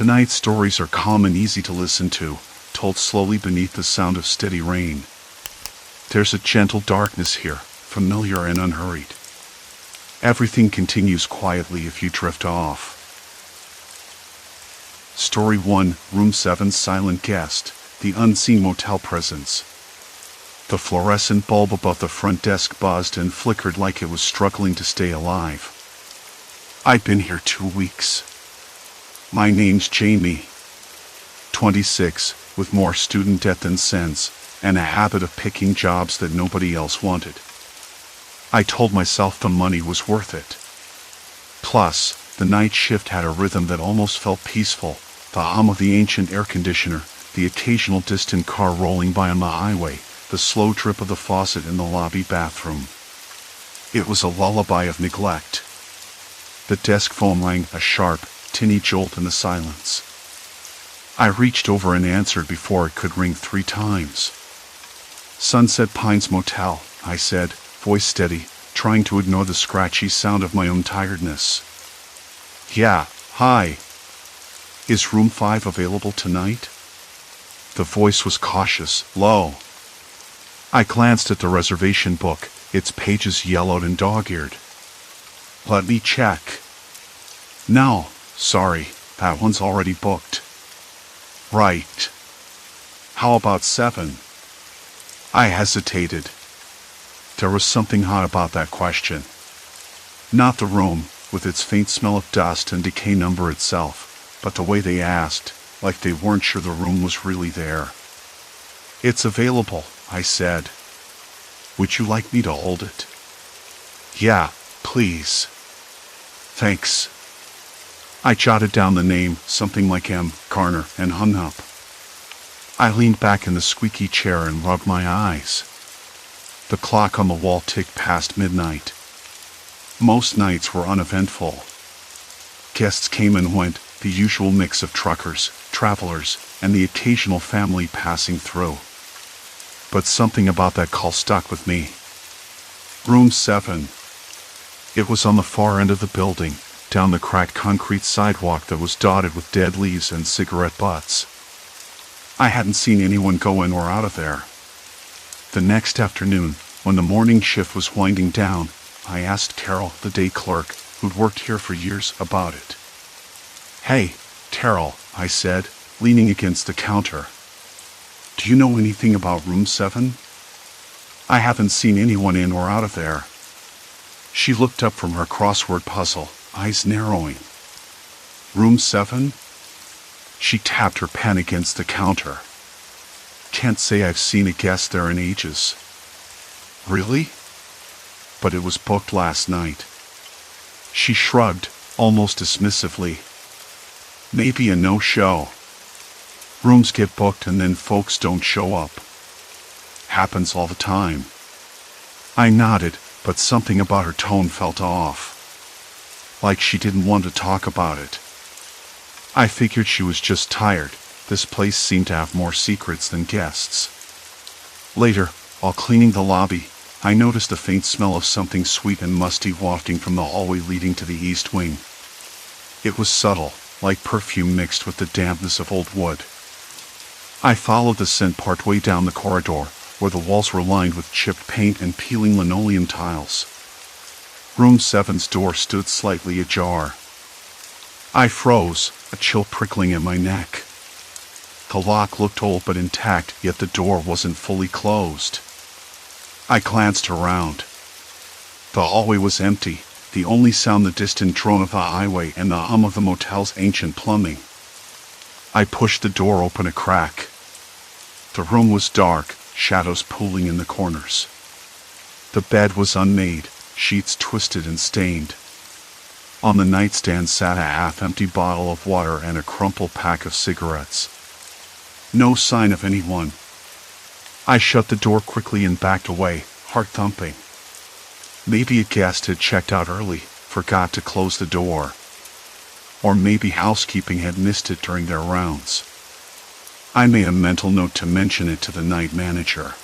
Tonight's stories are calm and easy to listen to, told slowly beneath the sound of steady rain. There's a gentle darkness here, familiar and unhurried. Everything continues quietly if you drift off. Story 1, Room 7's Silent Guest, the Unseen Motel Presence. The fluorescent bulb above the front desk buzzed and flickered like it was struggling to stay alive. I've been here 2 weeks. My name's Jamie. 26, with more student debt than sense, and a habit of picking jobs that nobody else wanted. I told myself the money was worth it. Plus, the night shift had a rhythm that almost felt peaceful, the hum of the ancient air conditioner, the occasional distant car rolling by on the highway, the slow drip of the faucet in the lobby bathroom. It was a lullaby of neglect. The desk phone rang, a sharp, tinny jolt in the silence. I reached over and answered before it could ring 3 times. Sunset Pines Motel, I said, voice steady, trying to ignore the scratchy sound of my own tiredness. Yeah, hi. Is room 5 available tonight? The voice was cautious, low. I glanced at the reservation book, its pages yellowed and dog-eared. Let me check. No, sorry, that one's already booked. Right. How about 7? I hesitated. There was something hot about that question. Not the room, with its faint smell of dust and decay number itself, but the way they asked, like they weren't sure the room was really there. It's available, I said. Would you like me to hold it? Yeah, please. Thanks. I jotted down the name, something like M. Garner, and hung up. I leaned back in the squeaky chair and rubbed my eyes. The clock on the wall ticked past midnight. Most nights were uneventful. Guests came and went, the usual mix of truckers, travelers, and the occasional family passing through. But something about that call stuck with me. Room 7. It was on the far end of the building, down the cracked concrete sidewalk that was dotted with dead leaves and cigarette butts. I hadn't seen anyone go in or out of there. The next afternoon, when the morning shift was winding down, I asked Carol, the day clerk, who'd worked here for years, about it. Hey, Carol, I said, leaning against the counter. Do you know anything about room 7? I haven't seen anyone in or out of there. She looked up from her crossword puzzle, eyes narrowing. Room 7? She tapped her pen against the counter. Can't say I've seen a guest there in ages. Really? But it was booked last night. She shrugged, almost dismissively. Maybe a no-show. Rooms get booked and then folks don't show up. Happens all the time. I nodded, but something about her tone felt off. Like she didn't want to talk about it. I figured she was just tired. This place seemed to have more secrets than guests. Later, while cleaning the lobby, I noticed a faint smell of something sweet and musty wafting from the hallway leading to the east wing. It was subtle, like perfume mixed with the dampness of old wood. I followed the scent partway down the corridor, where the walls were lined with chipped paint and peeling linoleum tiles. Room 7's door stood slightly ajar. I froze, a chill prickling at my neck. The lock looked old but intact, yet the door wasn't fully closed. I glanced around. The hallway was empty, the only sound the distant drone of the highway and the hum of the motel's ancient plumbing. I pushed the door open a crack. The room was dark, shadows pooling in the corners. The bed was unmade, sheets twisted and stained. On the nightstand sat a half-empty bottle of water and a crumpled pack of cigarettes. No sign of anyone. I shut the door quickly and backed away, heart thumping. Maybe a guest had checked out early, forgot to close the door. Or maybe housekeeping had missed it during their rounds. I made a mental note to mention it to the night manager.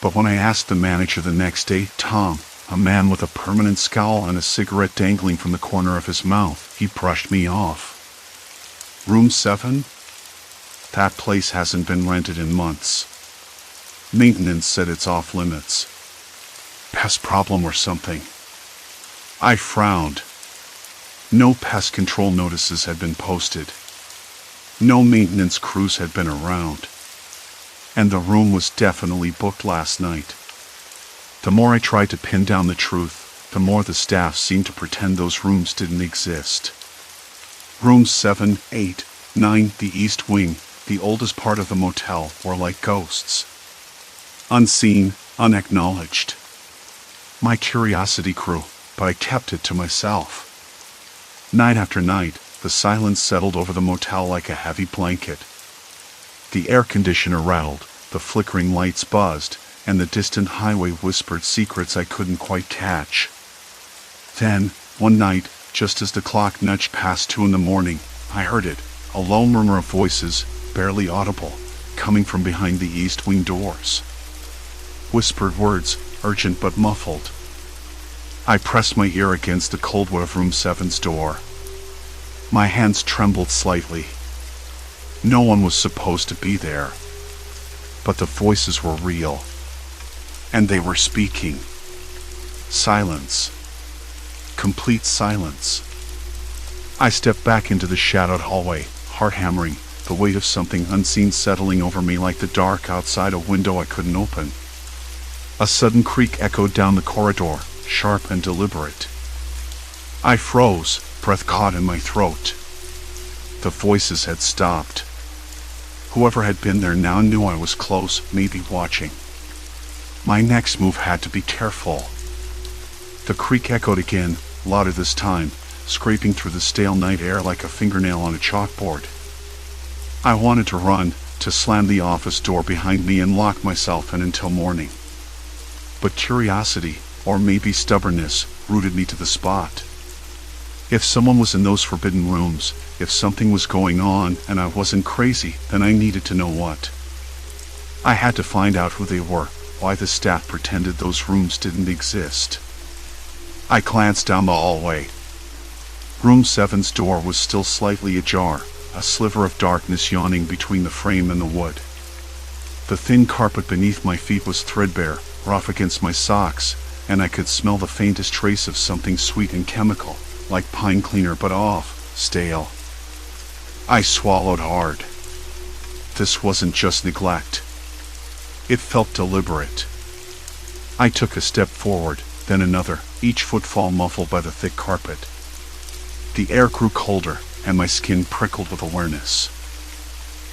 But when I asked the manager the next day, Tom, a man with a permanent scowl and a cigarette dangling from the corner of his mouth, he brushed me off. Room 7? That place hasn't been rented in months. Maintenance said it's off limits. Pest problem or something. I frowned. No pest control notices had been posted. No maintenance crews had been around. And the room was definitely booked last night. The more I tried to pin down the truth, the more the staff seemed to pretend those rooms didn't exist. Rooms 7, 8, 9, the East Wing, the oldest part of the motel, were like ghosts. Unseen, unacknowledged. My curiosity grew, but I kept it to myself. Night after night, the silence settled over the motel like a heavy blanket. The air conditioner rattled, the flickering lights buzzed, and the distant highway whispered secrets I couldn't quite catch. Then, one night, just as the clock nudged past 2 in the morning, I heard it, a low murmur of voices, barely audible, coming from behind the East Wing doors. Whispered words, urgent but muffled. I pressed my ear against the cold wood of Room 7's door. My hands trembled slightly. No one was supposed to be there. But the voices were real. And they were speaking. Silence. Complete silence. I stepped back into the shadowed hallway, heart hammering, the weight of something unseen settling over me like the dark outside a window I couldn't open. A sudden creak echoed down the corridor, sharp and deliberate. I froze, breath caught in my throat. The voices had stopped. Whoever had been there now knew I was close, maybe watching. My next move had to be careful. The creak echoed again, louder this time, scraping through the stale night air like a fingernail on a chalkboard. I wanted to run, to slam the office door behind me and lock myself in until morning. But curiosity, or maybe stubbornness, rooted me to the spot. If someone was in those forbidden rooms, if something was going on and I wasn't crazy, then I needed to know what. I had to find out who they were, why the staff pretended those rooms didn't exist. I glanced down the hallway. Room 7's door was still slightly ajar, a sliver of darkness yawning between the frame and the wood. The thin carpet beneath my feet was threadbare, rough against my socks, and I could smell the faintest trace of something sweet and chemical, like pine cleaner but off, stale. I swallowed hard. This wasn't just neglect. It felt deliberate. I took a step forward, then another, each footfall muffled by the thick carpet. The air grew colder, and my skin prickled with awareness.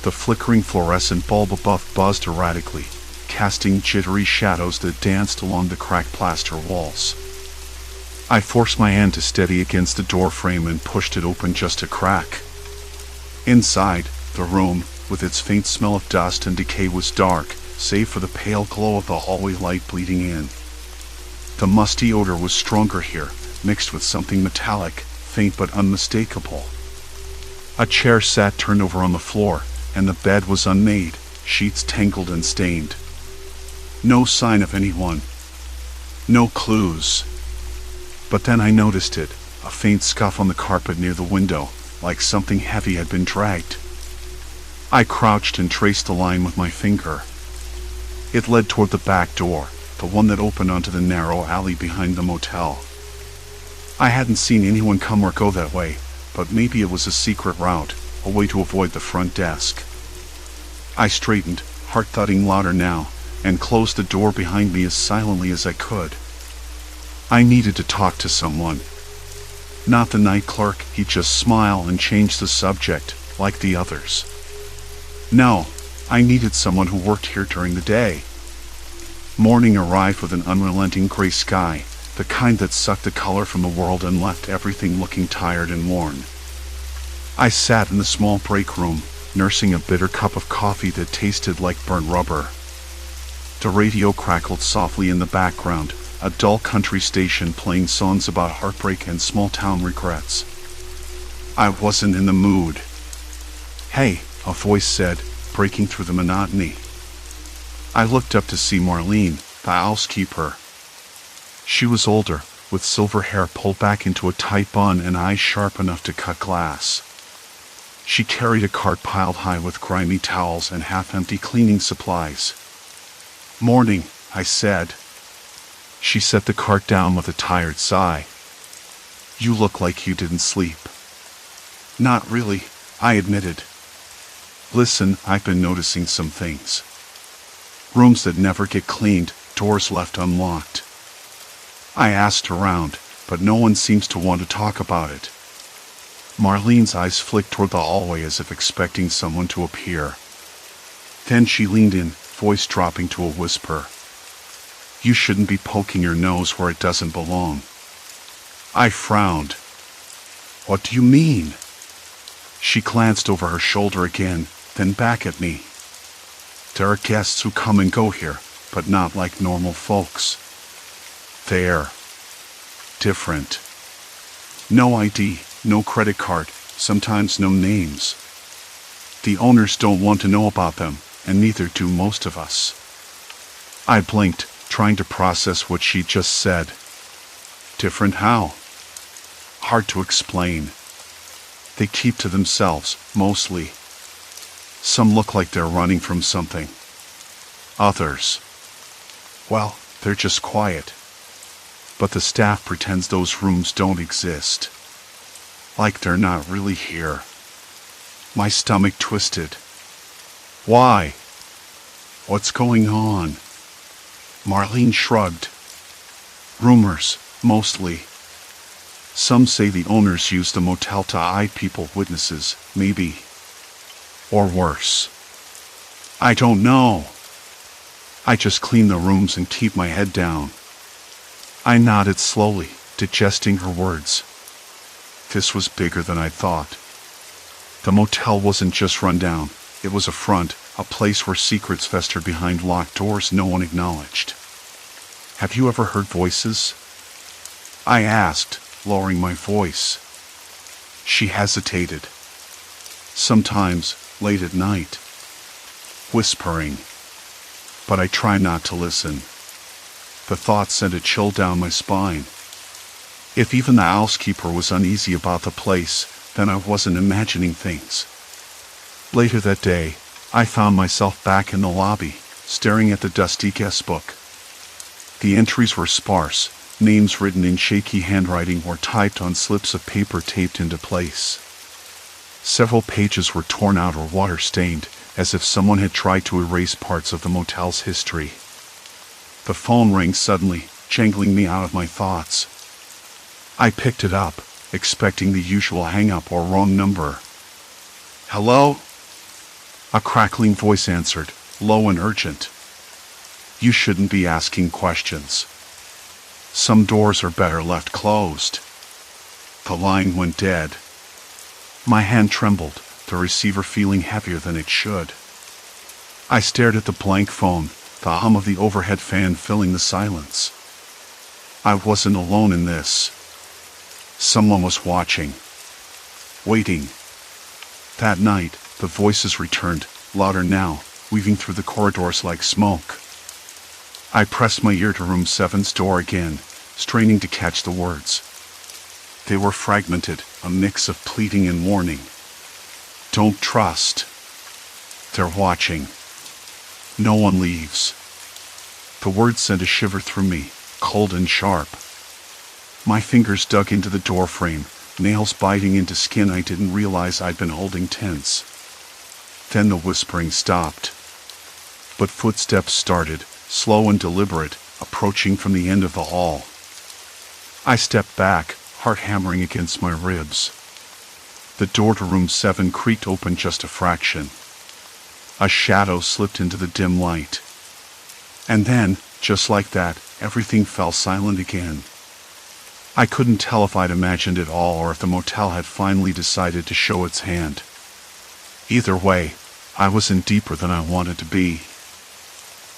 The flickering fluorescent bulb above buzzed erratically, casting jittery shadows that danced along the cracked plaster walls. I forced my hand to steady against the door frame and pushed it open just a crack. Inside, the room, with its faint smell of dust and decay, was dark, save for the pale glow of the hallway light bleeding in. The musty odor was stronger here, mixed with something metallic, faint but unmistakable. A chair sat turned over on the floor, and the bed was unmade, sheets tangled and stained. No sign of anyone. No clues. But then I noticed it, a faint scuff on the carpet near the window, like something heavy had been dragged. I crouched and traced the line with my finger. It led toward the back door, the one that opened onto the narrow alley behind the motel. I hadn't seen anyone come or go that way, but maybe it was a secret route, a way to avoid the front desk. I straightened, heart thudding louder now, and closed the door behind me as silently as I could. I needed to talk to someone. Not the night clerk, he'd just smile and change the subject, like the others. No, I needed someone who worked here during the day. Morning arrived with an unrelenting gray sky, the kind that sucked the color from the world and left everything looking tired and worn. I sat in the small break room, nursing a bitter cup of coffee that tasted like burnt rubber. The radio crackled softly in the background, a dull country station playing songs about heartbreak and small-town regrets. I wasn't in the mood. "Hey," a voice said, breaking through the monotony. I looked up to see Marlene, the housekeeper. She was older, with silver hair pulled back into a tight bun and eyes sharp enough to cut glass. She carried a cart piled high with grimy towels and half-empty cleaning supplies. "Morning," I said. She set the cart down with a tired sigh. "You look like you didn't sleep." "Not really," I admitted. "Listen, I've been noticing some things. Rooms that never get cleaned, doors left unlocked." I asked around, but no one seems to want to talk about it. Marlene's eyes flicked toward the hallway as if expecting someone to appear. Then she leaned in, voice dropping to a whisper. "You shouldn't be poking your nose where it doesn't belong." I frowned. "What do you mean?" She glanced over her shoulder again, then back at me. "There are guests who come and go here, but not like normal folks. They're different. No ID, no credit card, sometimes no names. The owners don't want to know about them, and neither do most of us." I blinked, trying to process what she just said. "Different how?" "Hard to explain. They keep to themselves, mostly. Some look like they're running from something. Others, well, they're just quiet. But the staff pretends those rooms don't exist. Like they're not really here." My stomach twisted. "Why? What's going on?" Marlene shrugged. "Rumors, mostly. Some say the owners use the motel to hide people, witnesses, maybe. Or worse. I don't know. I just clean the rooms and keep my head down." I nodded slowly, digesting her words. This was bigger than I thought. The motel wasn't just run down, it was a front, a place where secrets festered behind locked doors no one acknowledged. "Have you ever heard voices?" I asked, lowering my voice. She hesitated. "Sometimes, late at night. Whispering. But I try not to listen." The thought sent a chill down my spine. If even the housekeeper was uneasy about the place, then I wasn't imagining things. Later that day, I found myself back in the lobby, staring at the dusty guest book. The entries were sparse, names written in shaky handwriting or typed on slips of paper taped into place. Several pages were torn out or water-stained, as if someone had tried to erase parts of the motel's history. The phone rang suddenly, jangling me out of my thoughts. I picked it up, expecting the usual hang-up or wrong number. "Hello?" A crackling voice answered, low and urgent. "You shouldn't be asking questions. Some doors are better left closed." The line went dead. My hand trembled, the receiver feeling heavier than it should. I stared at the blank phone, the hum of the overhead fan filling the silence. I wasn't alone in this. Someone was watching. Waiting. That night, the voices returned, louder now, weaving through the corridors like smoke. I pressed my ear to room 7's door again, straining to catch the words. They were fragmented, a mix of pleading and warning. "Don't trust. They're watching. No one leaves." The words sent a shiver through me, cold and sharp. My fingers dug into the door frame, nails biting into skin I didn't realize I'd been holding tense. Then the whispering stopped. But footsteps started, slow and deliberate, approaching from the end of the hall. I stepped back, heart hammering against my ribs. The door to room 7 creaked open just a fraction. A shadow slipped into the dim light. And then, just like that, everything fell silent again. I couldn't tell if I'd imagined it all or if the motel had finally decided to show its hand. Either way, I was in deeper than I wanted to be.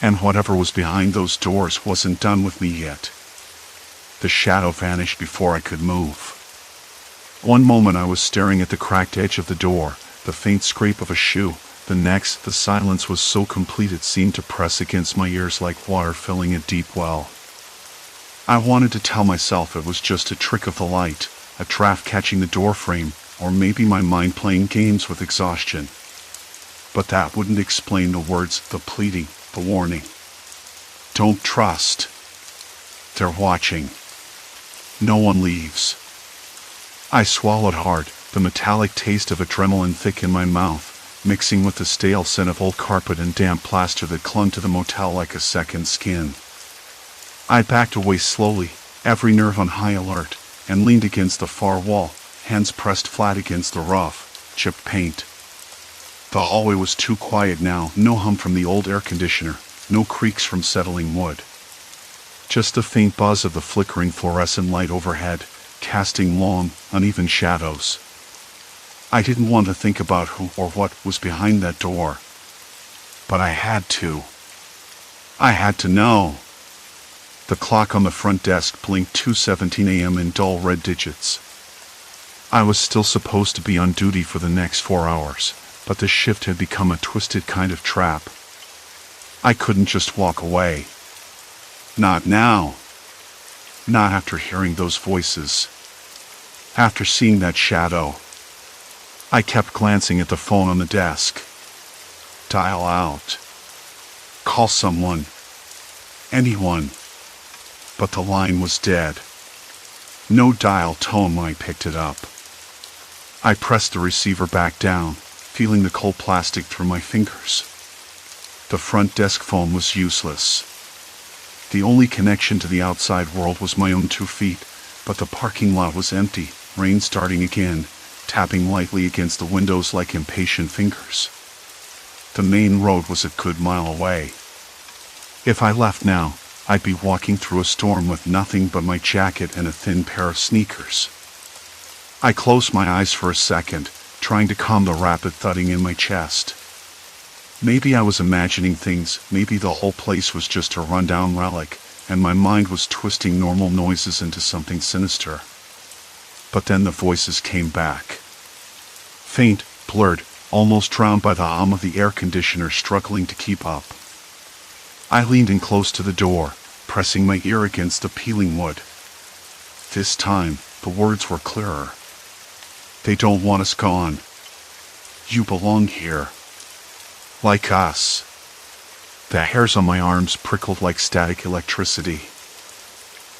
And whatever was behind those doors wasn't done with me yet. The shadow vanished before I could move. One moment I was staring at the cracked edge of the door, the faint scrape of a shoe. The next, the silence was so complete it seemed to press against my ears like water filling a deep well. I wanted to tell myself it was just a trick of the light, a draft catching the door frame, or maybe my mind playing games with exhaustion. But that wouldn't explain the words, the pleading, the warning. Don't trust. They're watching. No one leaves. I swallowed hard, the metallic taste of adrenaline thick in my mouth, mixing with the stale scent of old carpet and damp plaster that clung to the motel like a second skin. I backed away slowly, every nerve on high alert, and leaned against the far wall, hands pressed flat against the rough, chipped paint. The hallway was too quiet now, no hum from the old air conditioner, no creaks from settling wood. Just the faint buzz of the flickering fluorescent light overhead, casting long, uneven shadows. I didn't want to think about who or what was behind that door. But I had to. I had to know. The clock on the front desk blinked 2:17 a.m. in dull red digits. I was still supposed to be on duty for the next 4 hours, but the shift had become a twisted kind of trap. I couldn't just walk away. Not now. Not after hearing those voices. After seeing that shadow. I kept glancing at the phone on the desk. Dial out. Call someone. Anyone. But the line was dead. No dial tone when I picked it up. I pressed the receiver back down, feeling the cold plastic through my fingers. The front desk phone was useless. The only connection to the outside world was my own 2 feet, but the parking lot was empty, rain starting again, tapping lightly against the windows like impatient fingers. The main road was a good mile away. If I left now, I'd be walking through a storm with nothing but my jacket and a thin pair of sneakers. I closed my eyes for a second, trying to calm the rapid thudding in my chest. Maybe I was imagining things, maybe the whole place was just a rundown relic, and my mind was twisting normal noises into something sinister. But then the voices came back. Faint, blurred, almost drowned by the hum of the air conditioner struggling to keep up. I leaned in close to the door, pressing my ear against the peeling wood. This time, the words were clearer. They don't want us gone. You belong here. Like us. The hairs on my arms prickled like static electricity.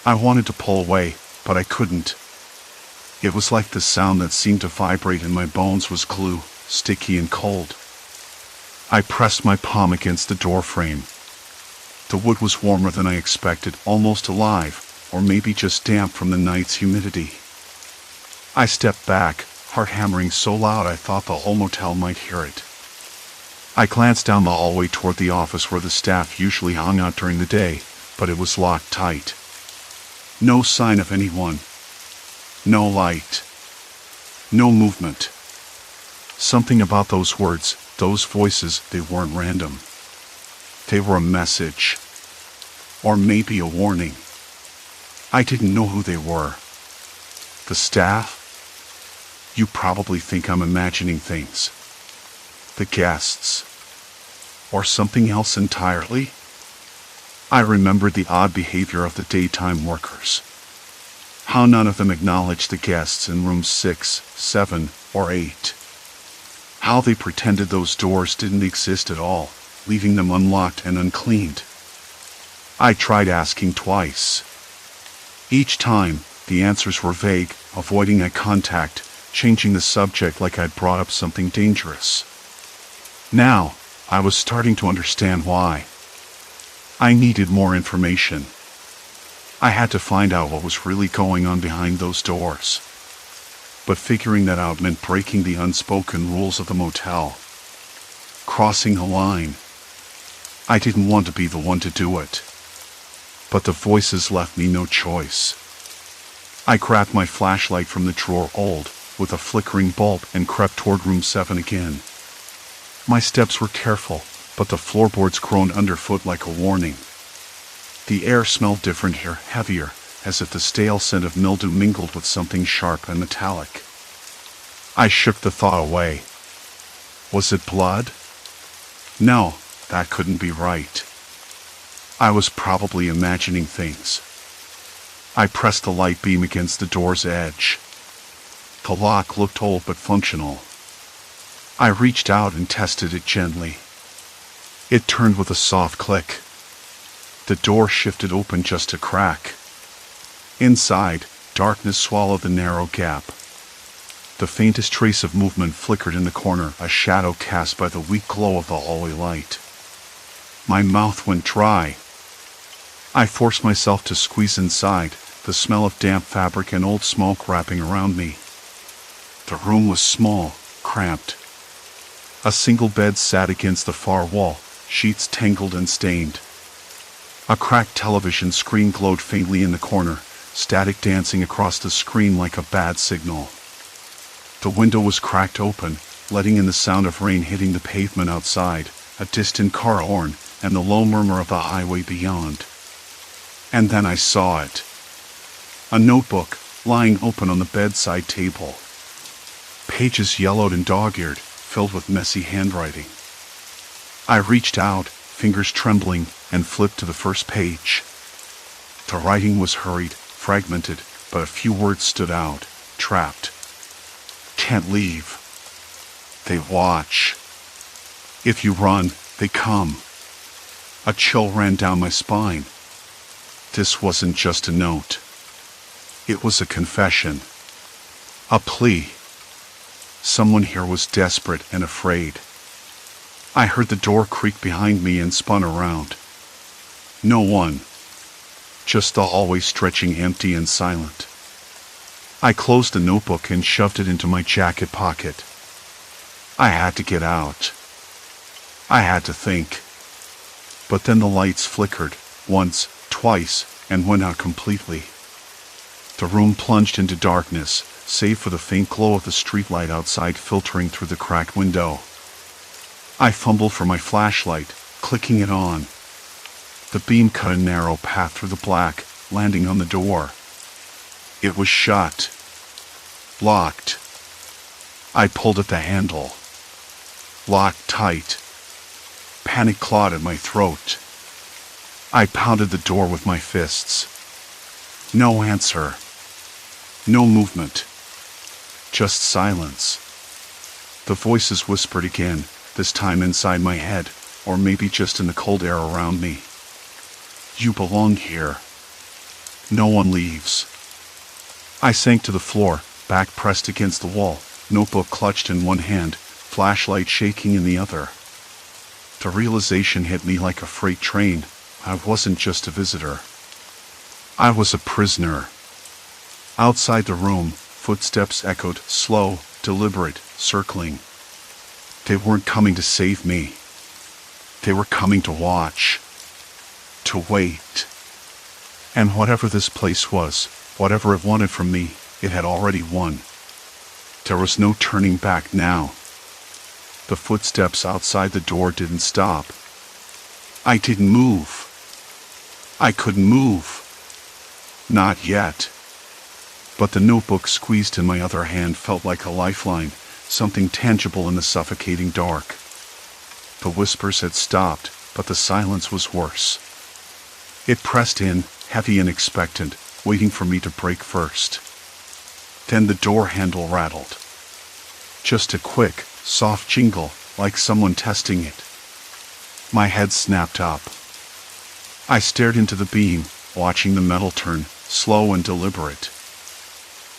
I wanted to pull away, but I couldn't. It was like the sound that seemed to vibrate in my bones was glue, sticky and cold. I pressed my palm against the door frame. The wood was warmer than I expected, almost alive, or maybe just damp from the night's humidity. I stepped back, heart hammering so loud I thought the whole motel might hear it. I glanced down the hallway toward the office where the staff usually hung out during the day, but it was locked tight. No sign of anyone. No light. No movement. Something about those words, those voices, they weren't random. They were a message. Or maybe a warning. I didn't know who they were. The staff? You probably think I'm imagining things. The guests. Or something else entirely? I remembered the odd behavior of the daytime workers. How none of them acknowledged the guests in rooms 6, 7, or 8. How they pretended those doors didn't exist at all, leaving them unlocked and uncleaned. I tried asking twice. Each time, the answers were vague, avoiding eye contact, changing the subject like I'd brought up something dangerous. Now, I was starting to understand why. I needed more information. I had to find out what was really going on behind those doors. But figuring that out meant breaking the unspoken rules of the motel. Crossing a line. I didn't want to be the one to do it. But the voices left me no choice. I grabbed my flashlight from the drawer old, with a flickering bulb, and crept toward room 7 again. My steps were careful, but the floorboards groaned underfoot like a warning. The air smelled different here, heavier, as if the stale scent of mildew mingled with something sharp and metallic. I shook the thought away. Was it blood? No, that couldn't be right. I was probably imagining things. I pressed the light beam against the door's edge. The lock looked old but functional. I reached out and tested it gently. It turned with a soft click. The door shifted open just a crack. Inside, darkness swallowed the narrow gap. The faintest trace of movement flickered in the corner, a shadow cast by the weak glow of the hallway light. My mouth went dry. I forced myself to squeeze inside, the smell of damp fabric and old smoke wrapping around me. The room was small, cramped. A single bed sat against the far wall, sheets tangled and stained. A cracked television screen glowed faintly in the corner, static dancing across the screen like a bad signal. The window was cracked open, letting in the sound of rain hitting the pavement outside, a distant car horn, and the low murmur of the highway beyond. And then I saw it. A notebook, lying open on the bedside table. Pages yellowed and dog-eared, filled with messy handwriting. I reached out, fingers trembling, and flipped to the first page. The writing was hurried, fragmented, but a few words stood out. Trapped. Can't leave. They watch. If you run, they come. A chill ran down my spine. This wasn't just a note. It was a confession. A plea. Someone here was desperate and afraid. I heard the door creak behind me and spun around. No one. Just the hallway stretching empty and silent. I closed the notebook and shoved it into my jacket pocket. I had to get out. I had to think. But then the lights flickered, once, twice, and went out completely. The room plunged into darkness, save for the faint glow of the streetlight outside filtering through the cracked window. I fumbled for my flashlight, clicking it on. The beam cut a narrow path through the black, landing on the door. It was shut. Locked. I pulled at the handle. Locked tight. Panic clawed at my throat. I pounded the door with my fists. No answer. No movement. Just silence. The voices whispered again, this time inside my head, or maybe just in the cold air around me. You belong here. No one leaves. I sank to the floor, back pressed against the wall, notebook clutched in one hand, flashlight shaking in the other. The realization hit me like a freight train. I wasn't just a visitor. I was a prisoner. Outside the room, footsteps echoed, slow, deliberate, circling. They weren't coming to save me. They were coming to watch. To wait. And whatever this place was, whatever it wanted from me, it had already won. There was no turning back now. The footsteps outside the door didn't stop. I didn't move. I couldn't move. Not yet. But the notebook squeezed in my other hand felt like a lifeline, something tangible in the suffocating dark. The whispers had stopped, but the silence was worse. It pressed in, heavy and expectant, waiting for me to break first. Then the door handle rattled. Just a quick, soft jingle, like someone testing it. My head snapped up. I stared into the beam, watching the metal turn, slow and deliberate.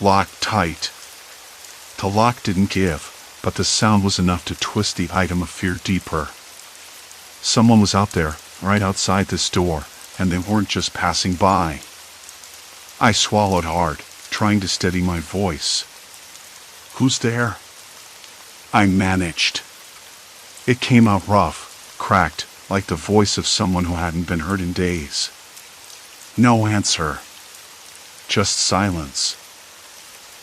Locked tight. The lock didn't give, but the sound was enough to twist the item of fear deeper. Someone was out there, right outside this door, and they weren't just passing by. I swallowed hard, trying to steady my voice. Who's there? I managed. It came out rough, cracked, like the voice of someone who hadn't been heard in days. No answer. Just silence.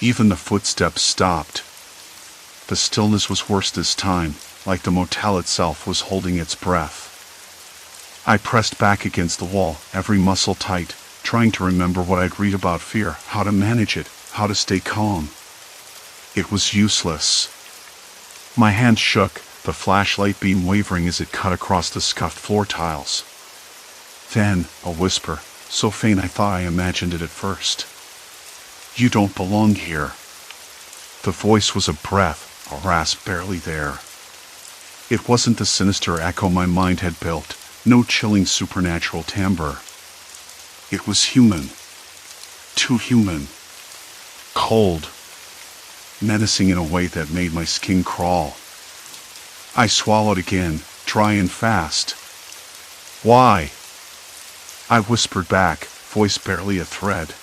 Even the footsteps stopped. The stillness was worse this time, like the motel itself was holding its breath. I pressed back against the wall, every muscle tight, trying to remember what I'd read about fear, how to manage it, how to stay calm. It was useless. My hand shook, the flashlight beam wavering as it cut across the scuffed floor tiles. Then, a whisper, so faint I thought I imagined it at first. You don't belong here. The voice was a breath, a rasp barely there. It wasn't the sinister echo my mind had built, no chilling supernatural timbre. It was human. Too human. Cold. Menacing in a way that made my skin crawl. I swallowed again, dry and fast. Why? I whispered back, voice barely a thread.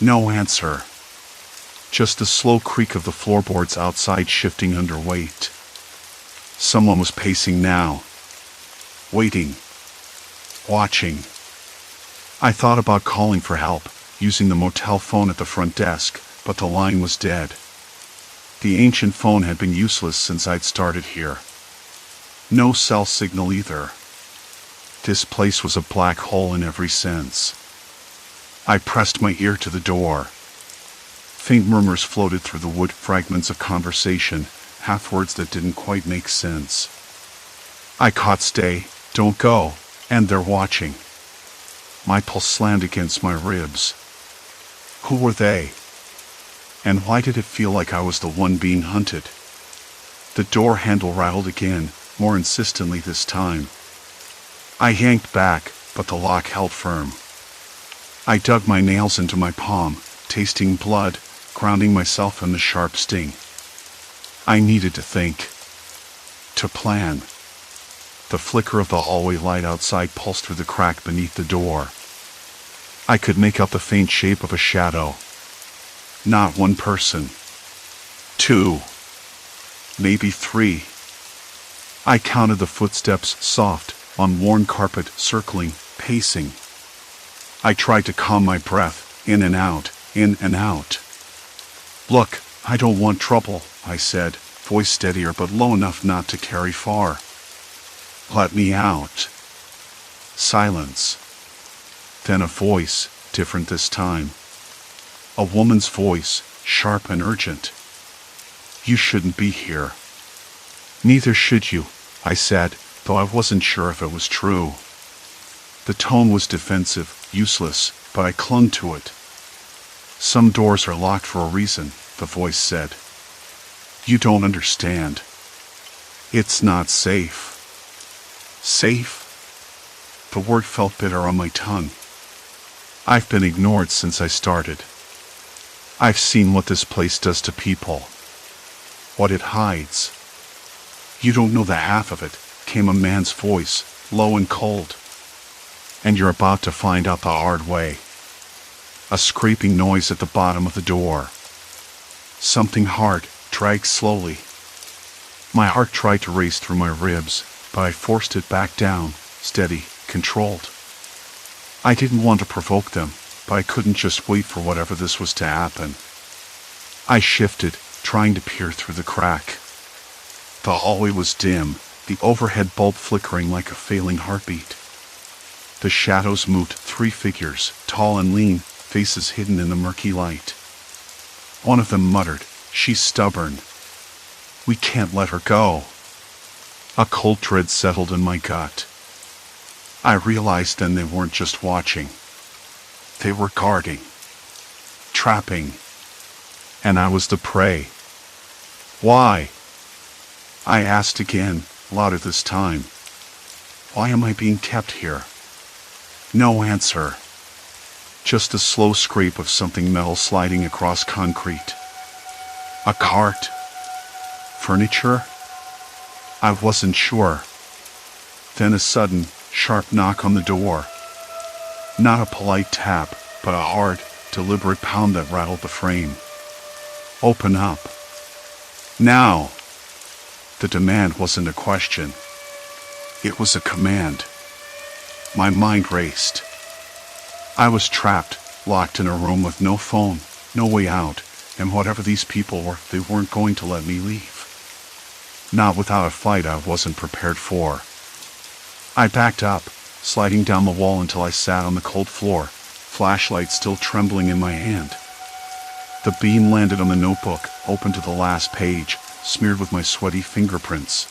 No answer. Just the slow creak of the floorboards outside shifting under weight. Someone was pacing now. Waiting. Watching. I thought about calling for help, using the motel phone at the front desk, but the line was dead. The ancient phone had been useless since I'd started here. No cell signal either. This place was a black hole in every sense. I pressed my ear to the door. Faint murmurs floated through the wood, fragments of conversation, half words that didn't quite make sense. I caught "Stay, don't go," and "They're watching." My pulse slammed against my ribs. Who were they? And why did it feel like I was the one being hunted? The door handle rattled again, more insistently this time. I yanked back, but the lock held firm. I dug my nails into my palm, tasting blood, grounding myself in the sharp sting. I needed to think. To plan. The flicker of the hallway light outside pulsed through the crack beneath the door. I could make out the faint shape of a shadow. Not one person. Two. Maybe three. I counted the footsteps, soft, on worn carpet, circling, pacing. I tried to calm my breath, in and out, in and out. "Look, I don't want trouble," I said, voice steadier but low enough not to carry far. "Let me out." Silence. Then a voice, different this time. A woman's voice, sharp and urgent. "You shouldn't be here." "Neither should you," I said, though I wasn't sure if it was true. The tone was defensive, useless, but I clung to it. "Some doors are locked for a reason," the voice said. "You don't understand. It's not safe." Safe? The word felt bitter on my tongue. I've been ignored since I started. I've seen what this place does to people. What it hides. "You don't know the half of it," came a man's voice, low and cold. "And you're about to find out the hard way." A scraping noise at the bottom of the door. Something hard, dragged slowly. My heart tried to race through my ribs, but I forced it back down, steady, controlled. I didn't want to provoke them, but I couldn't just wait for whatever this was to happen. I shifted, trying to peer through the crack. The hallway was dim, the overhead bulb flickering like a failing heartbeat. The shadows moved, 3 figures, tall and lean, faces hidden in the murky light. One of them muttered, "She's stubborn. We can't let her go." A cold dread settled in my gut. I realized then they weren't just watching. They were guarding. Trapping. And I was the prey. "Why?" I asked again, louder this time. "Why am I being kept here?" No answer. Just a slow scrape of something metal sliding across concrete. A cart? Furniture? I wasn't sure. Then a sudden, sharp knock on the door. Not a polite tap, but a hard, deliberate pound that rattled the frame. "Open up. Now." The demand wasn't a question. It was a command. My mind raced. I was trapped, locked in a room with no phone, no way out, and whatever these people were, they weren't going to let me leave. Not without a fight I wasn't prepared for. I backed up, sliding down the wall until I sat on the cold floor, flashlight still trembling in my hand. The beam landed on the notebook, open to the last page, smeared with my sweaty fingerprints.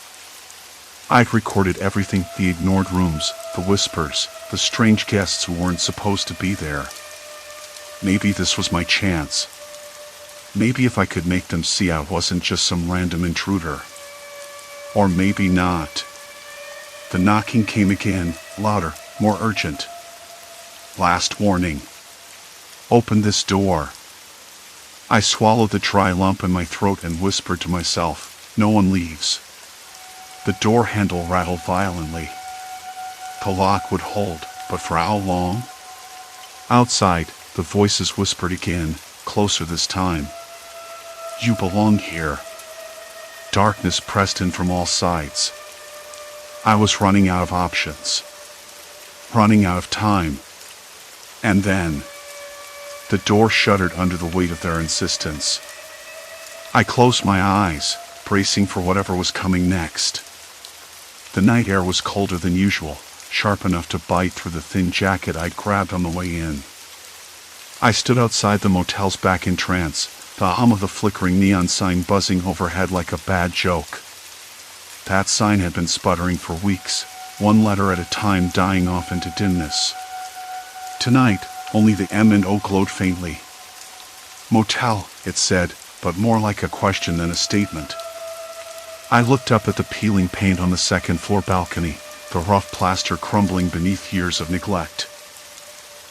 I'd recorded everything, the ignored rooms, the whispers, the strange guests who weren't supposed to be there. Maybe this was my chance. Maybe if I could make them see I wasn't just some random intruder. Or maybe not. The knocking came again, louder, more urgent. Last warning. Open this door. I swallowed the dry lump in my throat and whispered to myself, no one leaves. The door handle rattled violently. The lock would hold, but for how long? Outside, the voices whispered again, closer this time. You belong here. Darkness pressed in from all sides. I was running out of options. Running out of time. And then, the door shuddered under the weight of their insistence. I closed my eyes, bracing for whatever was coming next. The night air was colder than usual, sharp enough to bite through the thin jacket I'd grabbed on the way in. I stood outside the motel's back in trance, the hum of the flickering neon sign buzzing overhead like a bad joke. That sign had been sputtering for weeks, one letter at a time dying off into dimness. Tonight, only the M and O glowed faintly. Motel, it said, but more like a question than a statement. I looked up at the peeling paint on the second-floor balcony, the rough plaster crumbling beneath years of neglect.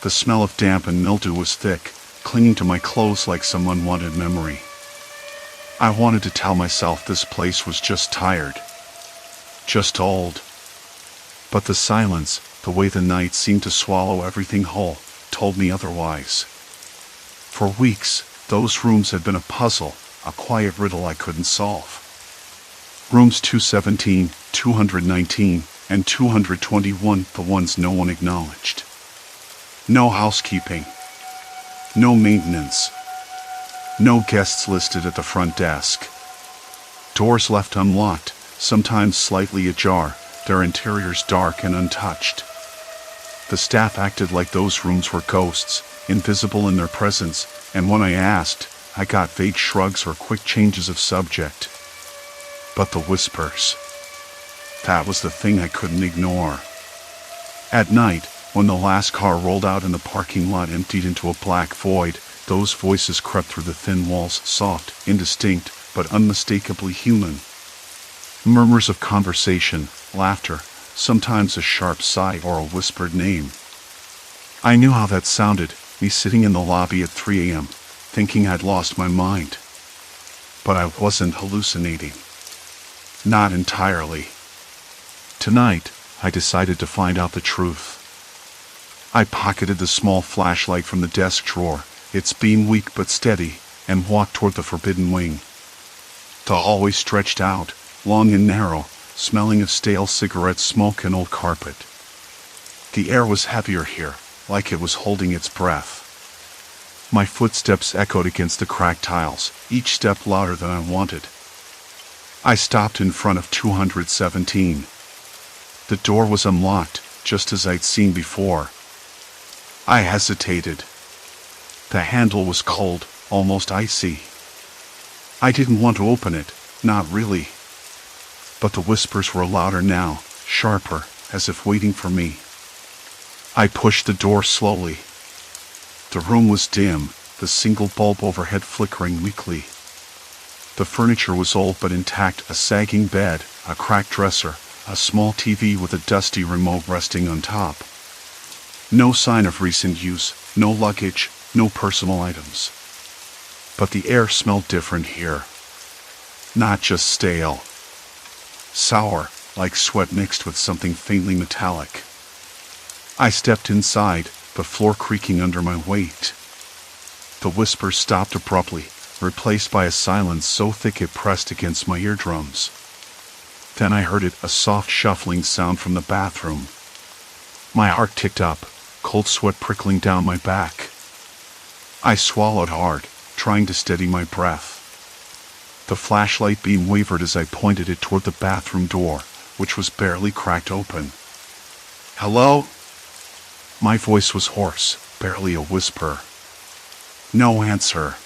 The smell of damp and mildew was thick, clinging to my clothes like some unwanted memory. I wanted to tell myself this place was just tired. Just old. But the silence, the way the night seemed to swallow everything whole, told me otherwise. For weeks, those rooms had been a puzzle, a quiet riddle I couldn't solve. Rooms 217, 219, and 221, the ones no one acknowledged. No housekeeping. No maintenance. No guests listed at the front desk. Doors left unlocked, sometimes slightly ajar, their interiors dark and untouched. The staff acted like those rooms were ghosts, invisible in their presence, and when I asked, I got vague shrugs or quick changes of subject. But the whispers. That was the thing I couldn't ignore. At night, when the last car rolled out and the parking lot emptied into a black void, those voices crept through the thin walls, soft, indistinct, but unmistakably human. Murmurs of conversation, laughter, sometimes a sharp sigh or a whispered name. I knew how that sounded, me sitting in the lobby at 3 a.m., thinking I'd lost my mind. But I wasn't hallucinating. Not entirely. Tonight, I decided to find out the truth. I pocketed the small flashlight from the desk drawer, its beam weak but steady, and walked toward the forbidden wing. The hallway stretched out, long and narrow, smelling of stale cigarette smoke and old carpet. The air was heavier here, like it was holding its breath. My footsteps echoed against the cracked tiles, each step louder than I wanted. I stopped in front of 217. The door was unlocked, just as I'd seen before. I hesitated. The handle was cold, almost icy. I didn't want to open it, not really. But the whispers were louder now, sharper, as if waiting for me. I pushed the door slowly. The room was dim, the single bulb overhead flickering weakly. The furniture was old but intact, a sagging bed, a cracked dresser, a small TV with a dusty remote resting on top. No sign of recent use, no luggage, no personal items. But the air smelled different here. Not just stale. Sour, like sweat mixed with something faintly metallic. I stepped inside, the floor creaking under my weight. The whispers stopped abruptly, replaced by a silence so thick it pressed against my eardrums. Then I heard it, a soft shuffling sound from the bathroom. My heart ticked up, cold sweat prickling down my back. I swallowed hard, trying to steady my breath. The flashlight beam wavered as I pointed it toward the bathroom door, which was barely cracked open. "Hello?" My voice was hoarse, barely a whisper. No answer.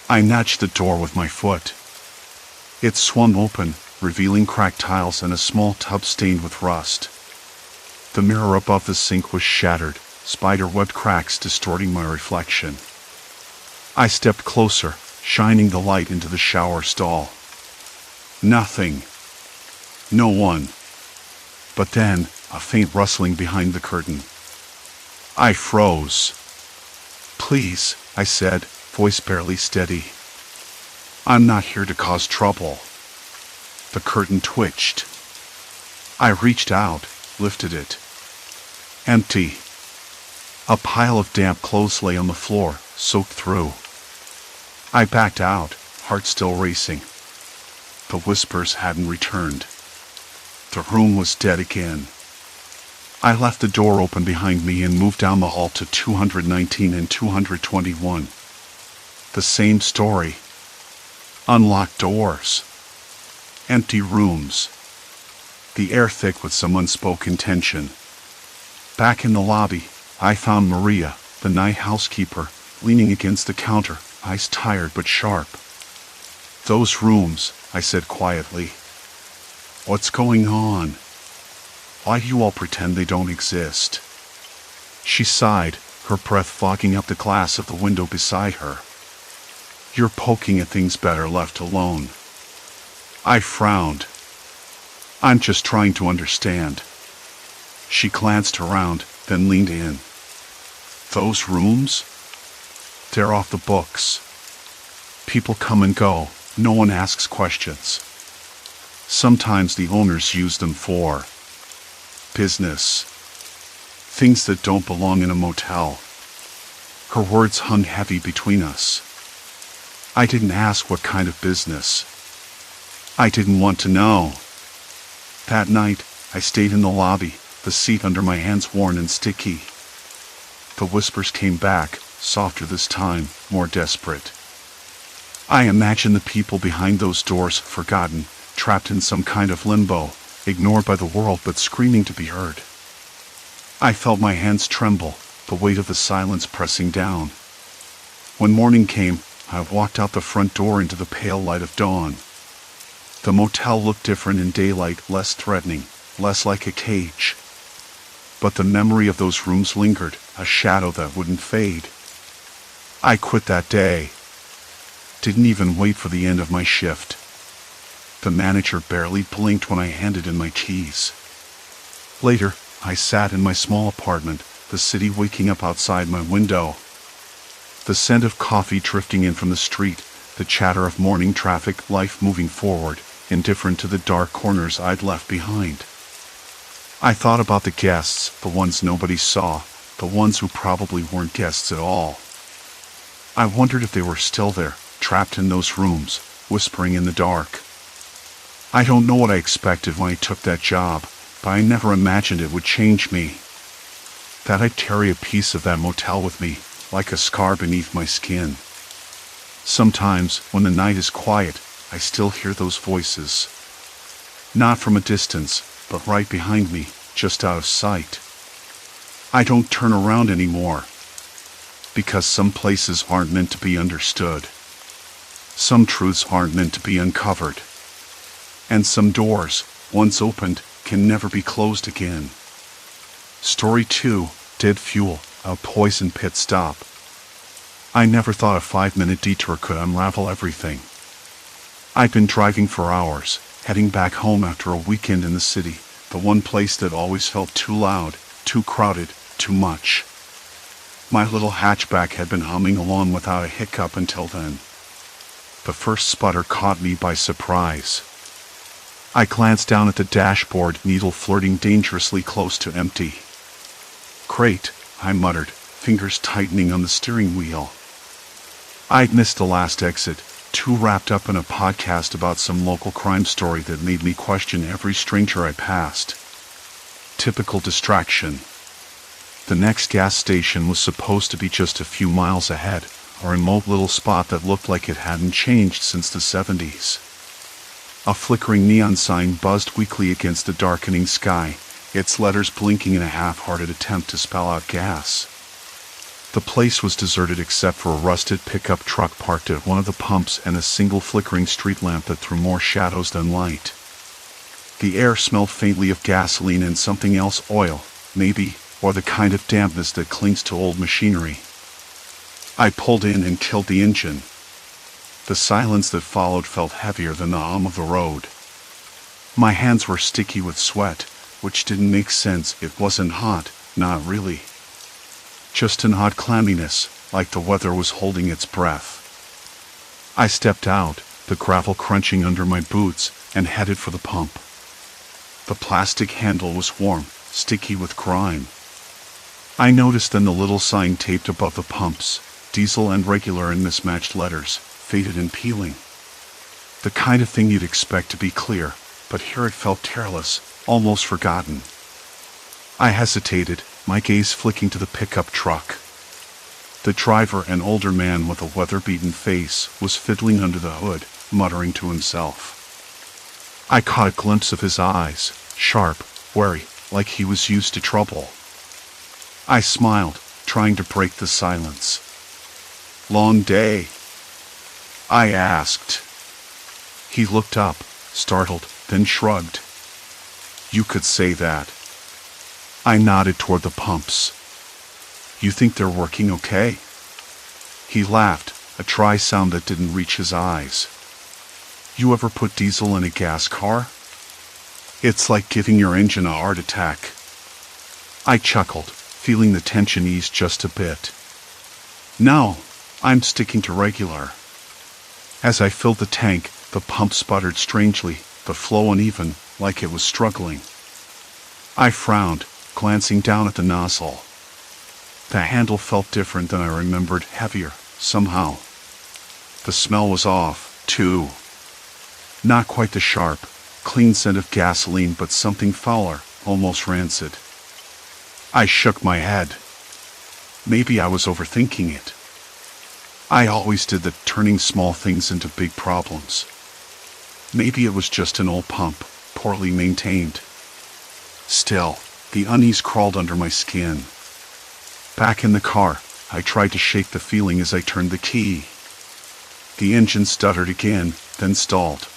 I nudged the door with my foot. It swung open, revealing cracked tiles and a small tub stained with rust. The mirror above the sink was shattered, spider-webbed cracks distorting my reflection. I stepped closer, shining the light into the shower stall. Nothing. No one. But then, a faint rustling behind the curtain. I froze. "Please," I said, voice barely steady. "I'm not here to cause trouble." The curtain twitched. I reached out, lifted it. Empty. A pile of damp clothes lay on the floor, soaked through. I backed out, heart still racing. The whispers hadn't returned. The room was dead again. I left the door open behind me and moved down the hall to 219 and 221. The same story. Unlocked doors. Empty rooms. The air thick with some unspoken tension. Back in the lobby, I found Maria, the night housekeeper, leaning against the counter, eyes tired but sharp. "Those rooms," I said quietly. "What's going on? Why do you all pretend they don't exist?" She sighed, her breath fogging up the glass of the window beside her. "You're poking at things better left alone." I frowned. "I'm just trying to understand." She glanced around, then leaned in. "Those rooms? They're off the books. People come and go, no one asks questions. Sometimes the owners use them for business. Things that don't belong in a motel." Her words hung heavy between us. I didn't ask what kind of business. I didn't want to know. That night, I stayed in the lobby, the seat under my hands worn and sticky. The whispers came back, softer this time, more desperate. I imagined the people behind those doors, forgotten, trapped in some kind of limbo, ignored by the world but screaming to be heard. I felt my hands tremble, the weight of the silence pressing down. When morning came, I walked out the front door into the pale light of dawn. The motel looked different in daylight, less threatening, less like a cage. But the memory of those rooms lingered, a shadow that wouldn't fade. I quit that day. Didn't even wait for the end of my shift. The manager barely blinked when I handed in my keys. Later, I sat in my small apartment, the city waking up outside my window. The scent of coffee drifting in from the street, the chatter of morning traffic, life moving forward, indifferent to the dark corners I'd left behind. I thought about the guests, the ones nobody saw, the ones who probably weren't guests at all. I wondered if they were still there, trapped in those rooms, whispering in the dark. I don't know what I expected when I took that job, but I never imagined it would change me. That I'd carry a piece of that motel with me, like a scar beneath my skin. Sometimes, when the night is quiet, I still hear those voices. Not from a distance, but right behind me, just out of sight. I don't turn around anymore. Because some places aren't meant to be understood. Some truths aren't meant to be uncovered. And some doors, once opened, can never be closed again. Story 2, Dead Fuel, a poison pit stop. I never thought a 5-minute detour could unravel everything. I'd been driving for hours, heading back home after a weekend in the city, the one place that always felt too loud, too crowded, too much. My little hatchback had been humming along without a hiccup until then. The first sputter caught me by surprise. I glanced down at the dashboard, needle flirting dangerously close to empty. "Great," I muttered, fingers tightening on the steering wheel. I'd missed the last exit, too wrapped up in a podcast about some local crime story that made me question every stranger I passed. Typical distraction. The next gas station was supposed to be just a few miles ahead, a remote little spot that looked like it hadn't changed since the 70s. A flickering neon sign buzzed weakly against the darkening sky, its letters blinking in a half-hearted attempt to spell out gas. The place was deserted except for a rusted pickup truck parked at one of the pumps and a single flickering street lamp that threw more shadows than light. The air smelled faintly of gasoline and something else, oil, maybe, or the kind of dampness that clings to old machinery. I pulled in and killed the engine. The silence that followed felt heavier than the hum of the road. My hands were sticky with sweat, which didn't make sense. It wasn't hot, not really. Just an odd clamminess, like the weather was holding its breath. I stepped out, the gravel crunching under my boots, and headed for the pump. The plastic handle was warm, sticky with grime. I noticed then the little sign taped above the pumps, diesel and regular in mismatched letters, faded and peeling. The kind of thing you'd expect to be clear, but here it felt careless, almost forgotten. I hesitated, my gaze flicking to the pickup truck. The driver, an older man with a weather-beaten face, was fiddling under the hood, muttering to himself. I caught a glimpse of his eyes, sharp, wary, like he was used to trouble. I smiled, trying to break the silence. "Long day?" I asked. He looked up, startled, then shrugged. "You could say that." I nodded toward the pumps. "You think they're working okay?" He laughed, a dry sound that didn't reach his eyes. "You ever put diesel in a gas car? It's like giving your engine a heart attack." I chuckled, feeling the tension ease just a bit. "No, I'm sticking to regular." As I filled the tank, the pump sputtered strangely, the flow uneven, like it was struggling. I frowned, glancing down at the nozzle. The handle felt different than I remembered, heavier, somehow. The smell was off, too. Not quite the sharp, clean scent of gasoline, but something fouler, almost rancid. I shook my head. Maybe I was overthinking it. I always did that, turning small things into big problems. Maybe it was just an old pump, poorly maintained. Still, the unease crawled under my skin. Back in the car, I tried to shake the feeling as I turned the key. The engine stuttered again, then stalled.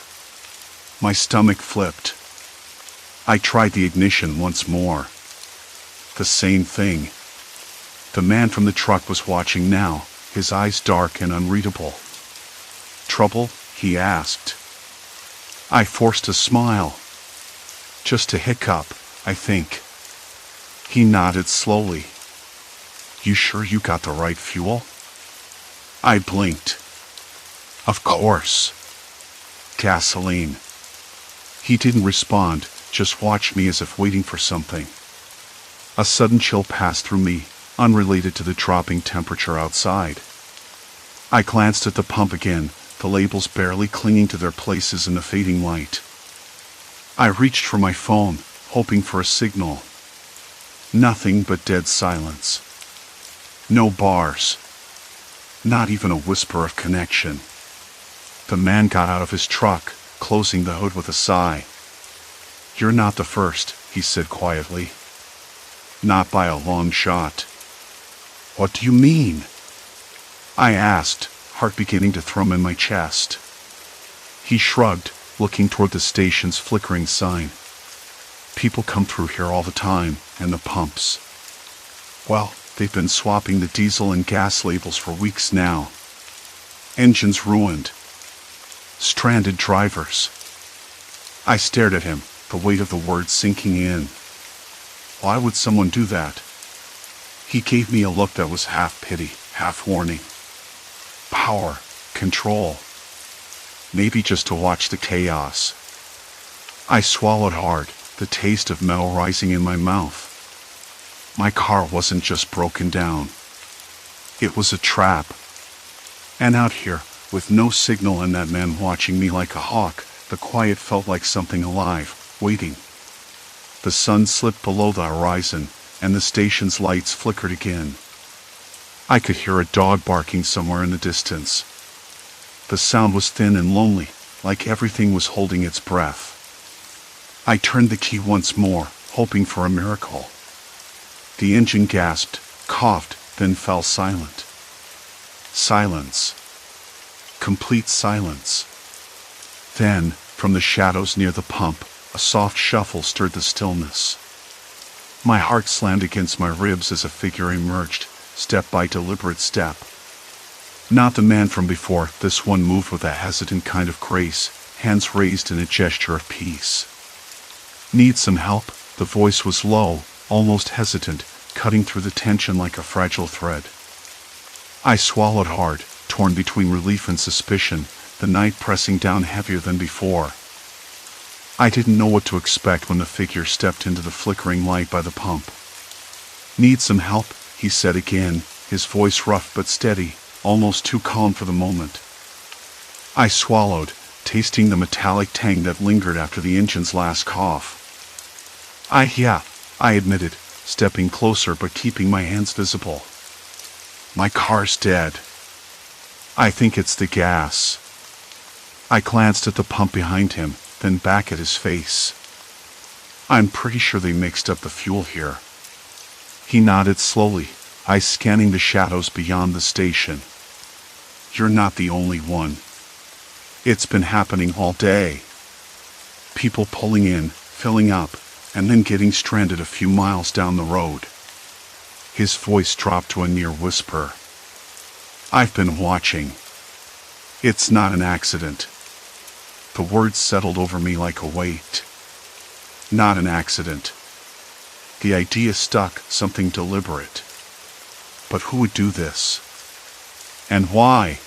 My stomach flipped. I tried the ignition once more. The same thing. The man from the truck was watching now, his eyes dark and unreadable. "Trouble?" he asked. I forced a smile. "Just a hiccup, I think." He nodded slowly. "You sure you got the right fuel?" I blinked. "Of course. Gasoline." He didn't respond, just watched me as if waiting for something. A sudden chill passed through me, unrelated to the dropping temperature outside. I glanced at the pump again, the labels barely clinging to their places in the fading light. I reached for my phone, hoping for a signal. Nothing but dead silence. No bars. Not even a whisper of connection. The man got out of his truck, closing the hood with a sigh. "You're not the first," he said quietly. "Not by a long shot." "What do you mean?" I asked, heart beginning to thrum in my chest. He shrugged, looking toward the station's flickering sign. "People come through here all the time, and the pumps. Well, they've been swapping the diesel and gas labels for weeks now. Engines ruined. Stranded drivers." I stared at him, the weight of the words sinking in. Why would someone do that? He gave me a look that was half pity, half warning. Power, control. Maybe just to watch the chaos. I swallowed hard, the taste of metal rising in my mouth. My car wasn't just broken down. It was a trap. And out here, with no signal and that man watching me like a hawk, the quiet felt like something alive, waiting. The sun slipped below the horizon, and the station's lights flickered again. I could hear a dog barking somewhere in the distance. The sound was thin and lonely, like everything was holding its breath. I turned the key once more, hoping for a miracle. The engine gasped, coughed, then fell silent. Silence. Complete silence. Then, from the shadows near the pump, a soft shuffle stirred the stillness. My heart slammed against my ribs as a figure emerged, step by deliberate step. Not the man from before. This one moved with a hesitant kind of grace, hands raised in a gesture of peace. Need some help? The voice was low, almost hesitant, cutting through the tension like a fragile thread. I swallowed hard, torn between relief and suspicion, the night pressing down heavier than before. I didn't know what to expect when the figure stepped into the flickering light by the pump. Need some help? He said again, his voice rough but steady, almost too calm for the moment. I swallowed, tasting the metallic tang that lingered after the engine's last cough. Yeah, I admitted, stepping closer but keeping my hands visible. My car's dead. I think it's the gas. I glanced at the pump behind him, then back at his face. I'm pretty sure they mixed up the fuel here. He nodded slowly, eyes scanning the shadows beyond the station. You're not the only one. It's been happening all day. People pulling in, filling up, and then getting stranded a few miles down the road. His voice dropped to a near whisper. I've been watching. It's not an accident. The words settled over me like a weight. Not an accident. The idea stuck, something deliberate. But who would do this? And why?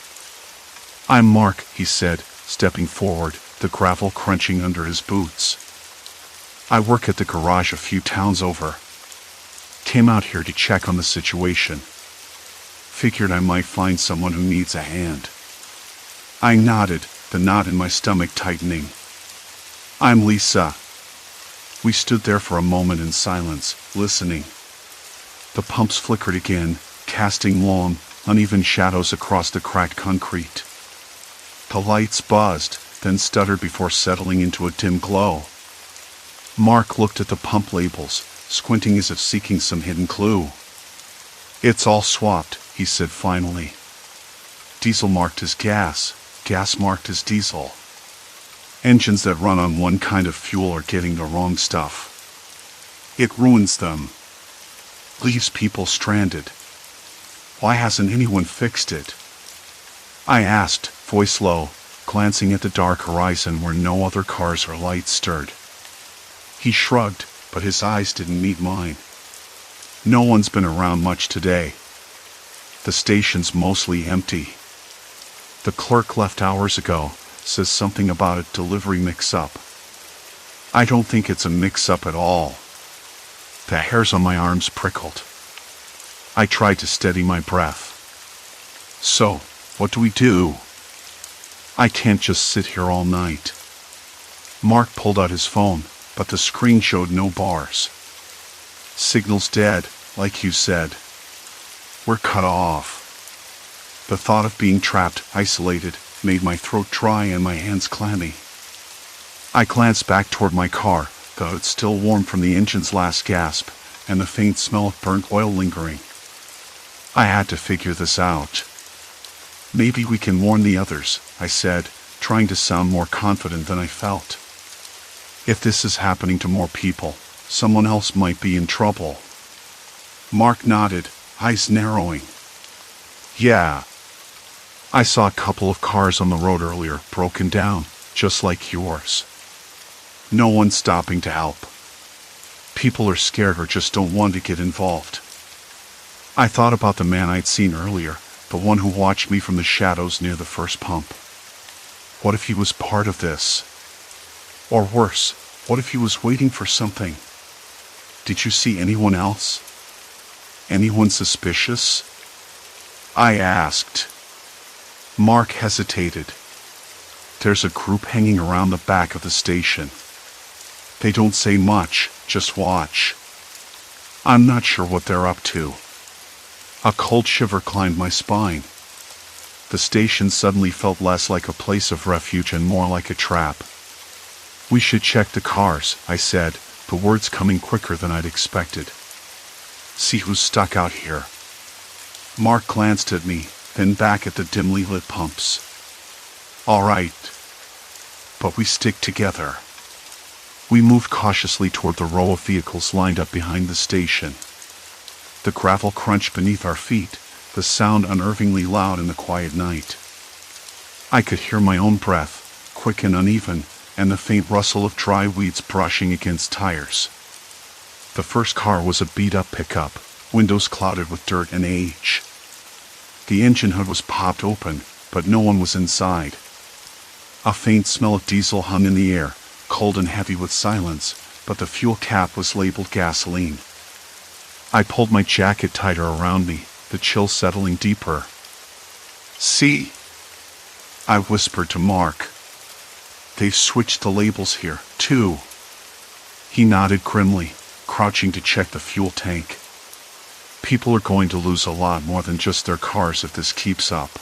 I'm Mark, he said, stepping forward, the gravel crunching under his boots. I work at the garage a few towns over. Came out here to check on the situation. Figured I might find someone who needs a hand. I nodded, the knot in my stomach tightening. I'm Lisa. We stood there for a moment in silence, listening. The pumps flickered again, casting long, uneven shadows across the cracked concrete. The lights buzzed, then stuttered before settling into a dim glow. Mark looked at the pump labels, squinting as if seeking some hidden clue. It's all swapped, he said finally. Diesel marked as gas, gas marked as diesel. Engines that run on one kind of fuel are getting the wrong stuff. It ruins them. Leaves people stranded. Why hasn't anyone fixed it? I asked, voice low, glancing at the dark horizon where no other cars or lights stirred. He shrugged, but his eyes didn't meet mine. No one's been around much today. The station's mostly empty. The clerk left hours ago, says something about a delivery mix-up. I don't think it's a mix-up at all. The hairs on my arms prickled. I tried to steady my breath. So, what do we do? I can't just sit here all night. Mark pulled out his phone, but the screen showed no bars. Signal's dead, like you said. We're cut off. The thought of being trapped, isolated, made my throat dry and my hands clammy. I glanced back toward my car, though it's still warm from the engine's last gasp, and the faint smell of burnt oil lingering. I had to figure this out. Maybe we can warn the others, I said, trying to sound more confident than I felt. If this is happening to more people, someone else might be in trouble. Mark nodded, eyes narrowing. Yeah. I saw a couple of cars on the road earlier, broken down, just like yours. No one stopping to help. People are scared or just don't want to get involved. I thought about the man I'd seen earlier, the one who watched me from the shadows near the first pump. What if he was part of this? Or worse, what if he was waiting for something? Did you see anyone else? Anyone suspicious? I asked. Mark hesitated. There's a group hanging around the back of the station. They don't say much, just watch. I'm not sure what they're up to. A cold shiver climbed my spine. The station suddenly felt less like a place of refuge and more like a trap. We should check the cars, I said, the words coming quicker than I'd expected. See who's stuck out here. Mark glanced at me, then back at the dimly lit pumps. All right. But we stick together. We moved cautiously toward the row of vehicles lined up behind the station. The gravel crunched beneath our feet, the sound unnervingly loud in the quiet night. I could hear my own breath, quick and uneven, and the faint rustle of dry weeds brushing against tires. The first car was a beat-up pickup, windows clouded with dirt and age. The engine hood was popped open, but no one was inside. A faint smell of diesel hung in the air, cold and heavy with silence, but the fuel cap was labeled gasoline. I pulled my jacket tighter around me, the chill settling deeper. "See?" I whispered to Mark. "They've switched the labels here, too." He nodded grimly, crouching to check the fuel tank. People are going to lose a lot more than just their cars if this keeps up.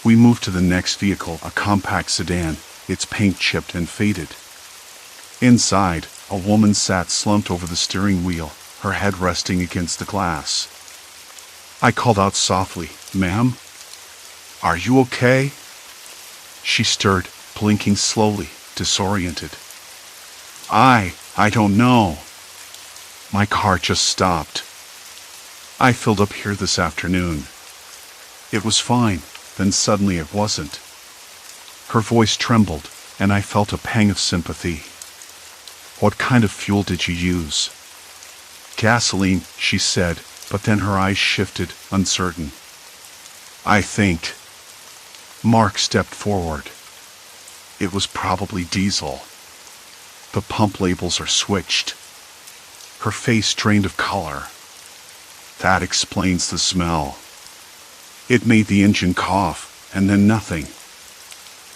We moved to the next vehicle, a compact sedan, its paint chipped and faded. Inside, a woman sat slumped over the steering wheel, her head resting against the glass. I called out softly, "Ma'am? Are you okay?" She stirred, blinking slowly, disoriented. I don't know. My car just stopped. I filled up here this afternoon. It was fine, then suddenly it wasn't." Her voice trembled, and I felt a pang of sympathy. "What kind of fuel did you use?" "Gasoline," she said, but then her eyes shifted, uncertain. "I think." Mark stepped forward. "It was probably diesel. The pump labels are switched." Her face drained of color. "That explains the smell. It made the engine cough, and then nothing."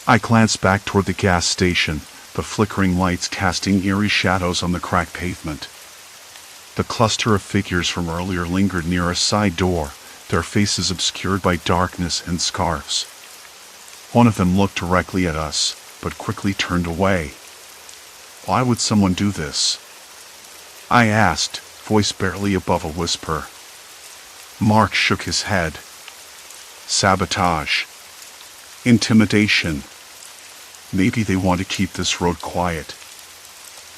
I glanced back toward the gas station, the flickering lights casting eerie shadows on the cracked pavement. The cluster of figures from earlier lingered near a side door, their faces obscured by darkness and scarves. One of them looked directly at us, but quickly turned away. "Why would someone do this?" I asked, voice barely above a whisper. Mark shook his head. "Sabotage. Intimidation. Maybe they want to keep this road quiet.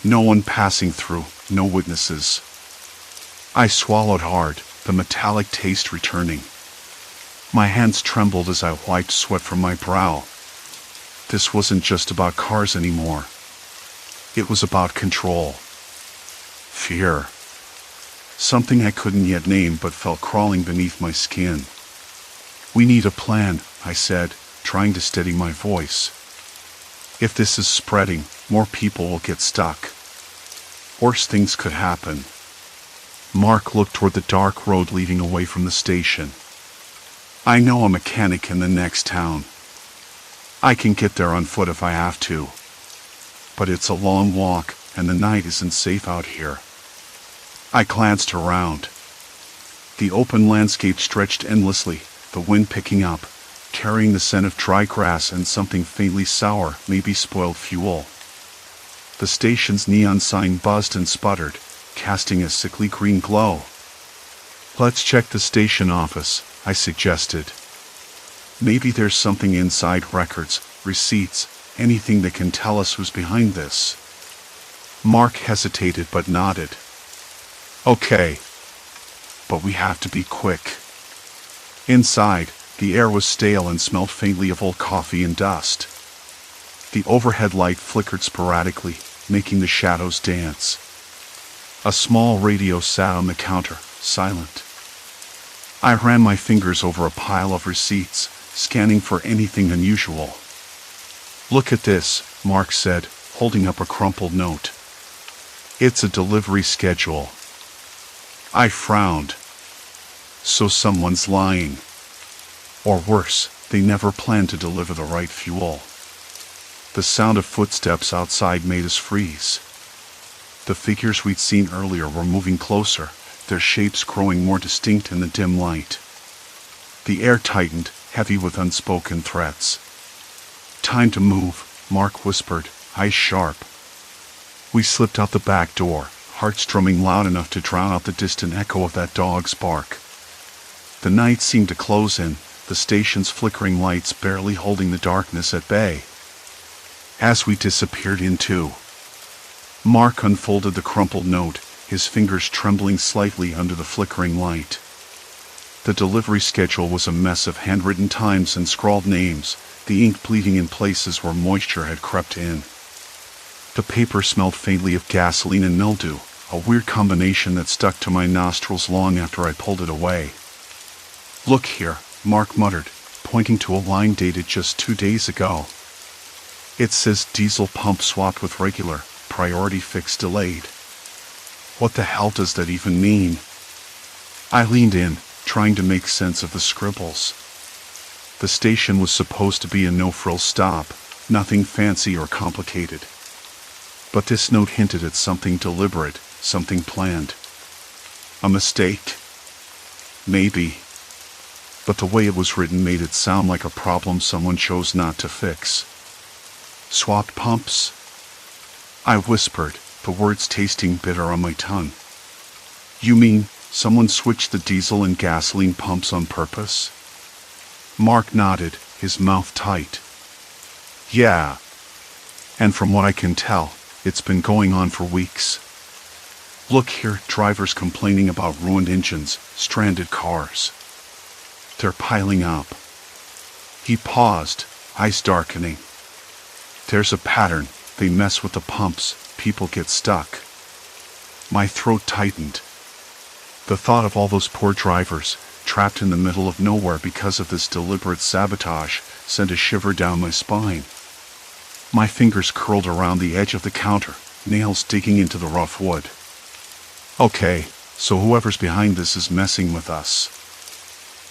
No one passing through, no witnesses." I swallowed hard, the metallic taste returning. My hands trembled as I wiped sweat from my brow. This wasn't just about cars anymore. It was about control. Fear. Something I couldn't yet name but felt crawling beneath my skin. "We need a plan," I said, trying to steady my voice. "If this is spreading, more people will get stuck. Worse things could happen." Mark looked toward the dark road leading away from the station. "I know a mechanic in the next town. I can get there on foot if I have to. But it's a long walk, and the night isn't safe out here." I glanced around. The open landscape stretched endlessly, the wind picking up, carrying the scent of dry grass and something faintly sour, maybe spoiled fuel. The station's neon sign buzzed and sputtered, casting a sickly green glow. "Let's check the station office," I suggested. "Maybe there's something inside, records, receipts, anything that can tell us who's behind this." Mark hesitated but nodded. "Okay. But we have to be quick." Inside, the air was stale and smelled faintly of old coffee and dust. The overhead light flickered sporadically, making the shadows dance. A small radio sat on the counter, silent. I ran my fingers over a pile of receipts, scanning for anything unusual. "Look at this," Mark said, holding up a crumpled note. "It's a delivery schedule." I frowned. So someone's lying. Or worse, they never planned to deliver the right fuel. The sound of footsteps outside made us freeze. The figures we'd seen earlier were moving closer, their shapes growing more distinct in the dim light. The air tightened, heavy with unspoken threats. "Time to move," Mark whispered, eyes sharp. We slipped out the back door, hearts drumming loud enough to drown out the distant echo of that dog's bark. The night seemed to close in, the station's flickering lights barely holding the darkness at bay. As we disappeared into, Mark unfolded the crumpled note, his fingers trembling slightly under the flickering light. The delivery schedule was a mess of handwritten times and scrawled names, the ink bleeding in places where moisture had crept in. The paper smelled faintly of gasoline and mildew, a weird combination that stuck to my nostrils long after I pulled it away. "Look here," Mark muttered, pointing to a line dated just 2 days ago. "It says diesel pump swapped with regular, priority fix delayed." What the hell does that even mean? I leaned in, trying to make sense of the scribbles. The station was supposed to be a no-frills stop, nothing fancy or complicated. But this note hinted at something deliberate, something planned. A mistake? Maybe. But the way it was written made it sound like a problem someone chose not to fix. "Swapped pumps?" I whispered, the words tasting bitter on my tongue. "You mean someone switched the diesel and gasoline pumps on purpose?" Mark nodded, his mouth tight. "Yeah. And from what I can tell, it's been going on for weeks. Look here, drivers complaining about ruined engines, stranded cars. They're piling up." He paused, eyes darkening. "There's a pattern. They mess with the pumps, people get stuck." My throat tightened. The thought of all those poor drivers, trapped in the middle of nowhere because of this deliberate sabotage, sent a shiver down my spine. My fingers curled around the edge of the counter, nails digging into the rough wood. Okay, so whoever's behind this is messing with us.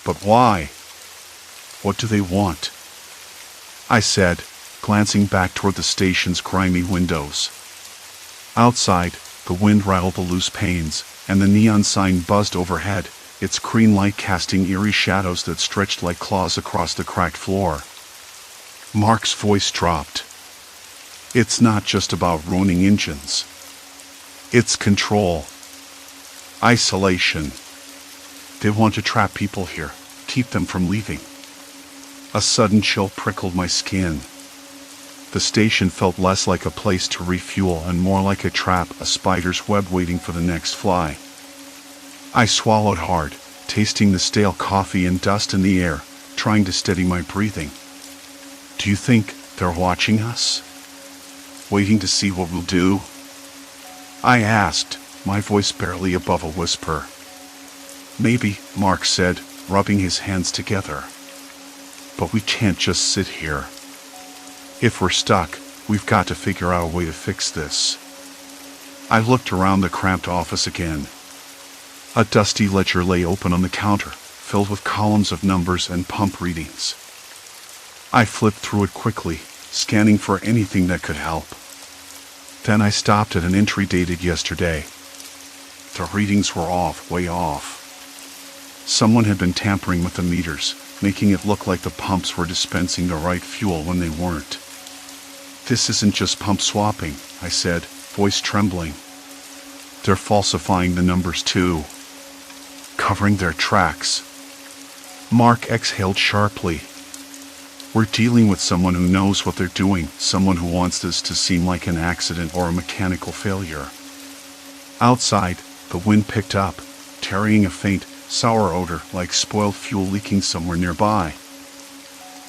But why? What do they want? I said, glancing back toward the station's grimy windows. Outside, the wind rattled the loose panes, and the neon sign buzzed overhead, its green light casting eerie shadows that stretched like claws across the cracked floor. Mark's voice dropped. "It's not just about ruining engines. It's control. Isolation. They want to trap people here, keep them from leaving." A sudden chill prickled my skin. The station felt less like a place to refuel and more like a trap, a spider's web waiting for the next fly. I swallowed hard, tasting the stale coffee and dust in the air, trying to steady my breathing. "Do you think they're watching us? Waiting to see what we'll do?" I asked, my voice barely above a whisper. "Maybe," Mark said, rubbing his hands together. "But we can't just sit here. If we're stuck, we've got to figure out a way to fix this." I looked around the cramped office again. A dusty ledger lay open on the counter, filled with columns of numbers and pump readings. I flipped through it quickly, scanning for anything that could help. Then I stopped at an entry dated yesterday. The readings were off, way off. Someone had been tampering with the meters, making it look like the pumps were dispensing the right fuel when they weren't. "This isn't just pump swapping," I said, voice trembling. "They're falsifying the numbers too. Covering their tracks." Mark exhaled sharply. "We're dealing with someone who knows what they're doing, someone who wants this to seem like an accident or a mechanical failure." Outside, the wind picked up, carrying a faint, sour odor like spoiled fuel leaking somewhere nearby.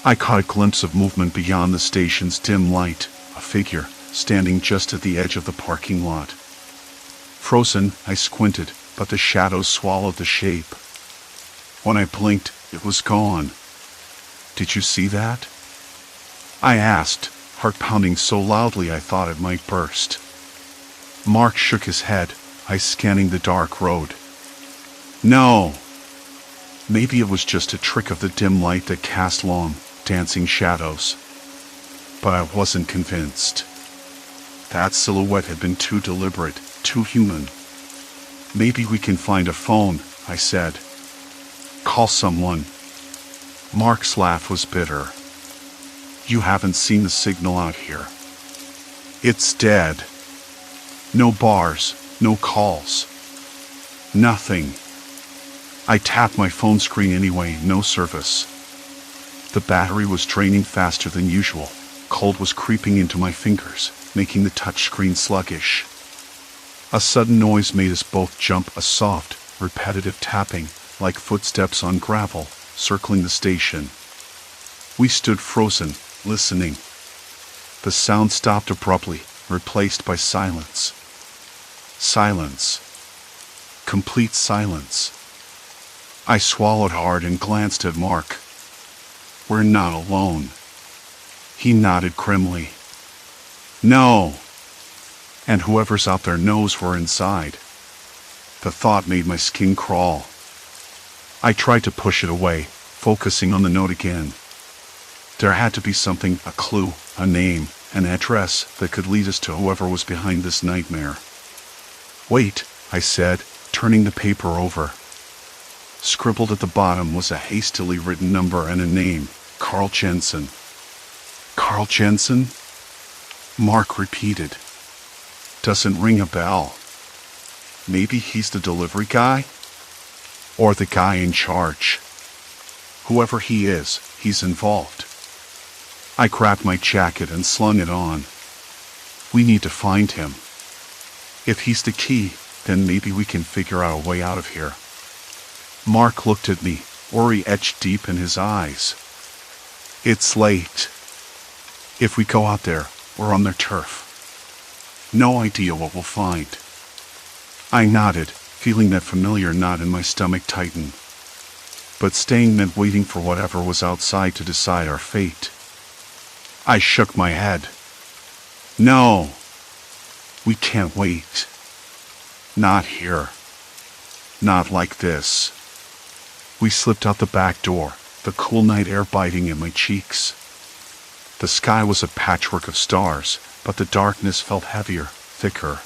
I caught a glimpse of movement beyond the station's dim light, a figure, standing just at the edge of the parking lot. Frozen, I squinted, but the shadows swallowed the shape. When I blinked, it was gone. "Did you see that?" I asked, heart pounding so loudly I thought it might burst. Mark shook his head, eyes scanning the dark road. "No. Maybe it was just a trick of the dim light that cast long, dancing shadows." But I wasn't convinced. That silhouette had been too deliberate, too human. "Maybe we can find a phone," I said. "Call someone." Mark's laugh was bitter. "You haven't seen the signal out here. It's dead. No bars, no calls. Nothing. I tapped my phone screen anyway, no service." The battery was draining faster than usual. Cold was creeping into my fingers, making the touchscreen sluggish. A sudden noise made us both jump, a soft, repetitive tapping, like footsteps on gravel, circling the station. We stood frozen, listening. The sound stopped abruptly, replaced by silence. Silence. Complete silence. I swallowed hard and glanced at Mark. We're not alone. He nodded grimly. No. And whoever's out there knows we're inside. The thought made my skin crawl. I tried to push it away, focusing on the note again. There had to be something, a clue, a name, an address that could lead us to whoever was behind this nightmare. Wait, I said, turning the paper over. Scribbled at the bottom was a hastily written number and a name, Carl Jensen. Carl Jensen? Mark repeated. Doesn't ring a bell. Maybe he's the delivery guy? Or the guy in charge. Whoever he is, he's involved. I grabbed my jacket and slung it on. We need to find him. If he's the key, then maybe we can figure out a way out of here. Mark looked at me, worry etched deep in his eyes. It's late. If we go out there, we're on their turf. No idea what we'll find. I nodded, feeling that familiar knot in my stomach tighten. But staying meant waiting for whatever was outside to decide our fate. I shook my head. No. We can't wait. Not here. Not like this. We slipped out the back door, the cool night air biting at my cheeks. The sky was a patchwork of stars, but the darkness felt heavier, thicker.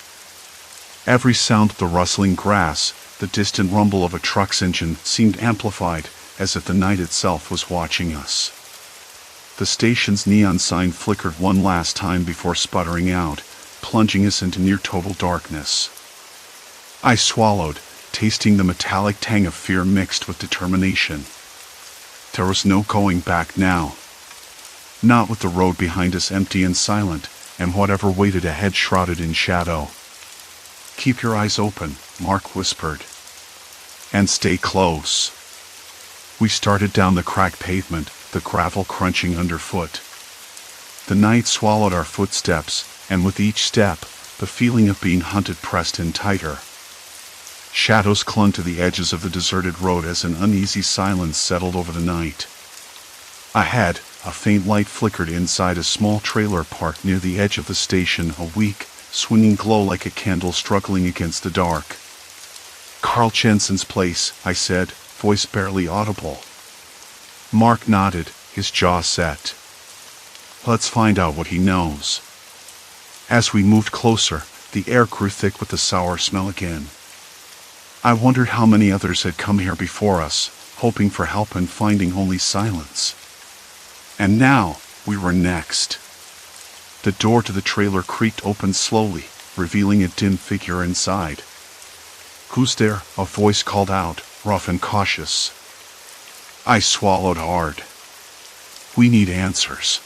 Every sound of the rustling grass, the distant rumble of a truck's engine seemed amplified, as if the night itself was watching us. The station's neon sign flickered one last time before sputtering out, plunging us into near-total darkness. I swallowed, tasting the metallic tang of fear mixed with determination. There was no going back now. Not with the road behind us empty and silent, and whatever waited ahead shrouded in shadow. Keep your eyes open, Mark whispered. And stay close. We started down the cracked pavement, the gravel crunching underfoot. The night swallowed our footsteps, and with each step, the feeling of being hunted pressed in tighter. Shadows clung to the edges of the deserted road as an uneasy silence settled over the night. Ahead, a faint light flickered inside a small trailer parked near the edge of the station, a weak, swinging glow like a candle struggling against the dark. Carl Jensen's place, I said, voice barely audible. Mark nodded, his jaw set. Let's find out what he knows. As we moved closer, the air grew thick with the sour smell again. I wondered how many others had come here before us, hoping for help and finding only silence. And now, we were next. The door to the trailer creaked open slowly, revealing a dim figure inside. Who's there? A voice called out, rough and cautious. I swallowed hard. We need answers.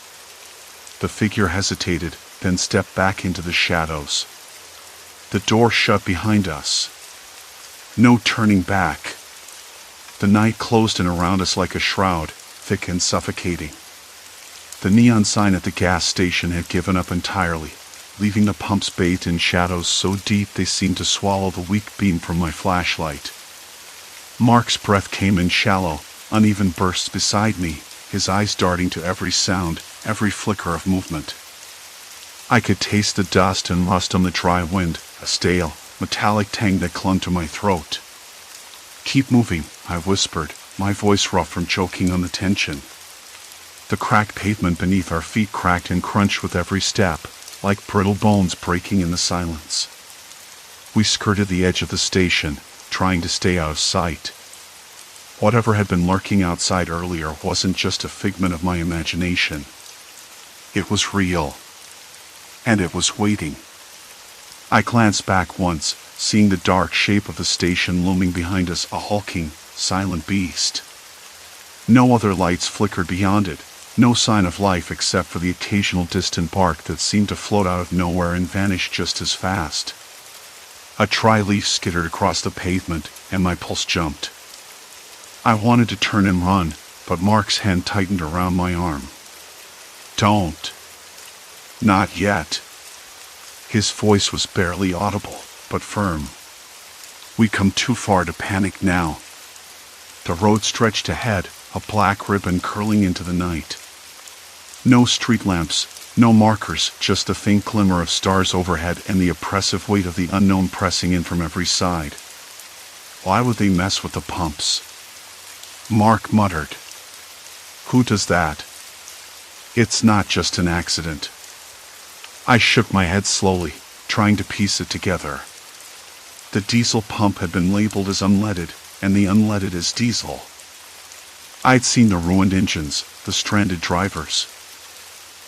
The figure hesitated, then stepped back into the shadows. The door shut behind us. No turning back. The night closed in around us like a shroud, thick and suffocating. The neon sign at the gas station had given up entirely, leaving the pumps bathed in shadows so deep they seemed to swallow the weak beam from my flashlight. Mark's breath came in shallow, uneven bursts beside me, his eyes darting to every sound, every flicker of movement. I could taste the dust and rust on the dry wind, a stale, metallic tang that clung to my throat. Keep moving, I whispered, my voice rough from choking on the tension. The cracked pavement beneath our feet cracked and crunched with every step, like brittle bones breaking in the silence. We skirted the edge of the station, trying to stay out of sight. Whatever had been lurking outside earlier wasn't just a figment of my imagination. It was real. And it was waiting. I glanced back once, seeing the dark shape of the station looming behind us, a hulking, silent beast. No other lights flickered beyond it, no sign of life except for the occasional distant bark that seemed to float out of nowhere and vanish just as fast. A dry leaf skittered across the pavement, and my pulse jumped. I wanted to turn and run, but Mark's hand tightened around my arm. Don't. Not yet. His voice was barely audible, but firm. We come too far to panic now. The road stretched ahead, a black ribbon curling into the night. No street lamps, no markers, just a faint glimmer of stars overhead and the oppressive weight of the unknown pressing in from every side. Why would they mess with the pumps? Mark muttered. Who does that? It's not just an accident. I shook my head slowly, trying to piece it together. The diesel pump had been labeled as unleaded, and the unleaded as diesel. I'd seen the ruined engines, the stranded drivers.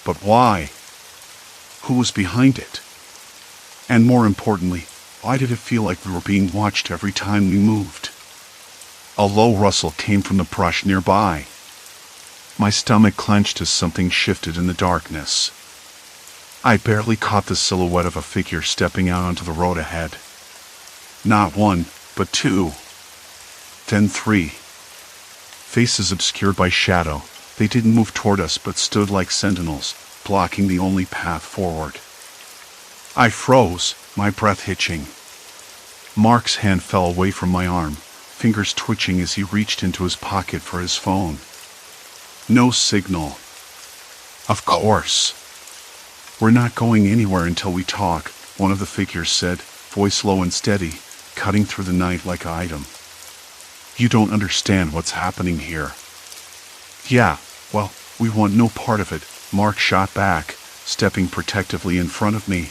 But why? Who was behind it? And more importantly, why did it feel like we were being watched every time we moved? A low rustle came from the brush nearby. My stomach clenched as something shifted in the darkness. I barely caught the silhouette of a figure stepping out onto the road ahead. Not one, but two. Then three. Faces obscured by shadow, they didn't move toward us but stood like sentinels, blocking the only path forward. I froze, my breath hitching. Mark's hand fell away from my arm, fingers twitching as he reached into his pocket for his phone. No signal. Of course. We're not going anywhere until we talk, one of the figures said, voice low and steady, cutting through the night like an item. You don't understand what's happening here. Yeah, well, we want no part of it, Mark shot back, stepping protectively in front of me.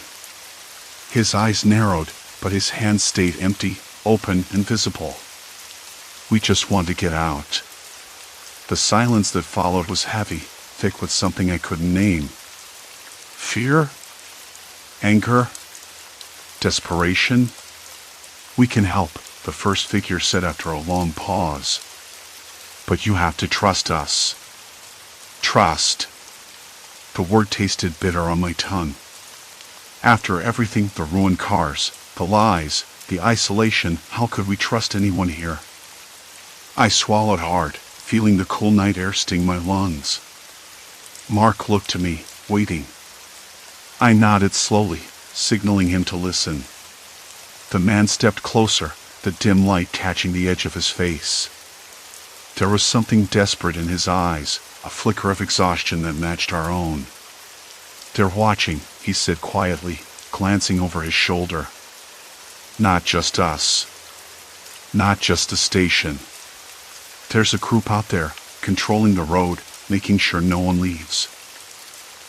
His eyes narrowed, but his hands stayed empty, open, and visible. We just want to get out. The silence that followed was heavy, thick with something I couldn't name. Fear? Anger? Desperation? We can help, the first figure said after a long pause. But you have to trust us. Trust. The word tasted bitter on my tongue. After everything, the ruined cars, the lies, the isolation, how could we trust anyone here? I swallowed hard, feeling the cool night air sting my lungs. Mark looked to me, waiting. I nodded slowly, signaling him to listen. The man stepped closer, the dim light catching the edge of his face. There was something desperate in his eyes, a flicker of exhaustion that matched our own. They're watching, he said quietly, glancing over his shoulder. Not just us. Not just the station. There's a group out there, controlling the road, making sure no one leaves.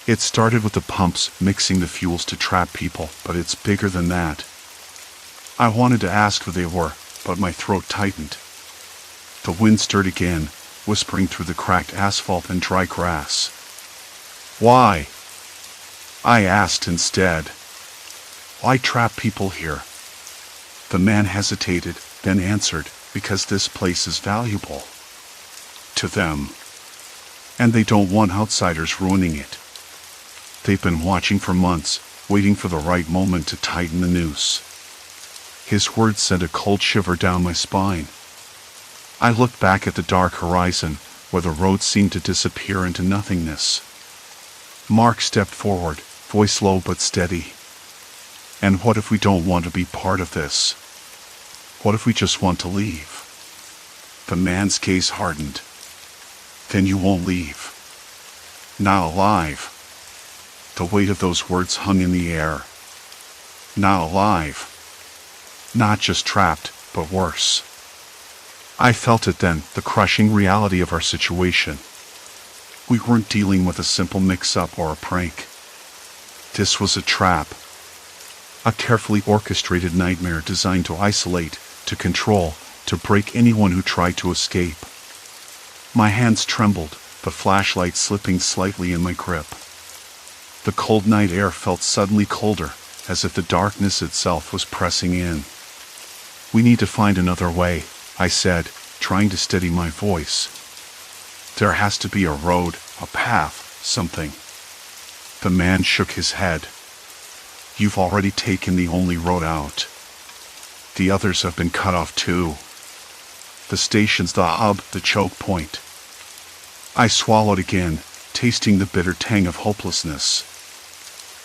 It started with the pumps mixing the fuels to trap people, but it's bigger than that. I wanted to ask who they were, but my throat tightened. The wind stirred again, whispering through the cracked asphalt and dry grass. Why? I asked instead. Why trap people here? The man hesitated, then answered, because this place is valuable. To them. And they don't want outsiders ruining it. They've been watching for months, waiting for the right moment to tighten the noose. His words sent a cold shiver down my spine. I looked back at the dark horizon, where the road seemed to disappear into nothingness. Mark stepped forward, voice low but steady. And what if we don't want to be part of this? What if we just want to leave? The man's gaze hardened. Then you won't leave. Not alive. The weight of those words hung in the air. Not alive. Not just trapped, but worse. I felt it then, the crushing reality of our situation. We weren't dealing with a simple mix-up or a prank. This was a trap. A carefully orchestrated nightmare designed to isolate, to control, to break anyone who tried to escape. My hands trembled, the flashlight slipping slightly in my grip. The cold night air felt suddenly colder, as if the darkness itself was pressing in. We need to find another way, I said, trying to steady my voice. There has to be a road, a path, something. The man shook his head. You've already taken the only road out. The others have been cut off too. The station's the hub, the choke point. I swallowed again, tasting the bitter tang of hopelessness.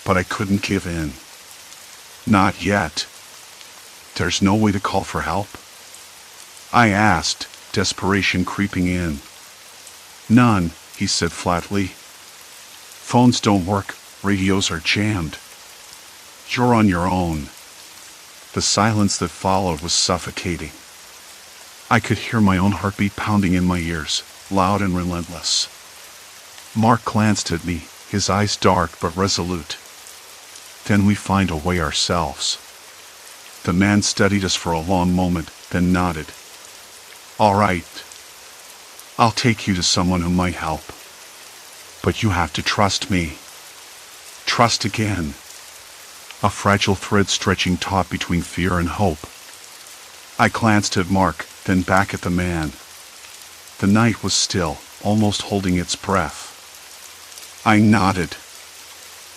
But I couldn't give in. Not yet. There's no way to call for help? I asked, desperation creeping in. None, he said flatly. Phones don't work, radios are jammed. You're on your own. The silence that followed was suffocating. I could hear my own heartbeat pounding in my ears, loud and relentless. Mark glanced at me, his eyes dark but resolute. Then we find a way ourselves. The man studied us for a long moment, then nodded. All right. I'll take you to someone who might help. But you have to trust me. Trust again. A fragile thread stretching taut between fear and hope. I glanced at Mark, then back at the man. The night was still, almost holding its breath. I nodded.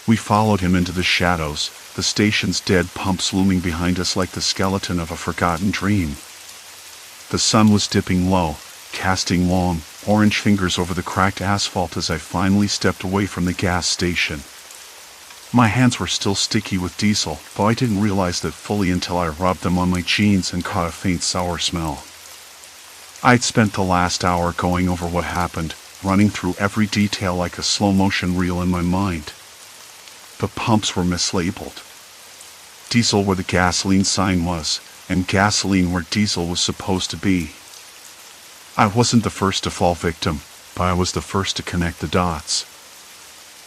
We followed him into the shadows, the station's dead pumps looming behind us like the skeleton of a forgotten dream. The sun was dipping low, casting long, orange fingers over the cracked asphalt as I finally stepped away from the gas station. My hands were still sticky with diesel, though I didn't realize that fully until I rubbed them on my jeans and caught a faint sour smell. I'd spent the last hour going over what happened, running through every detail like a slow-motion reel in my mind. The pumps were mislabeled. Diesel where the gasoline sign was, and gasoline where diesel was supposed to be. I wasn't the first to fall victim, but I was the first to connect the dots.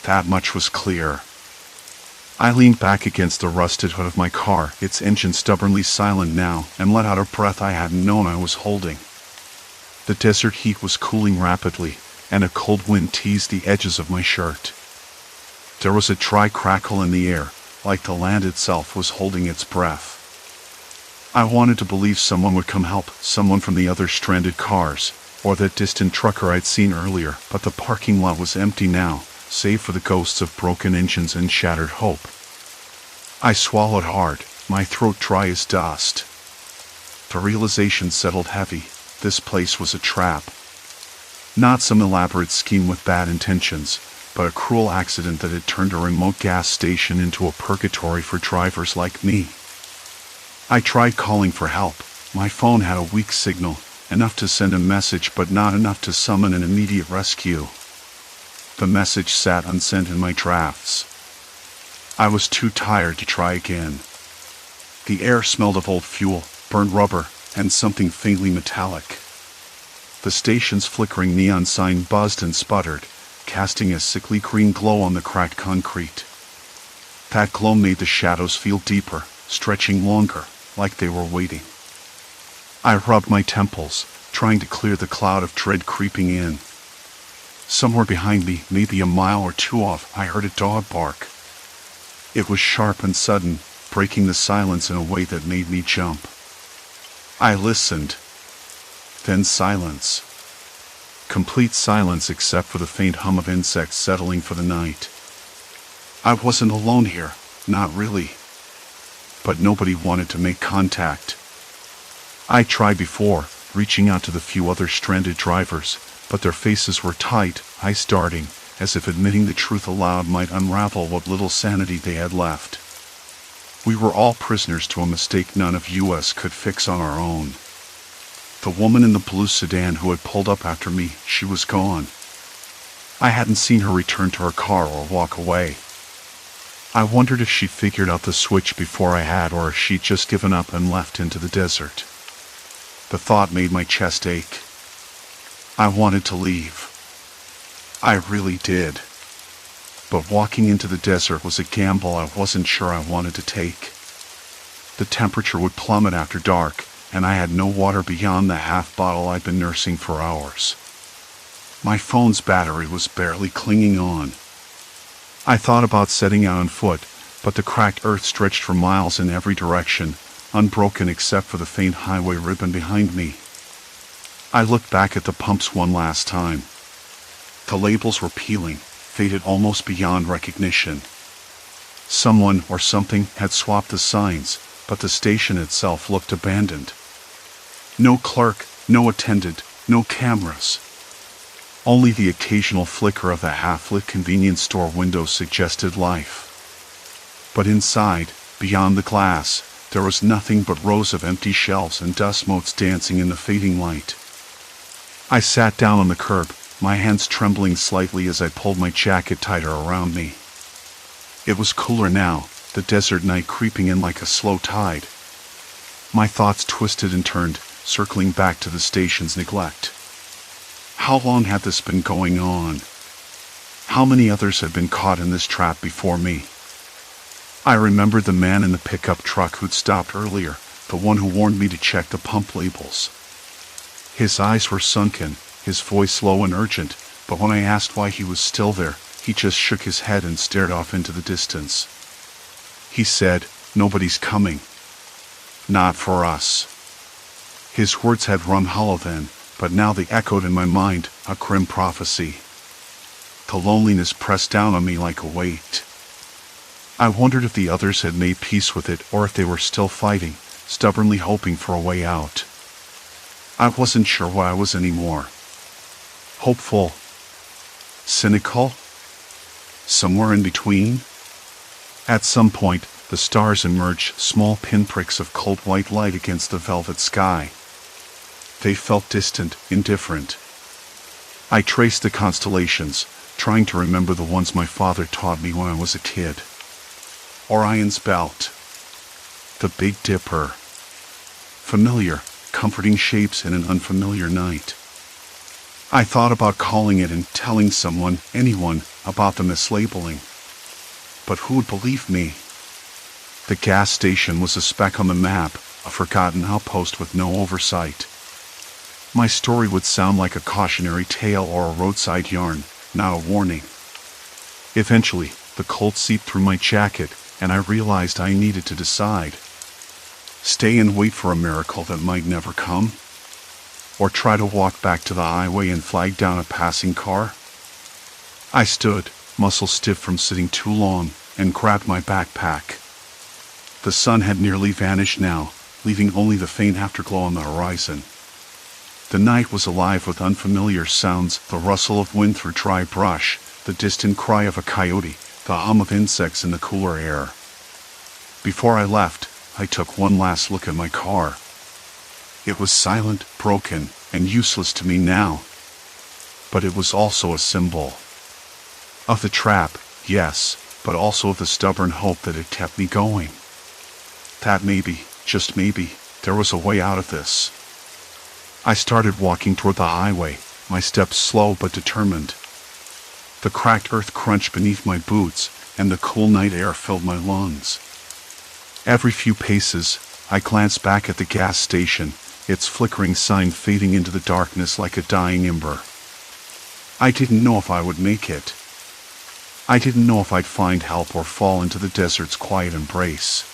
That much was clear. I leaned back against the rusted hood of my car, its engine stubbornly silent now, and let out a breath I hadn't known I was holding. The desert heat was cooling rapidly, and a cold wind teased the edges of my shirt. There was a dry crackle in the air, like the land itself was holding its breath. I wanted to believe someone would come help, someone from the other stranded cars, or that distant trucker I'd seen earlier, but the parking lot was empty now, save for the ghosts of broken engines and shattered hope. I swallowed hard, my throat dry as dust. The realization settled heavy. This place was a trap. Not some elaborate scheme with bad intentions, but a cruel accident that had turned a remote gas station into a purgatory for drivers like me. I tried calling for help. My phone had a weak signal, enough to send a message but not enough to summon an immediate rescue. The message sat unsent in my drafts. I was too tired to try again. The air smelled of old fuel, burned rubber, and something faintly metallic. The station's flickering neon sign buzzed and sputtered, casting a sickly green glow on the cracked concrete. That glow made the shadows feel deeper, stretching longer, like they were waiting. I rubbed my temples, trying to clear the cloud of dread creeping in. Somewhere behind me, maybe a mile or two off, I heard a dog bark. It was sharp and sudden, breaking the silence in a way that made me jump. I listened. Then silence. Complete silence except for the faint hum of insects settling for the night. I wasn't alone here, not really. But nobody wanted to make contact. I tried before, reaching out to the few other stranded drivers, but their faces were tight, eyes darting, as if admitting the truth aloud might unravel what little sanity they had left. We were all prisoners to a mistake none of us could fix on our own. The woman in the blue sedan who had pulled up after me, she was gone. I hadn't seen her return to her car or walk away. I wondered if she figured out the switch before I had, or if she'd just given up and left into the desert. The thought made my chest ache. I wanted to leave. I really did. But walking into the desert was a gamble I wasn't sure I wanted to take. The temperature would plummet after dark, and I had no water beyond the half bottle I'd been nursing for hours. My phone's battery was barely clinging on. I thought about setting out on foot, but the cracked earth stretched for miles in every direction, unbroken except for the faint highway ribbon behind me. I looked back at the pumps one last time. The labels were peeling, faded almost beyond recognition. Someone or something had swapped the signs, but the station itself looked abandoned. No clerk, No attendant, no cameras. Only the occasional flicker of the half-lit convenience store window suggested life. But inside, beyond the glass, there was nothing but rows of empty shelves and dust motes dancing in the fading light. I sat down on the curb, my hands trembling slightly as I pulled my jacket tighter around me. It was cooler now, the desert night creeping in like a slow tide. My thoughts twisted and turned, circling back to the station's neglect. How long had this been going on? How many others had been caught in this trap before me? I remembered the man in the pickup truck who'd stopped earlier, the one who warned me to check the pump labels. His eyes were sunken, his voice low and urgent, but when I asked why he was still there, he just shook his head and stared off into the distance. He said, "Nobody's coming. Not for us." His words had rung hollow then, but now they echoed in my mind, a grim prophecy. The loneliness pressed down on me like a weight. I wondered if the others had made peace with it or if they were still fighting, stubbornly hoping for a way out. I wasn't sure what I was anymore. Hopeful? Cynical? Somewhere in between? At some point, the stars emerged, small pinpricks of cold white light against the velvet sky. They felt distant, indifferent. I traced the constellations, trying to remember the ones my father taught me when I was a kid. Orion's Belt. The Big Dipper. Familiar, comforting shapes in an unfamiliar night. I thought about calling it and telling someone, anyone, about the mislabeling. But who would believe me? The gas station was a speck on the map, a forgotten outpost with no oversight. My story would sound like a cautionary tale or a roadside yarn, not a warning. Eventually, the cold seeped through my jacket, and I realized I needed to decide. Stay and wait for a miracle that might never come? Or try to walk back to the highway and flag down a passing car? I stood, muscles stiff from sitting too long, and grabbed my backpack. The sun had nearly vanished now, leaving only the faint afterglow on the horizon. The night was alive with unfamiliar sounds, the rustle of wind through dry brush, the distant cry of a coyote, the hum of insects in the cooler air. Before I left, I took one last look at my car. It was silent, broken, and useless to me now. But it was also a symbol. Of the trap, yes, but also of the stubborn hope that had kept me going. That maybe, just maybe, there was a way out of this. I started walking toward the highway, my steps slow but determined. The cracked earth crunched beneath my boots, and the cool night air filled my lungs. Every few paces, I glanced back at the gas station, its flickering sign fading into the darkness like a dying ember. I didn't know if I would make it. I didn't know if I'd find help or fall into the desert's quiet embrace.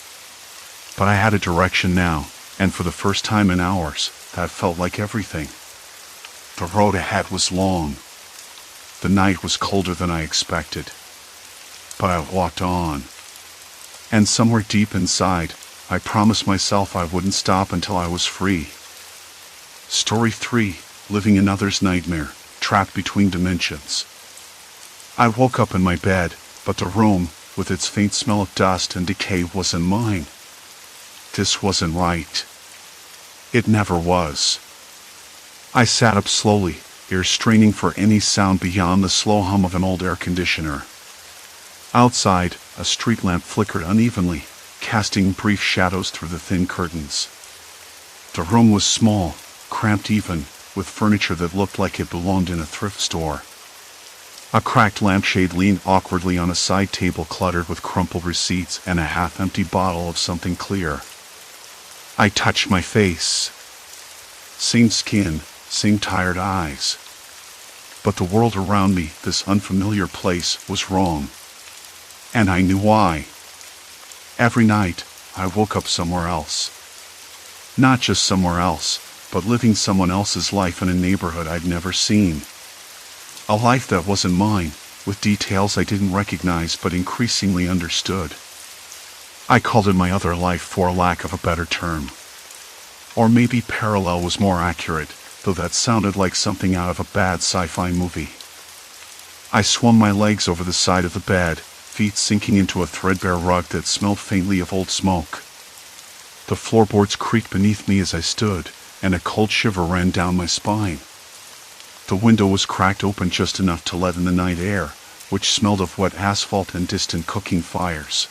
But I had a direction now, and for the first time in hours, that felt like everything. The road ahead was long. The night was colder than I expected. But I walked on. And somewhere deep inside, I promised myself I wouldn't stop until I was free. Story 3, living another's nightmare, trapped between dimensions. I woke up in my bed, but the room, with its faint smell of dust and decay, wasn't mine. This wasn't right. It never was. I sat up slowly, ears straining for any sound beyond the slow hum of an old air conditioner. Outside, a street lamp flickered unevenly, casting brief shadows through the thin curtains. The room was small, cramped even, with furniture that looked like it belonged in a thrift store. A cracked lampshade leaned awkwardly on a side table cluttered with crumpled receipts and a half-empty bottle of something clear. I touched my face. Same skin, same tired eyes. But the world around me, this unfamiliar place, was wrong. And I knew why. Every night, I woke up somewhere else. Not just somewhere else, but living someone else's life in a neighborhood I'd never seen. A life that wasn't mine, with details I didn't recognize but increasingly understood. I called it my other life for lack of a better term. Or maybe parallel was more accurate, though that sounded like something out of a bad sci-fi movie. I swung my legs over the side of the bed, feet sinking into a threadbare rug that smelled faintly of old smoke. The floorboards creaked beneath me as I stood, and a cold shiver ran down my spine. The window was cracked open just enough to let in the night air, which smelled of wet asphalt and distant cooking fires.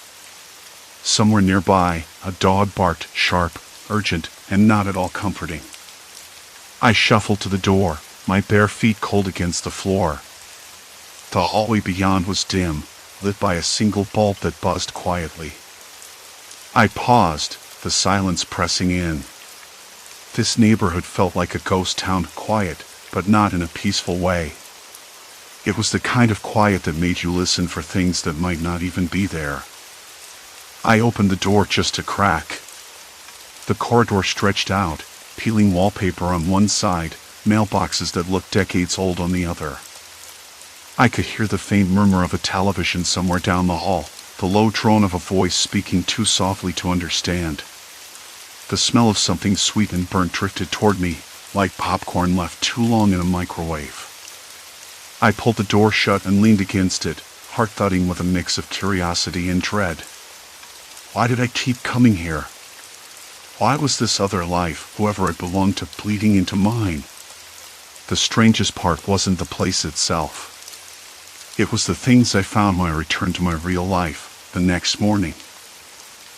Somewhere nearby, a dog barked, sharp, urgent, and not at all comforting. I shuffled to the door, my bare feet cold against the floor. The hallway beyond was dim, lit by a single bulb that buzzed quietly. I paused, the silence pressing in. This neighborhood felt like a ghost town, quiet, but not in a peaceful way. It was the kind of quiet that made you listen for things that might not even be there. I opened the door just a crack. The corridor stretched out, peeling wallpaper on one side, mailboxes that looked decades old on the other. I could hear the faint murmur of a television somewhere down the hall, the low drone of a voice speaking too softly to understand. The smell of something sweet and burnt drifted toward me, like popcorn left too long in a microwave. I pulled the door shut and leaned against it, heart thudding with a mix of curiosity and dread. Why did I keep coming here? Why was this other life, whoever it belonged to, bleeding into mine? The strangest part wasn't the place itself. It was the things I found when I returned to my real life, the next morning.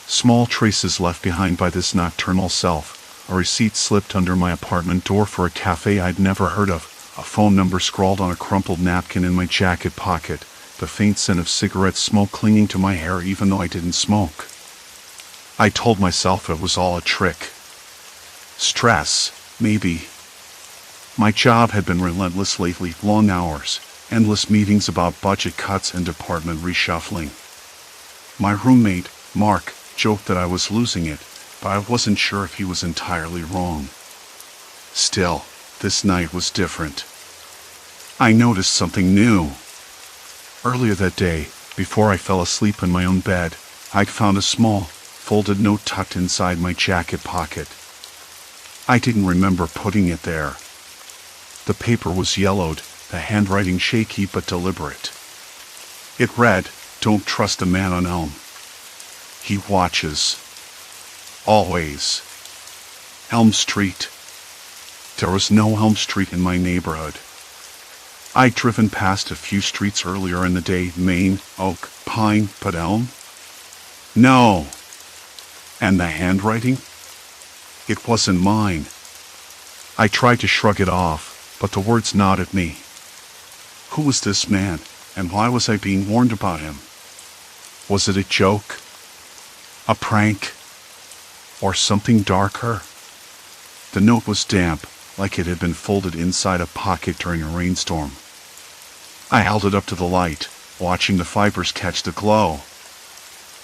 Small traces left behind by this nocturnal self, a receipt slipped under my apartment door for a cafe I'd never heard of, a phone number scrawled on a crumpled napkin in my jacket pocket, the faint scent of cigarette smoke clinging to my hair even though I didn't smoke. I told myself it was all a trick. Stress, maybe. My job had been relentless lately, long hours, endless meetings about budget cuts and department reshuffling. My roommate, Mark, joked that I was losing it, but I wasn't sure if he was entirely wrong. Still, this night was different. I noticed something new. Earlier that day, before I fell asleep in my own bed, I'd found a small, folded note tucked inside my jacket pocket. I didn't remember putting it there. The paper was yellowed, the handwriting shaky but deliberate. It read, "Don't trust a man on Elm. He watches. Always. Elm Street." There was no Elm Street in my neighborhood. I'd driven past a few streets earlier in the day, Maine, Oak, Pine, but Elm? No. And the handwriting? It wasn't mine. I tried to shrug it off, but the words gnawed at me. Who was this man, and why was I being warned about him? Was it a joke? A prank? Or something darker? The note was damp, like it had been folded inside a pocket during a rainstorm. I held it up to the light, watching the fibers catch the glow.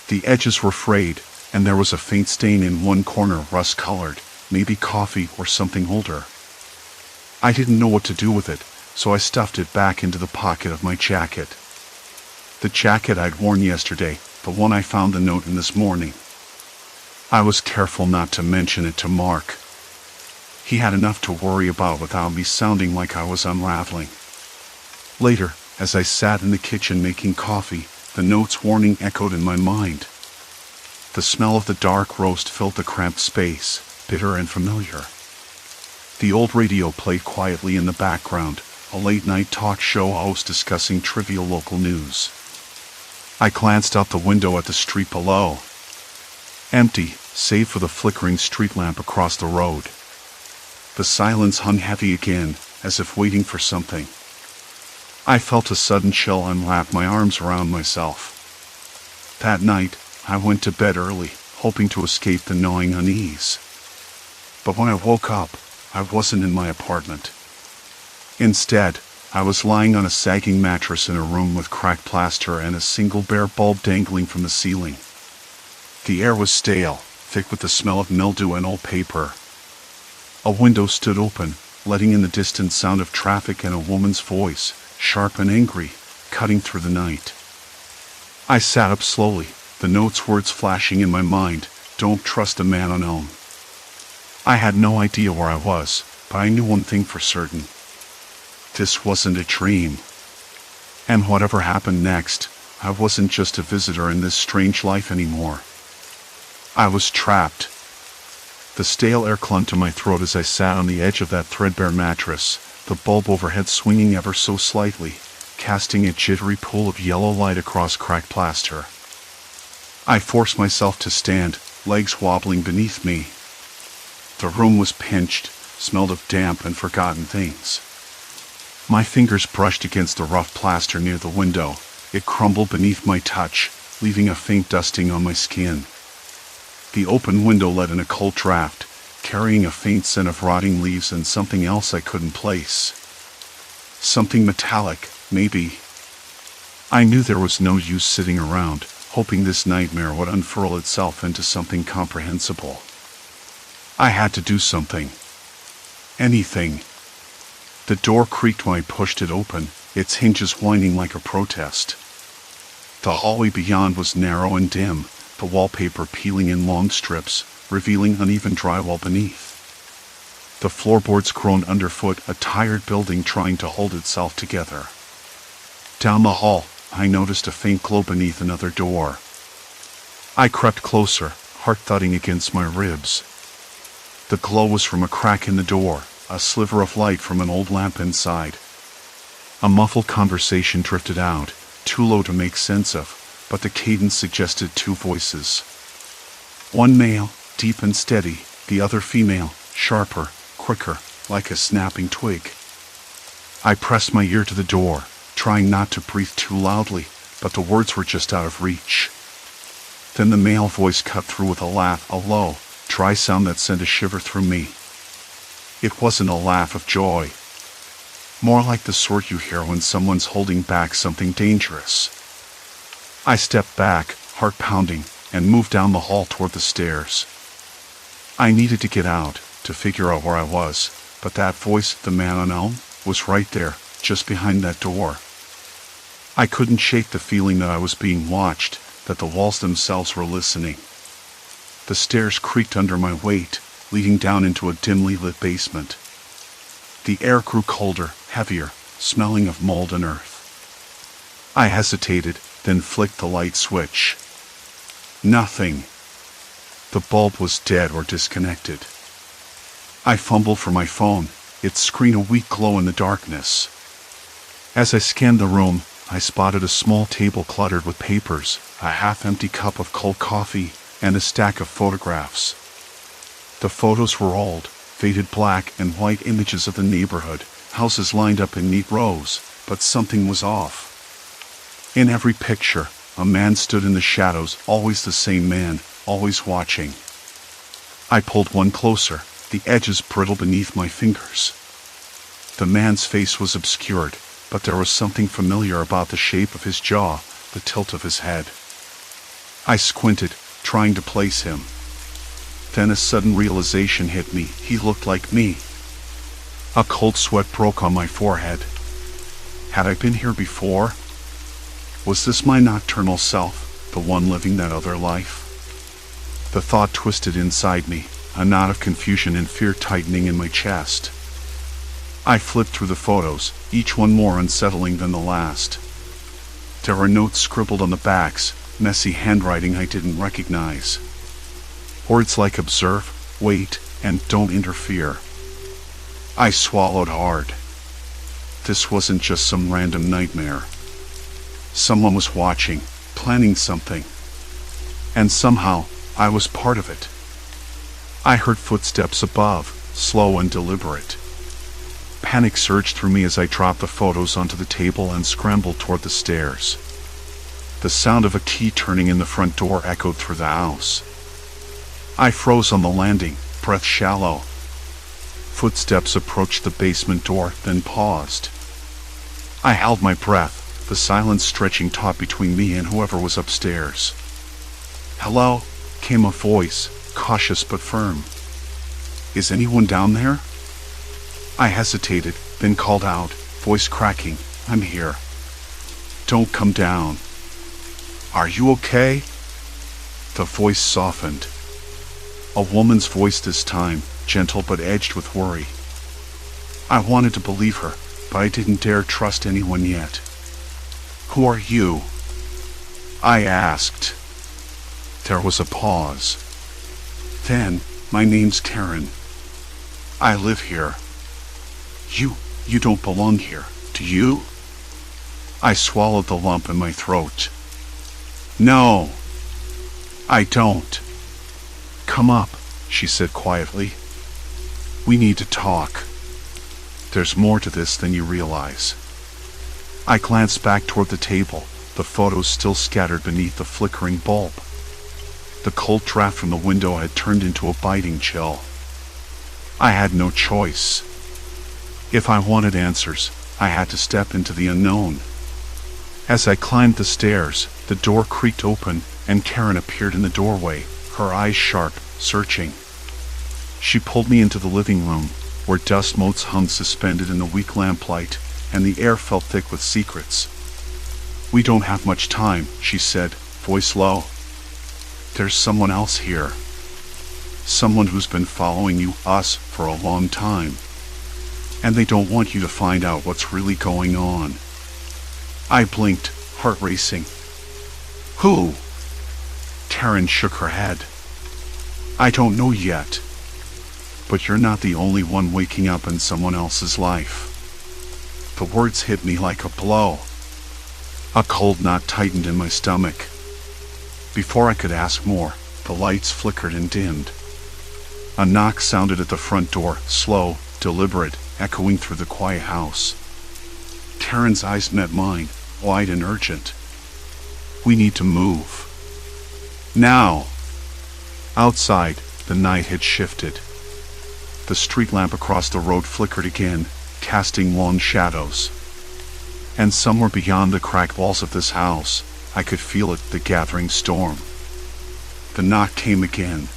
The edges were frayed, and there was a faint stain in one corner, rust-colored, maybe coffee or something older. I didn't know what to do with it, so I stuffed it back into the pocket of my jacket. The jacket I'd worn yesterday, the one I found the note in this morning. I was careful not to mention it to Mark. He had enough to worry about without me sounding like I was unraveling. Later, as I sat in the kitchen making coffee, the note's warning echoed in my mind. The smell of the dark roast filled the cramped space, bitter and familiar. The old radio played quietly in the background, a late-night talk show host discussing trivial local news. I glanced out the window at the street below. Empty, save for the flickering street lamp across the road. The silence hung heavy again, as if waiting for something. I felt a sudden chill and wrapped my arms around myself. That night, I went to bed early, hoping to escape the gnawing unease. But when I woke up, I wasn't in my apartment. Instead, I was lying on a sagging mattress in a room with cracked plaster and a single bare bulb dangling from the ceiling. The air was stale, thick with the smell of mildew and old paper. A window stood open, letting in the distant sound of traffic and a woman's voice, sharp and angry, cutting through the night. I sat up slowly, the note's words flashing in my mind, "Don't trust a man on Elm." I had no idea where I was, but I knew one thing for certain. This wasn't a dream. And whatever happened next, I wasn't just a visitor in this strange life anymore. I was trapped. The stale air clung to my throat as I sat on the edge of that threadbare mattress, the bulb overhead swinging ever so slightly, casting a jittery pool of yellow light across cracked plaster. I forced myself to stand, legs wobbling beneath me. The room was pinched, smelled of damp and forgotten things. My fingers brushed against the rough plaster near the window. It crumbled beneath my touch, leaving a faint dusting on my skin. The open window let in a cold draft, carrying a faint scent of rotting leaves and something else I couldn't place. Something metallic, maybe. I knew there was no use sitting around, hoping this nightmare would unfurl itself into something comprehensible. I had to do something. Anything. The door creaked when I pushed it open, its hinges whining like a protest. The hallway beyond was narrow and dim, the wallpaper peeling in long strips, revealing uneven drywall beneath. The floorboards groaned underfoot, a tired building trying to hold itself together. Down the hall, I noticed a faint glow beneath another door. I crept closer, heart thudding against my ribs. The glow was from a crack in the door, a sliver of light from an old lamp inside. A muffled conversation drifted out, too low to make sense of, but the cadence suggested two voices. One male, deep and steady, the other female, sharper, quicker, like a snapping twig. I pressed my ear to the door, trying not to breathe too loudly, but the words were just out of reach. Then the male voice cut through with a laugh, a low, dry sound that sent a shiver through me. It wasn't a laugh of joy. More like the sort you hear when someone's holding back something dangerous. I stepped back, heart pounding, and moved down the hall toward the stairs. I needed to get out, to figure out where I was, but that voice, the man unknown, was right there, just behind that door. I couldn't shake the feeling that I was being watched, that the walls themselves were listening. The stairs creaked under my weight, leading down into a dimly lit basement. The air grew colder, heavier, smelling of mold and earth. I hesitated, then flicked the light switch. Nothing. The bulb was dead or disconnected. I fumbled for my phone, its screen a weak glow in the darkness. As I scanned the room, I spotted a small table cluttered with papers, a half-empty cup of cold coffee, and a stack of photographs. The photos were old, faded black and white images of the neighborhood, houses lined up in neat rows, but something was off. In every picture, a man stood in the shadows, always the same man, always watching. I pulled one closer, the edges brittle beneath my fingers. The man's face was obscured, but there was something familiar about the shape of his jaw, the tilt of his head. I squinted, trying to place him. Then a sudden realization hit me. He looked like me. A cold sweat broke on my forehead. Had I been here before? Was this my nocturnal self, the one living that other life? The thought twisted inside me, a knot of confusion and fear tightening in my chest. I flipped through the photos, each one more unsettling than the last. There were notes scribbled on the backs, messy handwriting I didn't recognize. Words like observe, wait, and don't interfere. I swallowed hard. This wasn't just some random nightmare. Someone was watching, planning something. And somehow, I was part of it. I heard footsteps above, slow and deliberate. Panic surged through me as I dropped the photos onto the table and scrambled toward the stairs. The sound of a key turning in the front door echoed through the house. I froze on the landing, breath shallow. Footsteps approached the basement door, then paused. I held my breath, the silence stretching taut between me and whoever was upstairs. "Hello?" came a voice, cautious but firm. "Is anyone down there?" I hesitated, then called out, voice cracking, "I'm here." "Don't come down." "Are you okay?" The voice softened. A woman's voice this time, gentle but edged with worry. I wanted to believe her, but I didn't dare trust anyone yet. "Who are you?" I asked. There was a pause. Then, "My name's Karen. I live here." You don't belong here, do you?" I swallowed the lump in my throat. "No, I don't." "Come up," she said quietly. "We need to talk. There's more to this than you realize." I glanced back toward the table, the photos still scattered beneath the flickering bulb. The cold draft from the window had turned into a biting chill. I had no choice. If I wanted answers, I had to step into the unknown. As I climbed the stairs, the door creaked open, and Karen appeared in the doorway, her eyes sharp, searching. She pulled me into the living room, where dust motes hung suspended in the weak lamplight, and the air felt thick with secrets. "We don't have much time," she said, voice low. "There's someone else here. Someone who's been following us for a long time. And they don't want you to find out what's really going on." I blinked, heart racing. "Who?" Karen shook her head. "I don't know yet. But you're not the only one waking up in someone else's life." The words hit me like a blow. A cold knot tightened in my stomach. Before I could ask more, the lights flickered and dimmed. A knock sounded at the front door, slow, deliberate, echoing through the quiet house. Karen's eyes met mine, wide and urgent. "We need to move. Now." Outside, the night had shifted. The street lamp across the road flickered again, casting long shadows. And somewhere beyond the cracked walls of this house, I could feel it, the gathering storm. The knock came again.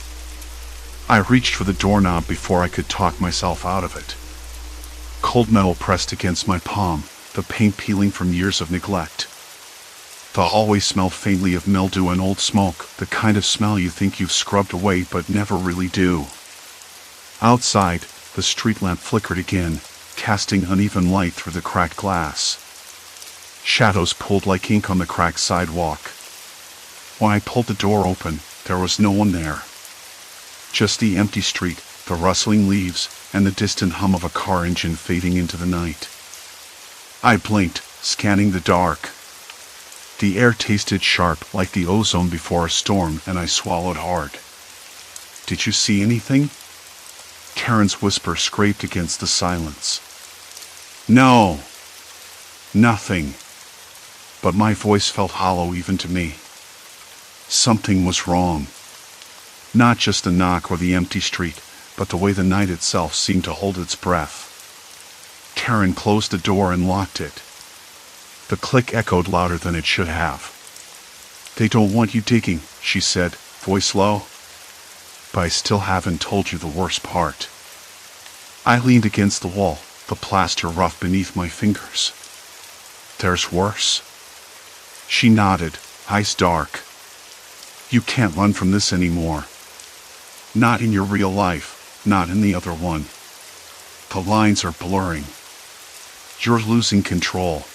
I reached for the doorknob before I could talk myself out of it. Cold metal pressed against my palm, the paint peeling from years of neglect. The hallway smelled faintly of mildew and old smoke, the kind of smell you think you've scrubbed away but never really do. Outside, the street lamp flickered again, casting uneven light through the cracked glass. Shadows pulled like ink on the cracked sidewalk. When I pulled the door open, there was no one there. Just the empty street, the rustling leaves, and the distant hum of a car engine fading into the night. I blinked, scanning the dark. The air tasted sharp, like the ozone before a storm, and I swallowed hard. "Did you see anything?" Karen's whisper scraped against the silence. "No, nothing." But my voice felt hollow even to me. Something was wrong. Not just the knock or the empty street, but the way the night itself seemed to hold its breath. Karen closed the door and locked it. The click echoed louder than it should have. "They don't want you digging," she said, voice low. "But I still haven't told you the worst part." I leaned against the wall, the plaster rough beneath my fingers. "There's worse?" She nodded, eyes dark. "You can't run from this anymore. Not in your real life, not in the other one. The lines are blurring. You're losing control."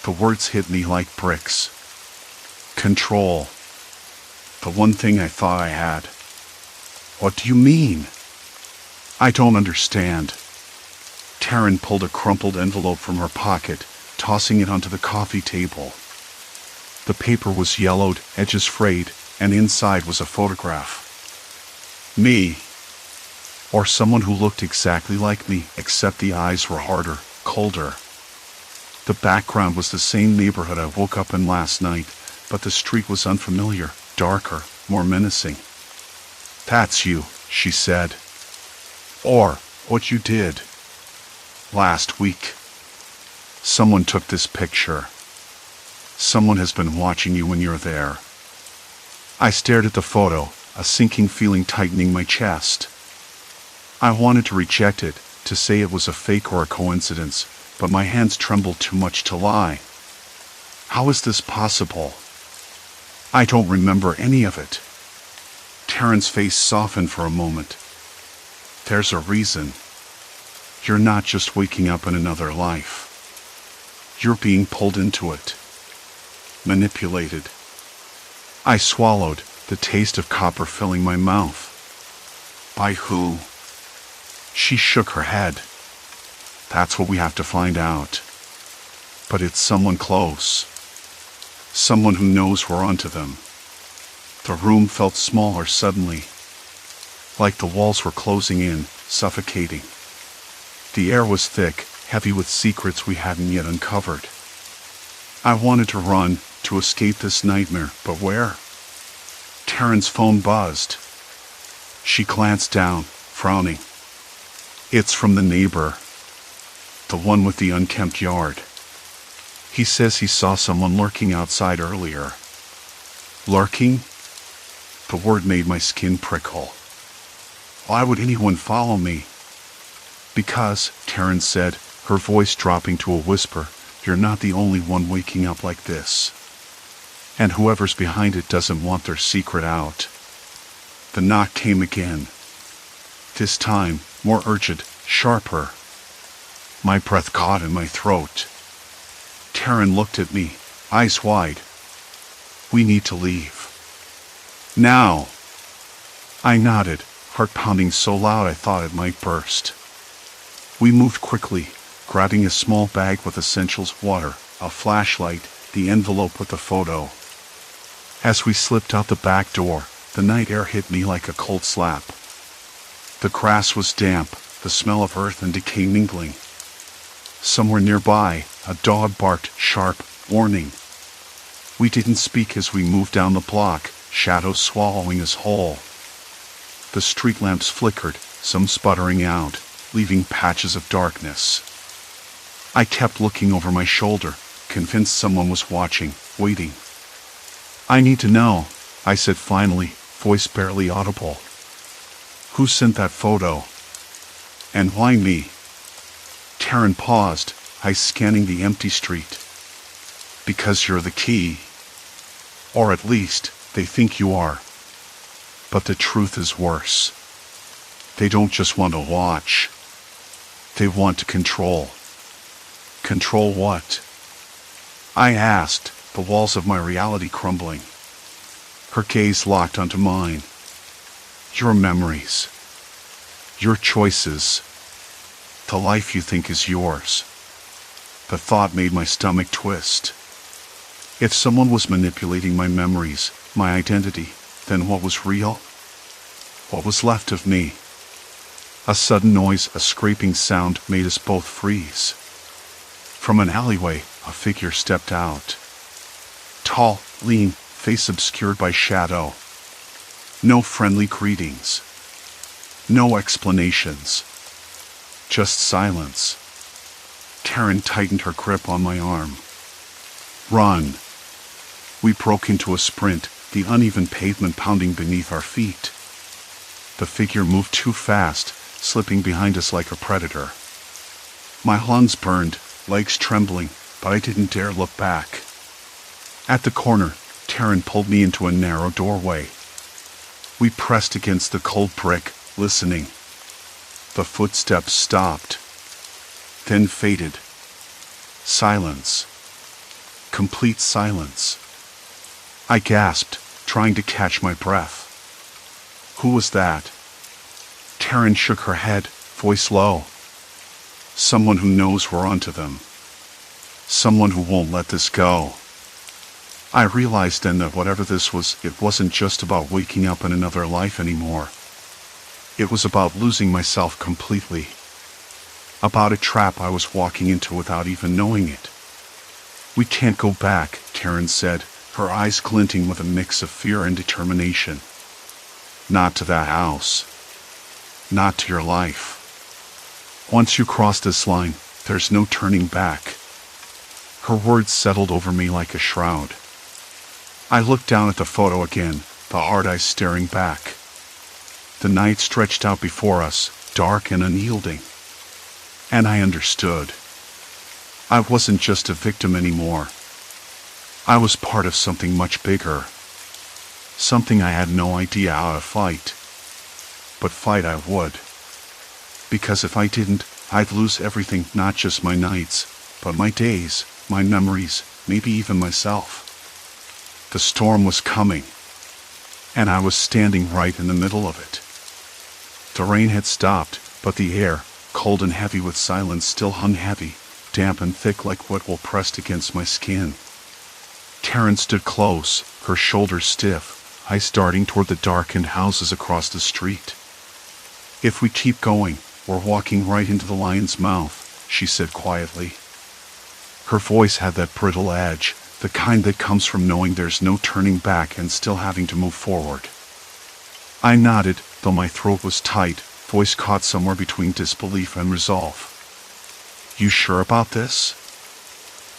The words hit me like bricks. Control. The one thing I thought I had. "What do you mean?" "I don't understand." Karen pulled a crumpled envelope from her pocket, tossing it onto the coffee table. The paper was yellowed, edges frayed, and inside was a photograph. Me. Or someone who looked exactly like me, except the eyes were harder, colder. The background was the same neighborhood I woke up in last night, but the street was unfamiliar, darker, more menacing. "That's you," she said. "Or what you did last week. Someone took this picture. Someone has been watching you when you're there." I stared at the photo, a sinking feeling tightening my chest. I wanted to reject it, to say it was a fake or a coincidence, but my hands trembled too much to lie. How is this possible? I don't remember any of it. Karen's face softened for a moment. "There's a reason." You're not just waking up in another life. You're being pulled into it. Manipulated. I swallowed, the taste of copper filling my mouth. By who? She shook her head. That's what we have to find out. But it's someone close. Someone who knows we're onto them. The room felt smaller suddenly. Like the walls were closing in, suffocating. The air was thick, heavy with secrets we hadn't yet uncovered. I wanted to run, to escape this nightmare, but where? Taryn's phone buzzed. She glanced down, frowning. It's from the neighbor. The one with the unkempt yard. He says he saw someone lurking outside earlier. Lurking? The word made my skin prickle. Why would anyone follow me? Because, Taryn said, her voice dropping to a whisper, you're not the only one waking up like this. And whoever's behind it doesn't want their secret out. The knock came again. This time, more urgent, sharper. My breath caught in my throat. Taryn looked at me, eyes wide. We need to leave. Now. I nodded, heart pounding so loud I thought it might burst. We moved quickly, grabbing a small bag with essentials, water, a flashlight, the envelope with the photo. As we slipped out the back door, the night air hit me like a cold slap. The grass was damp, the smell of earth and decay mingling. Somewhere nearby, a dog barked, sharp, warning. We didn't speak as we moved down the block, shadows swallowing us whole. The street lamps flickered, some sputtering out, leaving patches of darkness. I kept looking over my shoulder, convinced someone was watching, waiting. I need to know, I said finally, voice barely audible. Who sent that photo? And why me? Taryn paused, eyes scanning the empty street. Because you're the key. Or at least, they think you are. But the truth is worse. They don't just want to watch. They want to control. Control what? I asked, the walls of my reality crumbling. Her gaze locked onto mine. Your memories. Your choices. The life you think is yours. The thought made my stomach twist. If someone was manipulating my memories, my identity, then what was real? What was left of me? A sudden noise, a scraping sound made us both freeze. From an alleyway, a figure stepped out. Tall, lean, face obscured by shadow. No friendly greetings. No explanations. Just silence. Taryn tightened her grip on my arm. Run. We broke into a sprint, the uneven pavement pounding beneath our feet. The figure moved too fast, slipping behind us like a predator. My lungs burned, legs trembling, but I didn't dare look back. At the corner, Taryn pulled me into a narrow doorway. We pressed against the cold brick, listening. The footsteps stopped, then faded. Silence. Complete silence. I gasped, trying to catch my breath. Who was that? Taryn shook her head, voice low. Someone who knows we're onto them. Someone who won't let this go. I realized then that whatever this was, it wasn't just about waking up in another life anymore. It was about losing myself completely. About a trap I was walking into without even knowing it. We can't go back, Taryn said, her eyes glinting with a mix of fear and determination. Not to that house. Not to your life. Once you cross this line, there's no turning back. Her words settled over me like a shroud. I looked down at the photo again, the hard eyes staring back. The night stretched out before us, dark and unyielding. And I understood. I wasn't just a victim anymore. I was part of something much bigger. Something I had no idea how to fight. But fight I would. Because if I didn't, I'd lose everything, not just my nights, but my days, my memories, maybe even myself. The storm was coming, and I was standing right in the middle of it. The rain had stopped, but the air, cold and heavy with silence, still hung heavy, damp and thick like what will pressed against my skin. Taryn stood close, her shoulders stiff, eyes darting toward the darkened houses across the street. If we keep going, we're walking right into the lion's mouth, she said quietly. Her voice had that brittle edge, the kind that comes from knowing there's no turning back and still having to move forward. I nodded, though my throat was tight, voice caught somewhere between disbelief and resolve. You sure about this?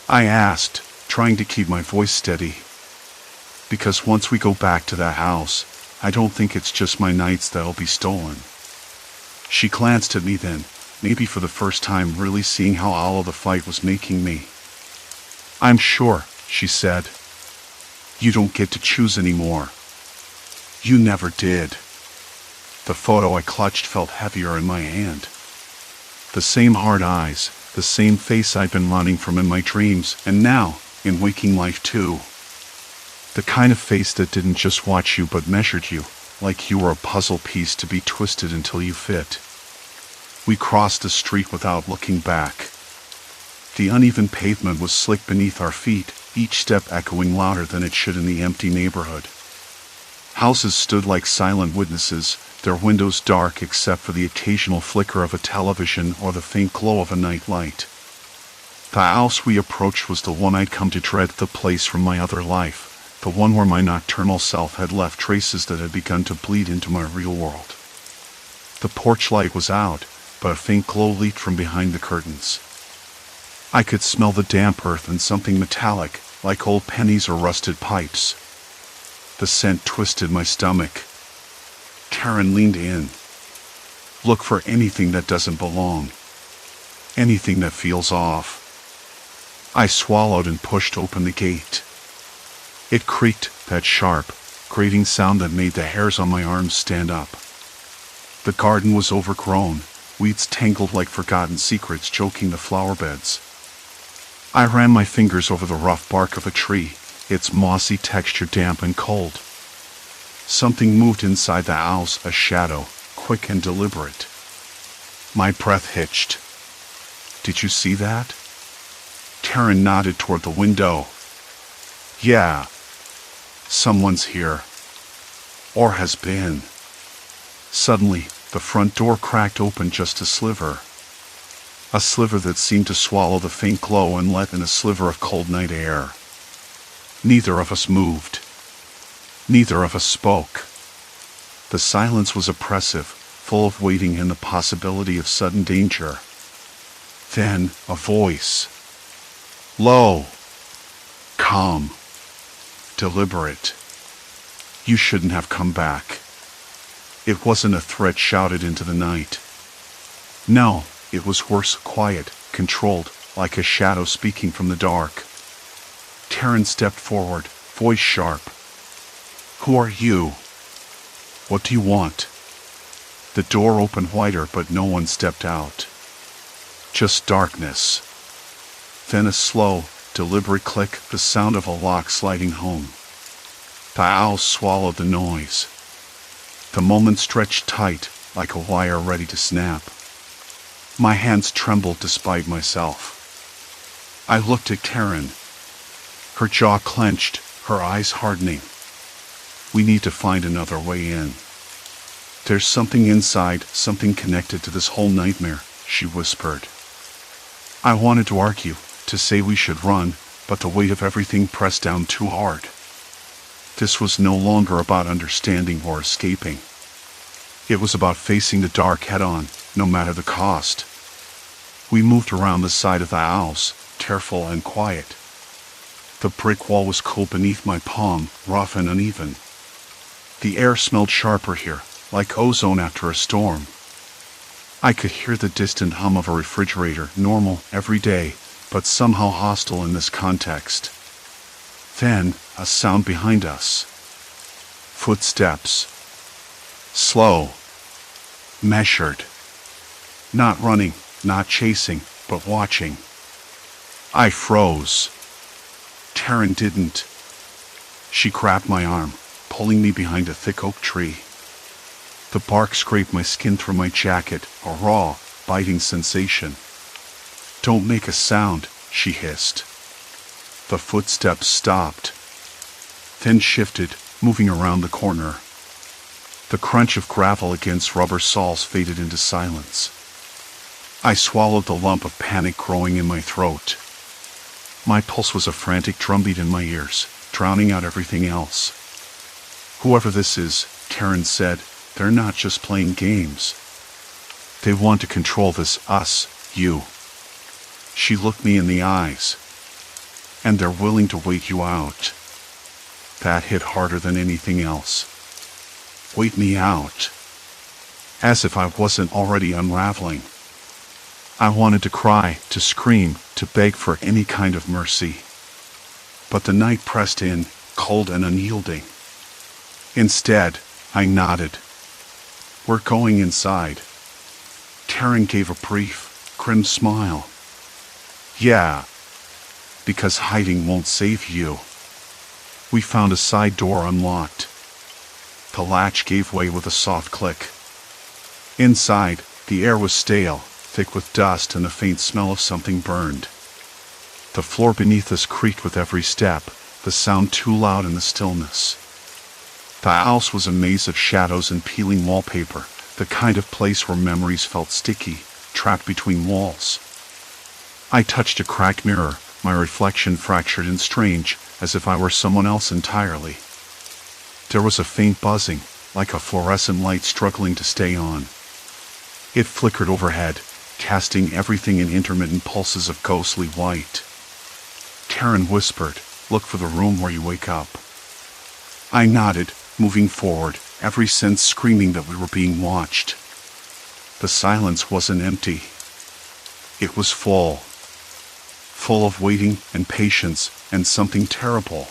I asked, trying to keep my voice steady. Because once we go back to that house, I don't think it's just my nights that'll be stolen. She glanced at me then, maybe for the first time really seeing how all of the fight was making me. I'm sure, she said. You don't get to choose anymore. You never did. The photo I clutched felt heavier in my hand. The same hard eyes, the same face I'd been running from in my dreams, and now, in waking life too. The kind of face that didn't just watch you but measured you, like you were a puzzle piece to be twisted until you fit. We crossed the street without looking back. The uneven pavement was slick beneath our feet, each step echoing louder than it should in the empty neighborhood. Houses stood like silent witnesses, their windows dark except for the occasional flicker of a television or the faint glow of a night light. The house we approached was the one I'd come to dread, the place from my other life, the one where my nocturnal self had left traces that had begun to bleed into my real world. The porch light was out, but a faint glow leaked from behind the curtains. I could smell the damp earth and something metallic, like old pennies or rusted pipes. The scent twisted my stomach. Taryn leaned in. Look for anything that doesn't belong. Anything that feels off. I swallowed and pushed open the gate. It creaked, that sharp, grating sound that made the hairs on my arms stand up. The garden was overgrown, weeds tangled like forgotten secrets choking the flower beds. I ran my fingers over the rough bark of a tree, its mossy texture damp and cold. Something moved inside the house, a shadow, quick and deliberate. My breath hitched. Did you see that? Taryn nodded toward the window. Yeah. Someone's here. Or has been. Suddenly, the front door cracked open just a sliver. A sliver that seemed to swallow the faint glow and let in a sliver of cold night air. Neither of us moved. Neither of us spoke. The silence was oppressive, full of waiting and the possibility of sudden danger. Then, a voice. Low. Calm. Deliberate. You shouldn't have come back. It wasn't a threat shouted into the night. No, it was worse, quiet, controlled, like a shadow speaking from the dark. Taryn stepped forward, voice sharp. Who are you? What do you want? The door opened wider, but no one stepped out. Just darkness. Then a slow, deliberate click, the sound of a lock sliding home. The owl swallowed the noise. The moment stretched tight, like a wire ready to snap. My hands trembled despite myself. I looked at Taryn. Her jaw clenched, her eyes hardening. We need to find another way in. There's something inside, something connected to this whole nightmare, she whispered. I wanted to argue, to say we should run, but the weight of everything pressed down too hard. This was no longer about understanding or escaping. It was about facing the dark head-on, no matter the cost. We moved around the side of the house, careful and quiet. The brick wall was cool beneath my palm, rough and uneven. The air smelled sharper here, like ozone after a storm. I could hear the distant hum of a refrigerator, normal, every day, but somehow hostile in this context. Then, a sound behind us. Footsteps. Slow. Measured. Not running, not chasing, but watching. I froze. Taryn didn't. She grabbed my arm, pulling me behind a thick oak tree. The bark scraped my skin through my jacket, a raw, biting sensation. "Don't make a sound," she hissed. The footsteps stopped, then shifted, moving around the corner. The crunch of gravel against rubber soles faded into silence. I swallowed the lump of panic growing in my throat. My pulse was a frantic drumbeat in my ears, drowning out everything else. "Whoever this is," Taryn said, "they're not just playing games. They want to control this us, you." She looked me in the eyes. "And they're willing to wait you out." That hit harder than anything else. Wait me out. As if I wasn't already unraveling. I wanted to cry, to scream, to beg for any kind of mercy. But the night pressed in, cold and unyielding. Instead, I nodded. "We're going inside." Taryn gave a brief, grim smile. "Yeah, because hiding won't save you." We found a side door unlocked. The latch gave way with a soft click. Inside, the air was stale, thick with dust and the faint smell of something burned. The floor beneath us creaked with every step, the sound too loud in the stillness. The house was a maze of shadows and peeling wallpaper, the kind of place where memories felt sticky, trapped between walls. I touched a cracked mirror, my reflection fractured and strange, as if I were someone else entirely. There was a faint buzzing, like a fluorescent light struggling to stay on. It flickered overhead, casting everything in intermittent pulses of ghostly white. Taryn whispered, "Look for the room where you wake up." I nodded, moving forward, every sense screaming that we were being watched. The silence wasn't empty. It was full of waiting and patience and something terrible.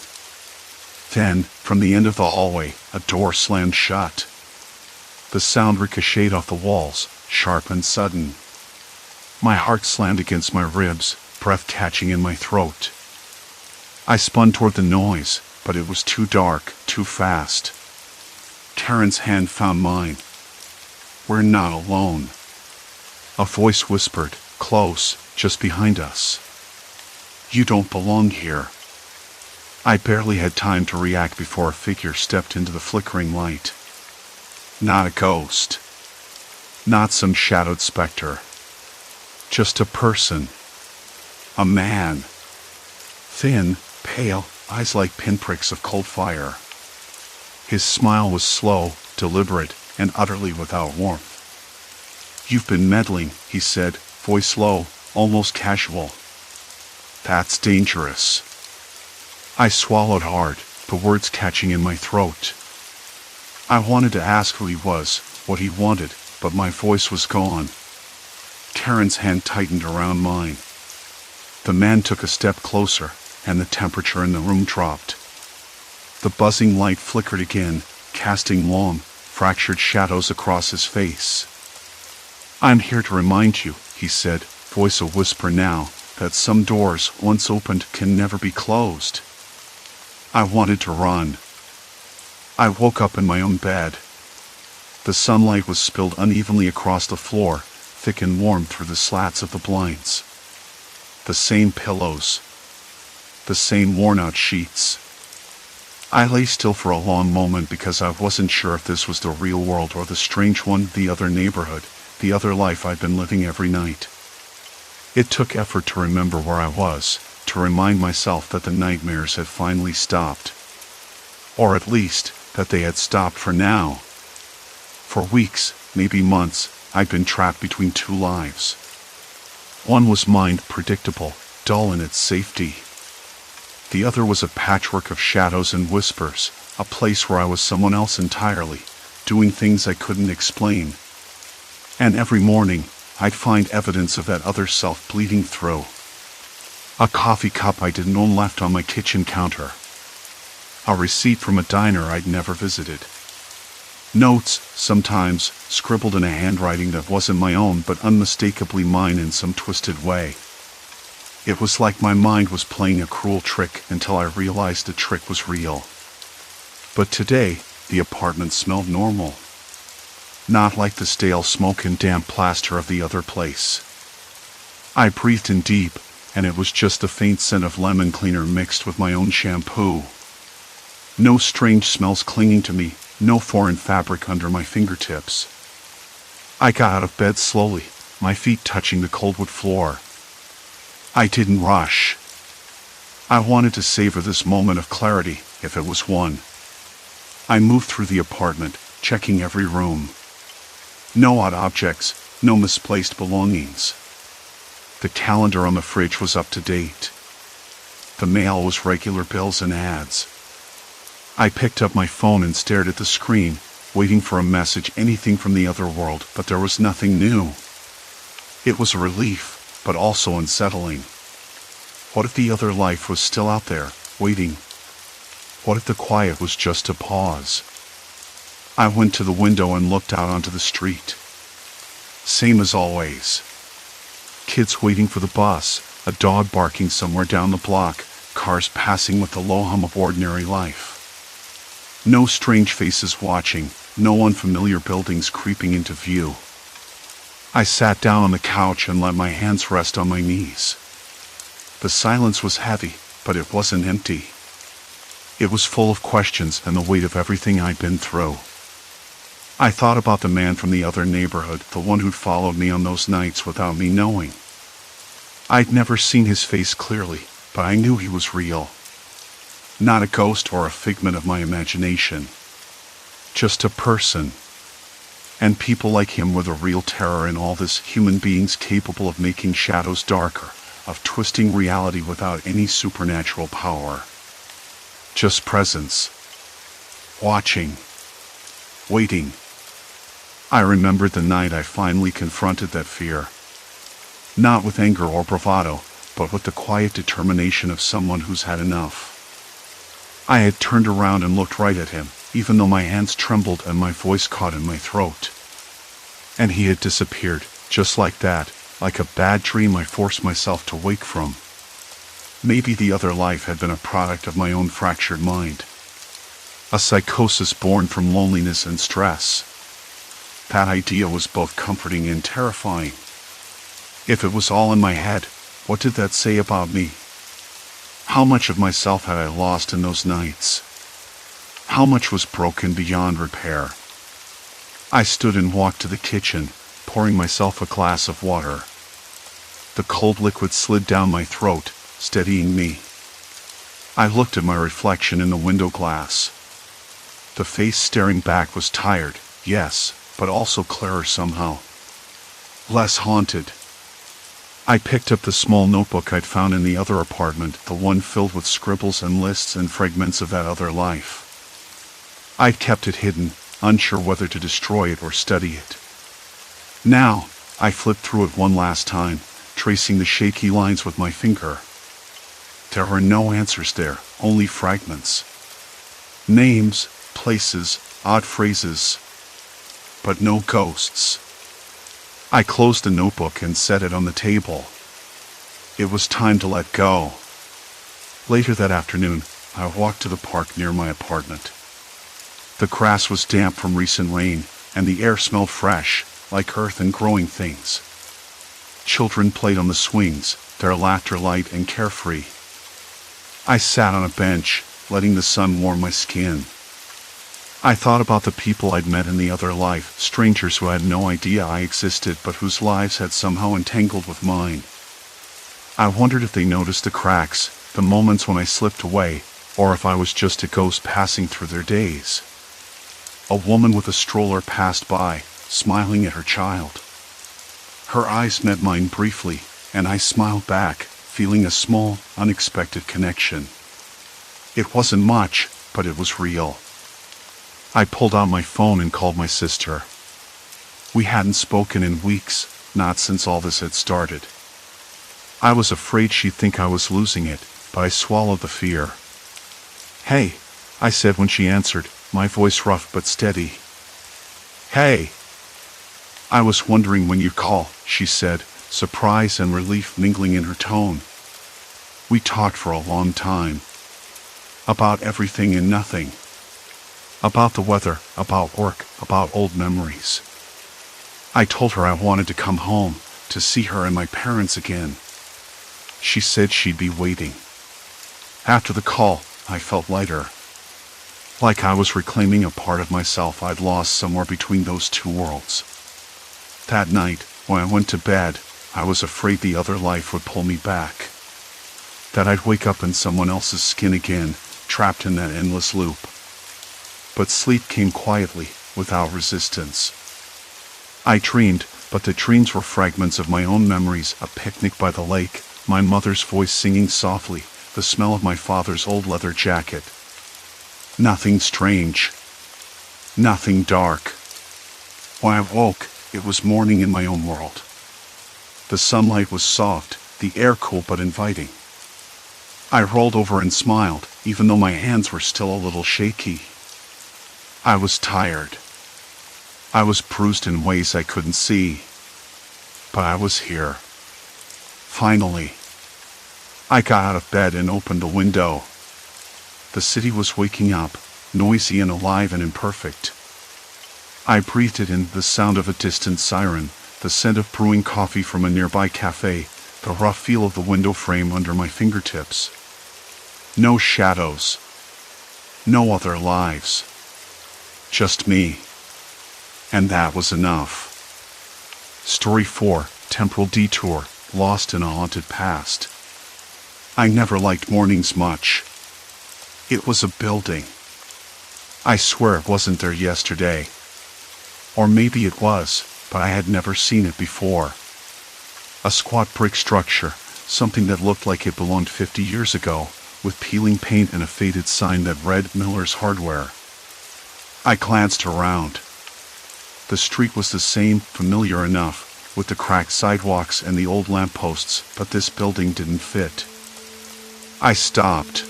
Then, from the end of the hallway, a door slammed shut. The sound ricocheted off the walls, sharp and sudden. My heart slammed against my ribs, breath catching in my throat. I spun toward the noise, but it was too dark, too fast. Taryn's hand found mine. "We're not alone." A voice whispered, close, just behind us. "You don't belong here." I barely had time to react before a figure stepped into the flickering light. Not a ghost. Not some shadowed specter. Just a person. A man. Thin, pale, eyes like pinpricks of cold fire. His smile was slow, deliberate, and utterly without warmth. "You've been meddling," he said, voice low, almost casual. "That's dangerous." I swallowed hard, the words catching in my throat. I wanted to ask who he was, what he wanted, but my voice was gone. Taryn's hand tightened around mine. The man took a step closer, and the temperature in the room dropped. The buzzing light flickered again, casting long, fractured shadows across his face. "I'm here to remind you," he said, voice a whisper now, "that some doors, once opened, can never be closed." I wanted to run. I woke up in my own bed. The sunlight was spilled unevenly across the floor, thick and warm through the slats of the blinds. The same pillows. The same worn-out sheets. I lay still for a long moment because I wasn't sure if this was the real world or the strange one, the other neighborhood, the other life I'd been living every night. It took effort to remember where I was, to remind myself that the nightmares had finally stopped. Or at least, that they had stopped for now. For weeks, maybe months, I'd been trapped between two lives. One was mine, predictable, dull in its safety. The other was a patchwork of shadows and whispers, a place where I was someone else entirely, doing things I couldn't explain. And every morning, I'd find evidence of that other self bleeding through. A coffee cup I didn't own left on my kitchen counter. A receipt from a diner I'd never visited. Notes, sometimes, scribbled in a handwriting that wasn't my own but unmistakably mine in some twisted way. It was like my mind was playing a cruel trick until I realized the trick was real. But today, the apartment smelled normal. Not like the stale smoke and damp plaster of the other place. I breathed in deep, and it was just the faint scent of lemon cleaner mixed with my own shampoo. No strange smells clinging to me, no foreign fabric under my fingertips. I got out of bed slowly, my feet touching the cold wood floor. I didn't rush. I wanted to savor this moment of clarity, if it was one. I moved through the apartment, checking every room. No odd objects, no misplaced belongings. The calendar on the fridge was up to date. The mail was regular bills and ads. I picked up my phone and stared at the screen, waiting for a message, anything from the other world, but there was nothing new. It was a relief, but also unsettling. What if the other life was still out there, waiting? What if the quiet was just a pause? I went to the window and looked out onto the street. Same as always. Kids waiting for the bus, a dog barking somewhere down the block, cars passing with the low hum of ordinary life. No strange faces watching, no unfamiliar buildings creeping into view. I sat down on the couch and let my hands rest on my knees. The silence was heavy, but it wasn't empty. It was full of questions and the weight of everything I'd been through. I thought about the man from the other neighborhood, the one who'd followed me on those nights without me knowing. I'd never seen his face clearly, but I knew he was real. Not a ghost or a figment of my imagination. Just a person. And people like him were the real terror in all this, human beings capable of making shadows darker, of twisting reality without any supernatural power. Just presence. Watching. Waiting. I remembered the night I finally confronted that fear. Not with anger or bravado, but with the quiet determination of someone who's had enough. I had turned around and looked right at him, even though my hands trembled and my voice caught in my throat. And he had disappeared, just like that, like a bad dream I forced myself to wake from. Maybe the other life had been a product of my own fractured mind. A psychosis born from loneliness and stress. That idea was both comforting and terrifying. If it was all in my head, what did that say about me? How much of myself had I lost in those nights? How much was broken beyond repair? I stood and walked to the kitchen, pouring myself a glass of water. The cold liquid slid down my throat, steadying me. I looked at my reflection in the window glass. The face staring back was tired, yes, but also clearer somehow. Less haunted. I picked up the small notebook I'd found in the other apartment, the one filled with scribbles and lists and fragments of that other life. I'd kept it hidden, unsure whether to destroy it or study it. Now, I flipped through it one last time, tracing the shaky lines with my finger. There were no answers there, only fragments. Names, places, odd phrases. But no ghosts. I closed the notebook and set it on the table. It was time to let go. Later that afternoon, I walked to the park near my apartment. The grass was damp from recent rain, and the air smelled fresh, like earth and growing things. Children played on the swings, their laughter light and carefree. I sat on a bench, letting the sun warm my skin. I thought about the people I'd met in the other life, strangers who had no idea I existed but whose lives had somehow entangled with mine. I wondered if they noticed the cracks, the moments when I slipped away, or if I was just a ghost passing through their days. A woman with a stroller passed by, smiling at her child. Her eyes met mine briefly, and I smiled back, feeling a small, unexpected connection. It wasn't much, but it was real. I pulled out my phone and called my sister. We hadn't spoken in weeks, not since all this had started. I was afraid she'd think I was losing it, but I swallowed the fear. "Hey," I said when she answered, my voice rough but steady. Hey, I was wondering when you'd call, she said, surprise and relief mingling in her tone. We talked for a long time. About everything and nothing. About the weather, about work, about old memories. I told her I wanted to come home, to see her and my parents again. She said she'd be waiting. After the call, I felt lighter. Like I was reclaiming a part of myself I'd lost somewhere between those two worlds. That night, when I went to bed, I was afraid the other life would pull me back. That I'd wake up in someone else's skin again, trapped in that endless loop. But sleep came quietly, without resistance. I dreamed, but the dreams were fragments of my own memories, a picnic by the lake, my mother's voice singing softly, the smell of my father's old leather jacket. Nothing strange. Nothing dark. When I woke, it was morning in my own world. The sunlight was soft, the air cool but inviting. I rolled over and smiled, even though my hands were still a little shaky. I was tired. I was bruised in ways I couldn't see. But I was here. Finally. I got out of bed and opened the window. The city was waking up, noisy and alive and imperfect. I breathed it in, the sound of a distant siren, the scent of brewing coffee from a nearby cafe, the rough feel of the window frame under my fingertips. No shadows. No other lives. Just me. And that was enough. Story 4, Temporal Detour, Lost in a Haunted Past. I never liked mornings much. It was a building. I swear it wasn't there yesterday. Or maybe it was, but I had never seen it before. A squat brick structure, something that looked like it belonged 50 years ago, with peeling paint and a faded sign that read Miller's Hardware. I glanced around. The street was the same, familiar enough, with the cracked sidewalks and the old lampposts, but this building didn't fit. I stopped.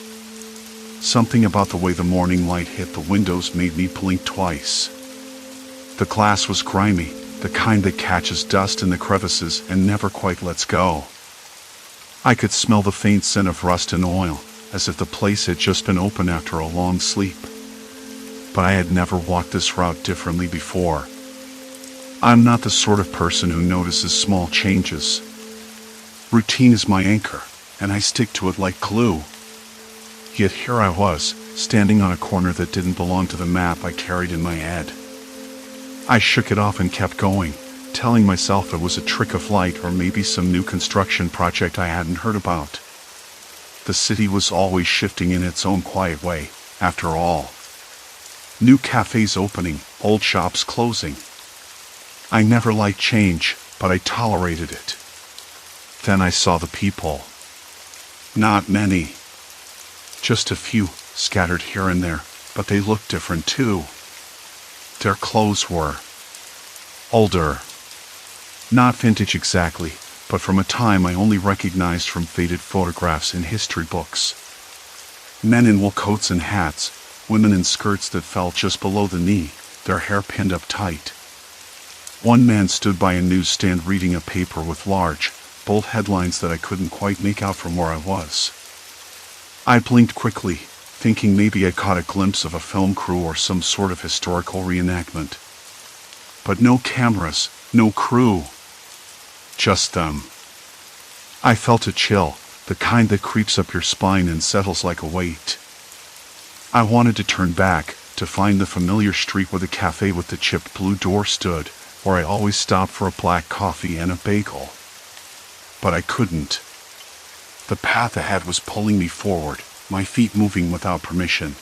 Something about the way the morning light hit the windows made me blink twice. The glass was grimy, the kind that catches dust in the crevices and never quite lets go. I could smell the faint scent of rust and oil, as if the place had just been open after a long sleep. But I had never walked this route differently before. I'm not the sort of person who notices small changes. Routine is my anchor, and I stick to it like glue. Yet here I was, standing on a corner that didn't belong to the map I carried in my head. I shook it off and kept going, telling myself it was a trick of light or maybe some new construction project I hadn't heard about. The city was always shifting in its own quiet way, after all. New cafes opening, old shops closing. I never liked change, but I tolerated it. Then I saw the people. Not many. Just a few, scattered here and there, but they looked different too. Their clothes were older. Not vintage exactly, but from a time I only recognized from faded photographs in history books. Men in wool coats and hats, women in skirts that fell just below the knee, their hair pinned up tight. One man stood by a newsstand reading a paper with large, bold headlines that I couldn't quite make out from where I was. I blinked quickly, thinking maybe I caught a glimpse of a film crew or some sort of historical reenactment. But no cameras, no crew. Just them. I felt a chill, the kind that creeps up your spine and settles like a weight. I wanted to turn back, to find the familiar street where the cafe with the chipped blue door stood, where I always stopped for a black coffee and a bagel. But I couldn't. The path ahead was pulling me forward, my feet moving without permission.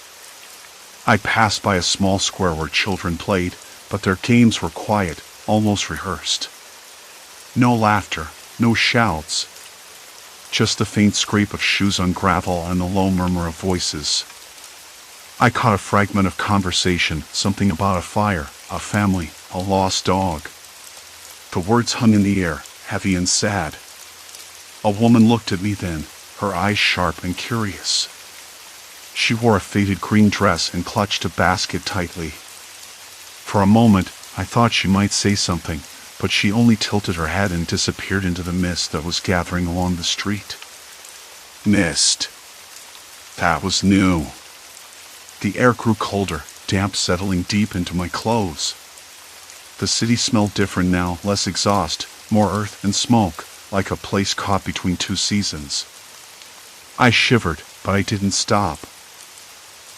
I passed by a small square where children played, but their games were quiet, almost rehearsed. No laughter, no shouts. Just the faint scrape of shoes on gravel and the low murmur of voices. I caught a fragment of conversation, something about a fire, a family, a lost dog. The words hung in the air, heavy and sad. A woman looked at me then, her eyes sharp and curious. She wore a faded green dress and clutched a basket tightly. For a moment, I thought she might say something, but she only tilted her head and disappeared into the mist that was gathering along the street. Mist. That was new. The air grew colder, damp settling deep into my clothes. The city smelled different now, less exhaust, more earth and smoke, like a place caught between two seasons. I shivered, but I didn't stop.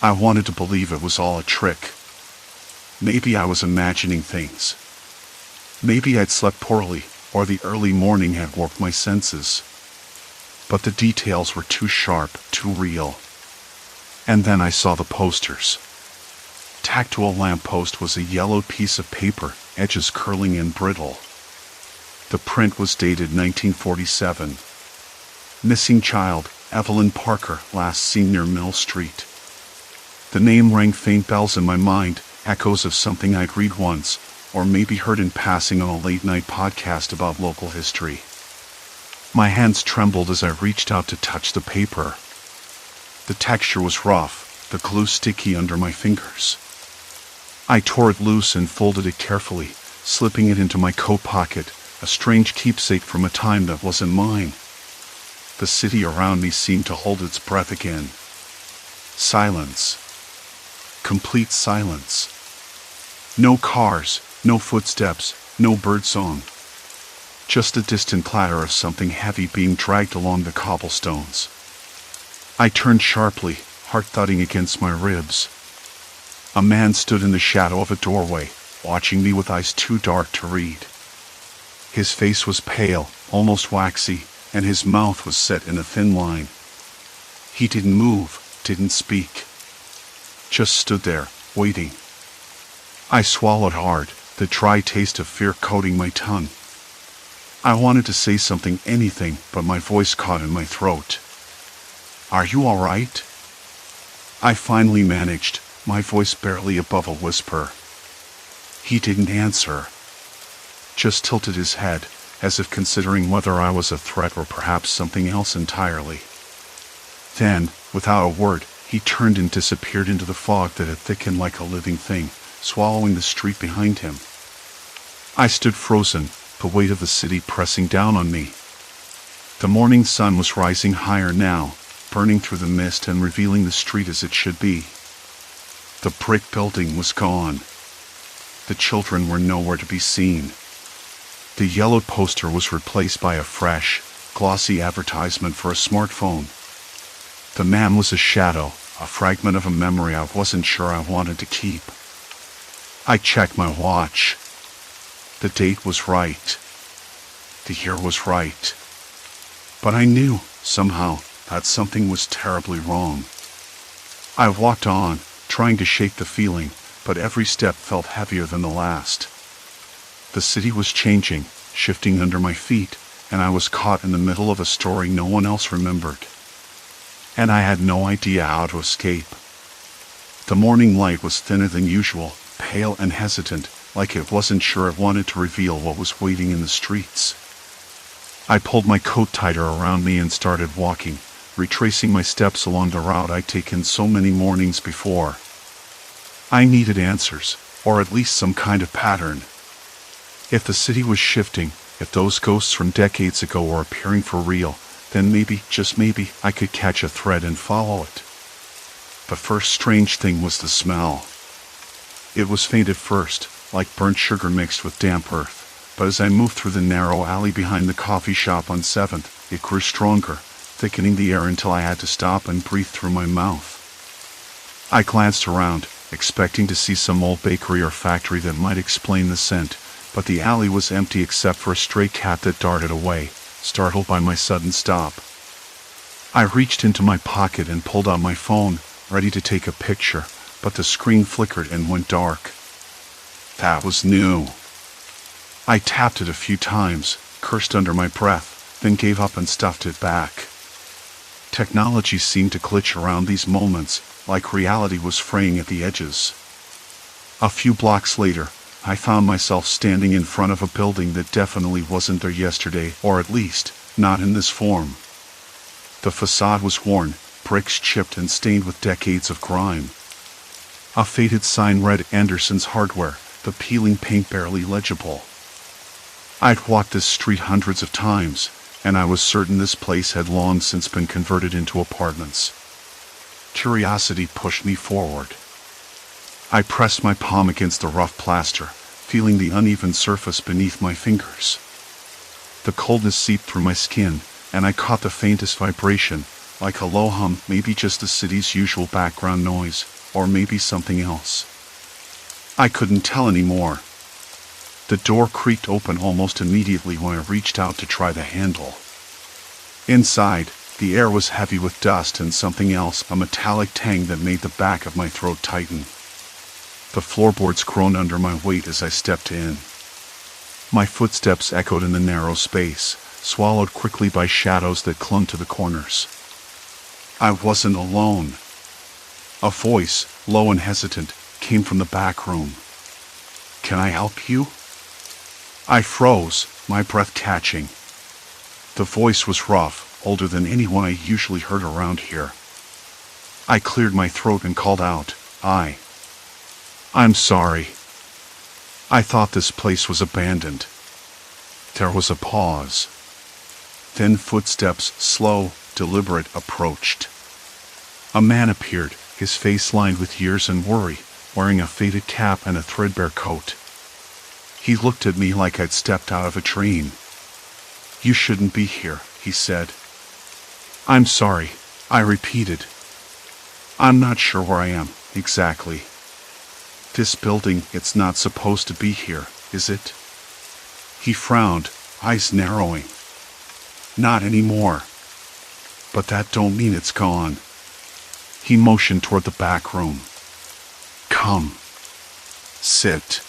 I wanted to believe it was all a trick. Maybe I was imagining things. Maybe I'd slept poorly, or the early morning had warped my senses. But the details were too sharp, too real. And then I saw the posters. Tacked to a lamppost was a yellowed piece of paper, edges curling and brittle. The print was dated 1947. Missing child, Evelyn Parker, last seen near Mill Street. The name rang faint bells in my mind, echoes of something I'd read once, or maybe heard in passing on a late-night podcast about local history. My hands trembled as I reached out to touch the paper. The texture was rough, the glue sticky under my fingers. I tore it loose and folded it carefully, slipping it into my coat pocket, a strange keepsake from a time that wasn't mine. The city around me seemed to hold its breath again. Silence. Complete silence. No cars, no footsteps, no birdsong. Just the distant clatter of something heavy being dragged along the cobblestones. I turned sharply, heart thudding against my ribs. A man stood in the shadow of a doorway, watching me with eyes too dark to read. His face was pale, almost waxy, and his mouth was set in a thin line. He didn't move, didn't speak. Just stood there, waiting. I swallowed hard, the dry taste of fear coating my tongue. I wanted to say something, anything, but my voice caught in my throat. "Are you all right?" I finally managed, my voice barely above a whisper. He didn't answer. Just tilted his head, as if considering whether I was a threat or perhaps something else entirely. Then, without a word, he turned and disappeared into the fog that had thickened like a living thing, swallowing the street behind him. I stood frozen, the weight of the city pressing down on me. The morning sun was rising higher now, burning through the mist and revealing the street as it should be. The brick building was gone. The children were nowhere to be seen. The yellowed poster was replaced by a fresh, glossy advertisement for a smartphone. The man was a shadow, a fragment of a memory I wasn't sure I wanted to keep. I checked my watch. The date was right. The year was right. But I knew, somehow, that something was terribly wrong. I walked on, trying to shake the feeling, but every step felt heavier than the last. The city was changing, shifting under my feet, and I was caught in the middle of a story no one else remembered. And I had no idea how to escape. The morning light was thinner than usual, pale and hesitant, like it wasn't sure it wanted to reveal what was waiting in the streets. I pulled my coat tighter around me and started walking, retracing my steps along the route I'd taken so many mornings before. I needed answers, or at least some kind of pattern. If the city was shifting, if those ghosts from decades ago were appearing for real, then maybe, just maybe, I could catch a thread and follow it. The first strange thing was the smell. It was faint at first, like burnt sugar mixed with damp earth, but as I moved through the narrow alley behind the coffee shop on 7th, it grew stronger, thickening the air until I had to stop and breathe through my mouth. I glanced around, expecting to see some old bakery or factory that might explain the scent, but the alley was empty except for a stray cat that darted away, startled by my sudden stop. I reached into my pocket and pulled out my phone, ready to take a picture, but the screen flickered and went dark. That was new. I tapped it a few times, cursed under my breath, then gave up and stuffed it back. Technology seemed to glitch around these moments, like reality was fraying at the edges. A few blocks later, I found myself standing in front of a building that definitely wasn't there yesterday, or at least, not in this form. The facade was worn, bricks chipped and stained with decades of grime. A faded sign read Anderson's Hardware, the peeling paint barely legible. I'd walked this street hundreds of times, and I was certain this place had long since been converted into apartments. Curiosity pushed me forward. I pressed my palm against the rough plaster, feeling the uneven surface beneath my fingers. The coldness seeped through my skin, and I caught the faintest vibration, like a low hum, maybe just the city's usual background noise, or maybe something else. I couldn't tell anymore. The door creaked open almost immediately when I reached out to try the handle. Inside, the air was heavy with dust and something else, a metallic tang that made the back of my throat tighten. The floorboards groaned under my weight as I stepped in. My footsteps echoed in the narrow space, swallowed quickly by shadows that clung to the corners. I wasn't alone. A voice, low and hesitant, came from the back room. "Can I help you?" I froze, my breath catching. The voice was rough, older than anyone I usually heard around here. I cleared my throat and called out, I'm sorry. I thought this place was abandoned." There was a pause. Then footsteps, slow, deliberate, approached. A man appeared, his face lined with years and worry, wearing a faded cap and a threadbare coat. He looked at me like I'd stepped out of a dream. "You shouldn't be here," he said. "I'm sorry," I repeated. "I'm not sure where I am, exactly. This building, it's not supposed to be here, is it?" He frowned, eyes narrowing. "Not anymore. But that don't mean it's gone." He motioned toward the back room. "Come. Sit."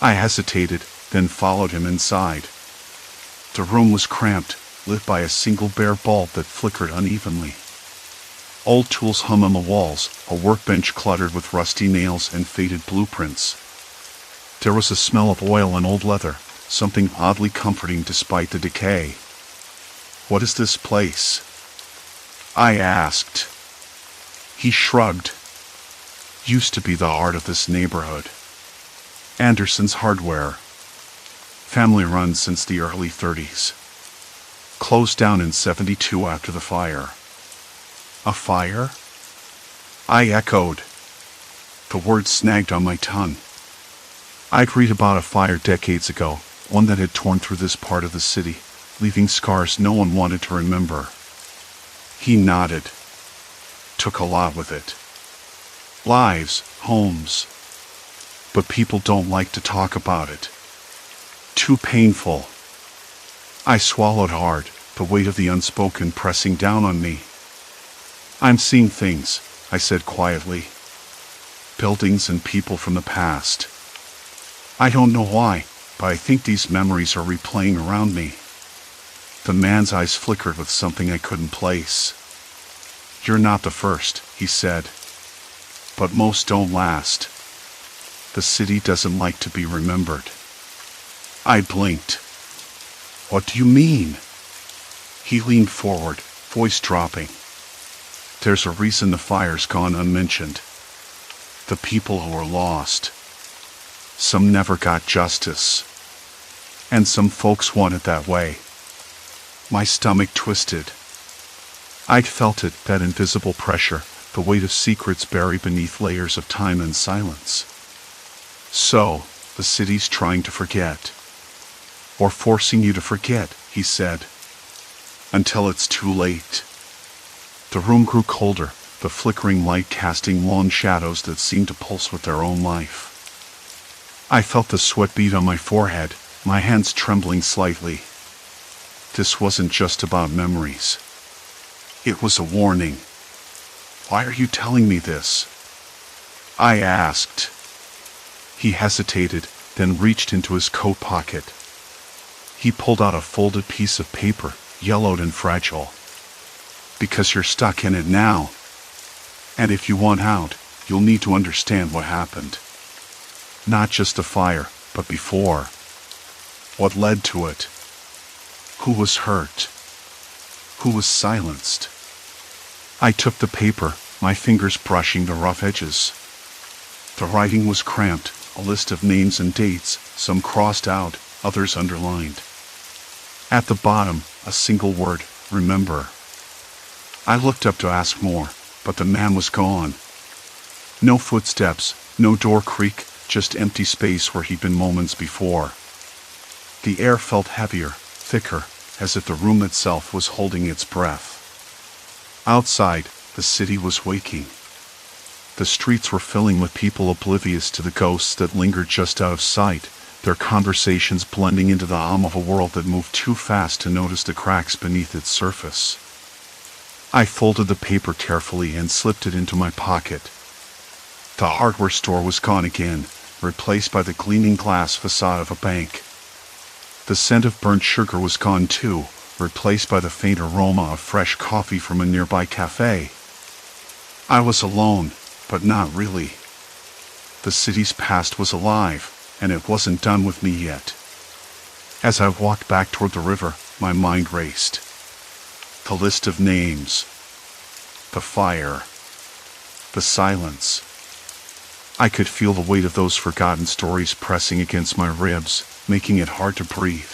I hesitated, then followed him inside. The room was cramped, lit by a single bare bulb that flickered unevenly. Old tools hung on the walls, a workbench cluttered with rusty nails and faded blueprints. There was a smell of oil and old leather, something oddly comforting despite the decay. "What is this place?" I asked. He shrugged. "Used to be the heart of this neighborhood. Anderson's Hardware. Family run since the early 30s. Closed down in 72 after the fire." "A fire?" I echoed. The word snagged on my tongue. I'd read about a fire decades ago, one that had torn through this part of the city, leaving scars no one wanted to remember. He nodded. "Took a lot with it. Lives, homes. But people don't like to talk about it. Too painful." I swallowed hard, the weight of the unspoken pressing down on me. "I'm seeing things," I said quietly. "Buildings and people from the past. I don't know why, but I think these memories are replaying around me." The man's eyes flickered with something I couldn't place. "You're not the first," he said. "But most don't last. The city doesn't like to be remembered." I blinked. "What do you mean?" He leaned forward, voice dropping. "There's a reason the fire's gone unmentioned. The people who were lost. Some never got justice. And some folks want it that way." My stomach twisted. I'd felt it, that invisible pressure, the weight of secrets buried beneath layers of time and silence. "So, the city's trying to forget. Or forcing you to forget," he said. "Until it's too late." The room grew colder, the flickering light casting long shadows that seemed to pulse with their own life. I felt the sweat bead on my forehead, my hands trembling slightly. This wasn't just about memories. It was a warning. "Why are you telling me this?" I asked. He hesitated, then reached into his coat pocket. He pulled out a folded piece of paper, yellowed and fragile. "Because you're stuck in it now. And if you want out, you'll need to understand what happened. Not just the fire, but before. What led to it. Who was hurt. Who was silenced." I took the paper, my fingers brushing the rough edges. The writing was cramped, a list of names and dates, some crossed out, others underlined. At the bottom, a single word, remember. I looked up to ask more, but the man was gone. No footsteps, no door creak, just empty space where he'd been moments before. The air felt heavier, thicker, as if the room itself was holding its breath. Outside, the city was waking. The streets were filling with people oblivious to the ghosts that lingered just out of sight, their conversations blending into the hum of a world that moved too fast to notice the cracks beneath its surface. I folded the paper carefully and slipped it into my pocket. The hardware store was gone again, replaced by the gleaming glass facade of a bank. The scent of burnt sugar was gone too, replaced by the faint aroma of fresh coffee from a nearby cafe. I was alone, but not really. The city's past was alive, and it wasn't done with me yet. As I walked back toward the river, my mind raced. The list of names. The fire. The silence. I could feel the weight of those forgotten stories pressing against my ribs, making it hard to breathe.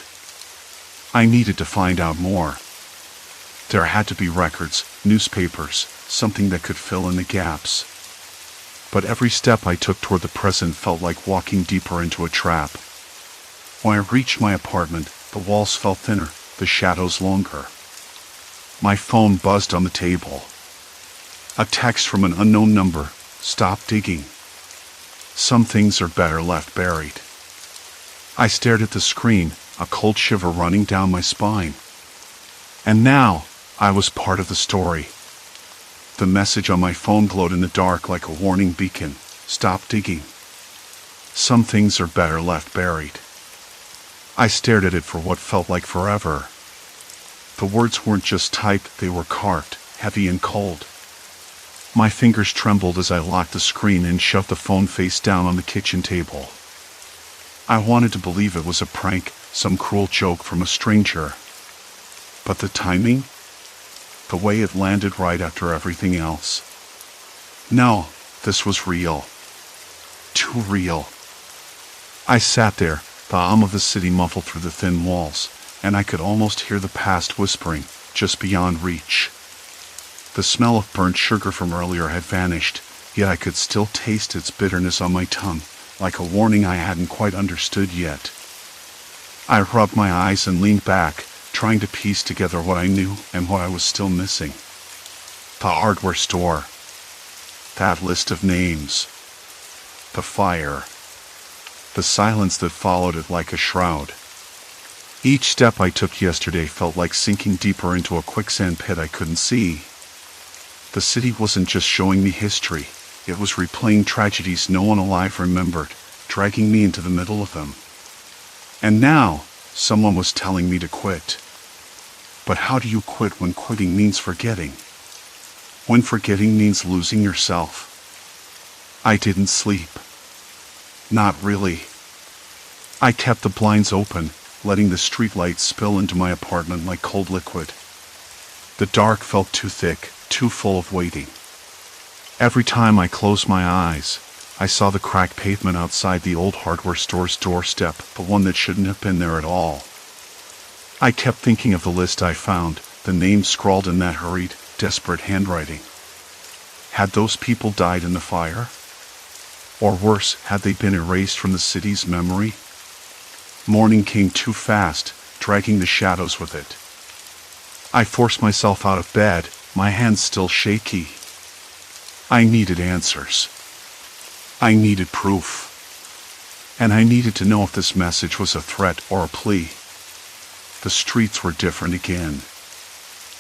I needed to find out more. There had to be records, newspapers, something that could fill in the gaps. But every step I took toward the present felt like walking deeper into a trap. When I reached my apartment, the walls felt thinner, the shadows longer. My phone buzzed on the table. A text from an unknown number. Stop digging. Some things are better left buried. I stared at the screen, a cold shiver running down my spine. And now, I was part of the story. The message on my phone glowed in the dark like a warning beacon. Stop digging. Some things are better left buried. I stared at it for what felt like forever. The words weren't just typed, they were carved, heavy and cold. My fingers trembled as I locked the screen and shoved the phone face down on the kitchen table. I wanted to believe it was a prank, some cruel joke from a stranger. But the timing? The way it landed right after everything else. No, this was real. Too real. I sat there, the hum of the city muffled through the thin walls, and I could almost hear the past whispering, just beyond reach. The smell of burnt sugar from earlier had vanished, yet I could still taste its bitterness on my tongue, like a warning I hadn't quite understood yet. I rubbed my eyes and leaned back, trying to piece together what I knew and what I was still missing. The hardware store. That list of names. The fire. The silence that followed it like a shroud. Each step I took yesterday felt like sinking deeper into a quicksand pit I couldn't see. The city wasn't just showing me history, it was replaying tragedies no one alive remembered, dragging me into the middle of them. And now, someone was telling me to quit. But how do you quit when quitting means forgetting? When forgetting means losing yourself? I didn't sleep. Not really. I kept the blinds open, letting the streetlights spill into my apartment like cold liquid. The dark felt too thick, too full of waiting. Every time I closed my eyes, I saw the cracked pavement outside the old hardware store's doorstep, the one that shouldn't have been there at all. I kept thinking of the list I found, the names scrawled in that hurried, desperate handwriting. Had those people died in the fire? Or worse, had they been erased from the city's memory? Morning came too fast, dragging the shadows with it. I forced myself out of bed, my hands still shaky. I needed answers. I needed proof. And I needed to know if this message was a threat or a plea. The streets were different again.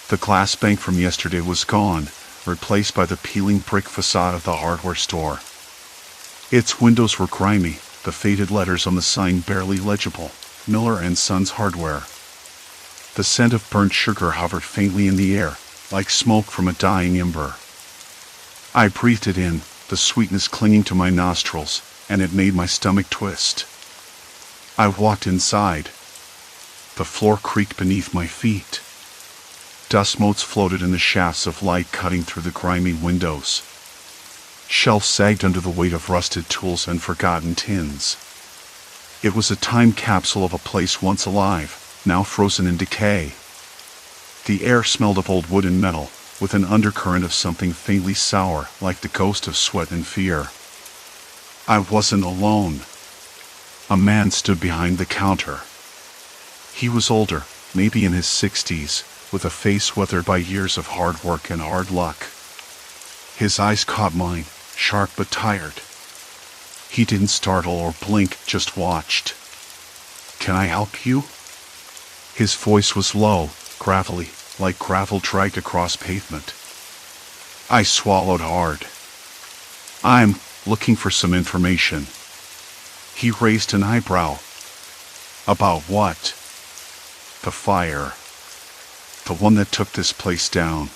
The glass bank from yesterday was gone, replaced by the peeling brick facade of the hardware store. Its windows were grimy, the faded letters on the sign barely legible, Miller & Sons Hardware. The scent of burnt sugar hovered faintly in the air, like smoke from a dying ember. I breathed it in, the sweetness clinging to my nostrils, and it made my stomach twist. I walked inside. The floor creaked beneath my feet. Dust motes floated in the shafts of light cutting through the grimy windows. Shelves sagged under the weight of rusted tools and forgotten tins. It was a time capsule of a place once alive, now frozen in decay. The air smelled of old wood and metal, with an undercurrent of something faintly sour, like the ghost of sweat and fear. I wasn't alone. A man stood behind the counter. He was older, maybe in his 60s, with a face weathered by years of hard work and hard luck. His eyes caught mine, sharp but tired. He didn't startle or blink, just watched. "Can I help you?" His voice was low, gravelly, like gravel dragged across pavement. I swallowed hard. "I'm looking for some information." He raised an eyebrow. "About what?" "The fire. The one that took this place down."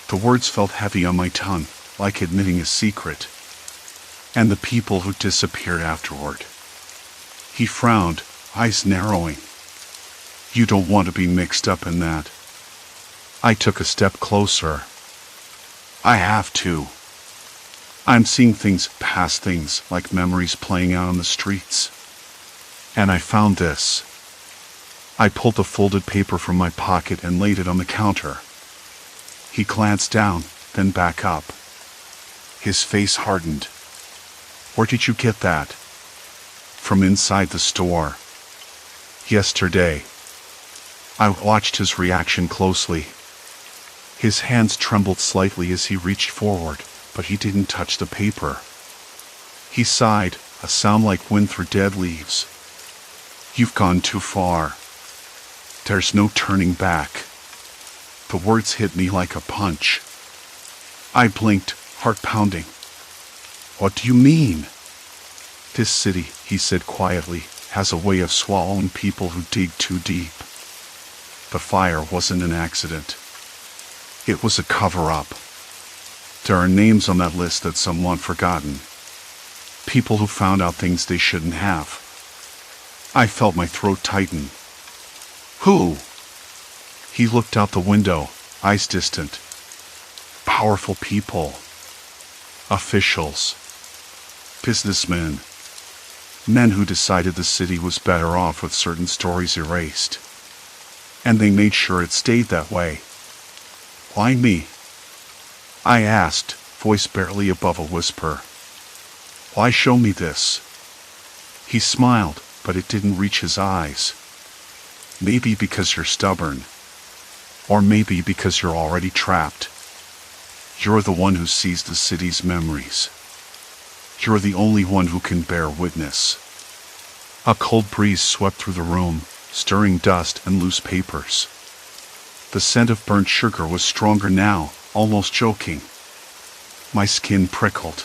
The words felt heavy on my tongue, like admitting a secret. "And the people who disappeared afterward." He frowned, eyes narrowing. "You don't want to be mixed up in that." I took a step closer. "I have to. I'm seeing things, past things, like memories playing out on the streets. And I found this." I pulled the folded paper from my pocket and laid it on the counter. He glanced down, then back up. His face hardened. "Where did you get that?" "From inside the store. Yesterday." I watched his reaction closely. His hands trembled slightly as he reached forward, but he didn't touch the paper. He sighed, a sound like wind through dead leaves. "You've gone too far. There's no turning back." The words hit me like a punch. I blinked, heart pounding. "What do you mean?" "This city," he said quietly, "has a way of swallowing people who dig too deep. The fire wasn't an accident. It was a cover-up. There are names on that list that some want forgotten. People who found out things they shouldn't have." I felt my throat tighten. "Who?" He looked out the window, eyes distant. "Powerful people. Officials. Businessmen. Men who decided the city was better off with certain stories erased. And they made sure it stayed that way." "Why me?" I asked, voice barely above a whisper. "Why show me this?" He smiled, but it didn't reach his eyes. "Maybe because you're stubborn. Or maybe because you're already trapped. You're the one who sees the city's memories. You're the only one who can bear witness." A cold breeze swept through the room, stirring dust and loose papers. The scent of burnt sugar was stronger now, almost choking. My skin prickled.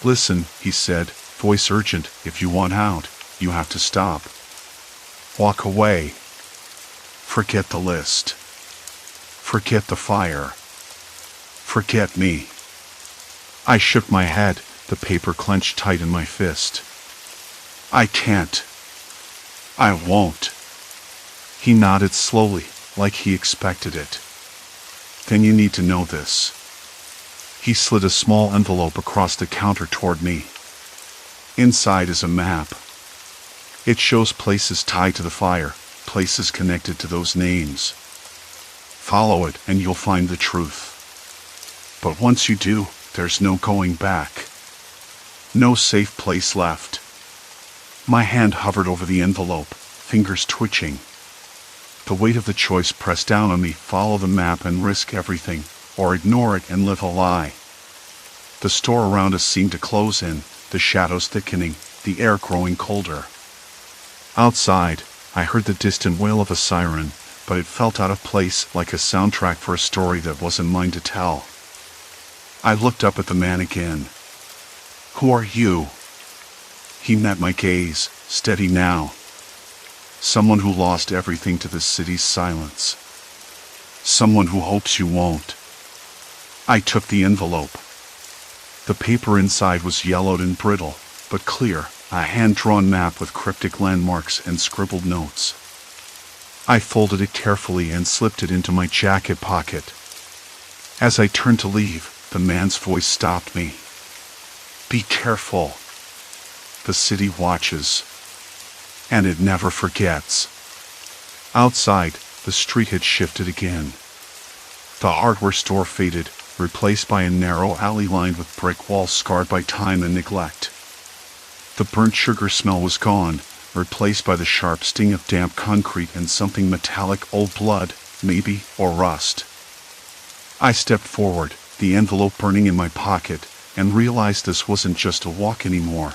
"Listen," he said, voice urgent, "if you want out, you have to stop. Walk away. Forget the list. Forget the fire. Forget me." I shook my head, the paper clenched tight in my fist. "I can't. I won't." He nodded slowly, like he expected it. "Then you need to know this." He slid a small envelope across the counter toward me. Inside is a map. It shows places tied to the fire, places connected to those names. Follow it and you'll find the truth. But once you do, there's no going back. No safe place left. My hand hovered over the envelope, fingers twitching. The weight of the choice pressed down on me: follow the map and risk everything, or ignore it and live a lie. The store around us seemed to close in, the shadows thickening, the air growing colder. Outside, I heard the distant wail of a siren, but it felt out of place, like a soundtrack for a story that wasn't mine to tell. I looked up at the man again. "Who are you?" He met my gaze, steady now. "Someone who lost everything to the city's silence. Someone who hopes you won't." I took the envelope. The paper inside was yellowed and brittle, but clear, a hand-drawn map with cryptic landmarks and scribbled notes. I folded it carefully and slipped it into my jacket pocket. As I turned to leave, The man's voice stopped me. Be careful. The city watches. And it never forgets. Outside, the street had shifted again. The hardware store faded, replaced by a narrow alley lined with brick walls scarred by time and neglect. The burnt sugar smell was gone, replaced by the sharp sting of damp concrete and something metallic, old blood, maybe, or rust. I stepped forward, the envelope burning in my pocket, and realized this wasn't just a walk anymore.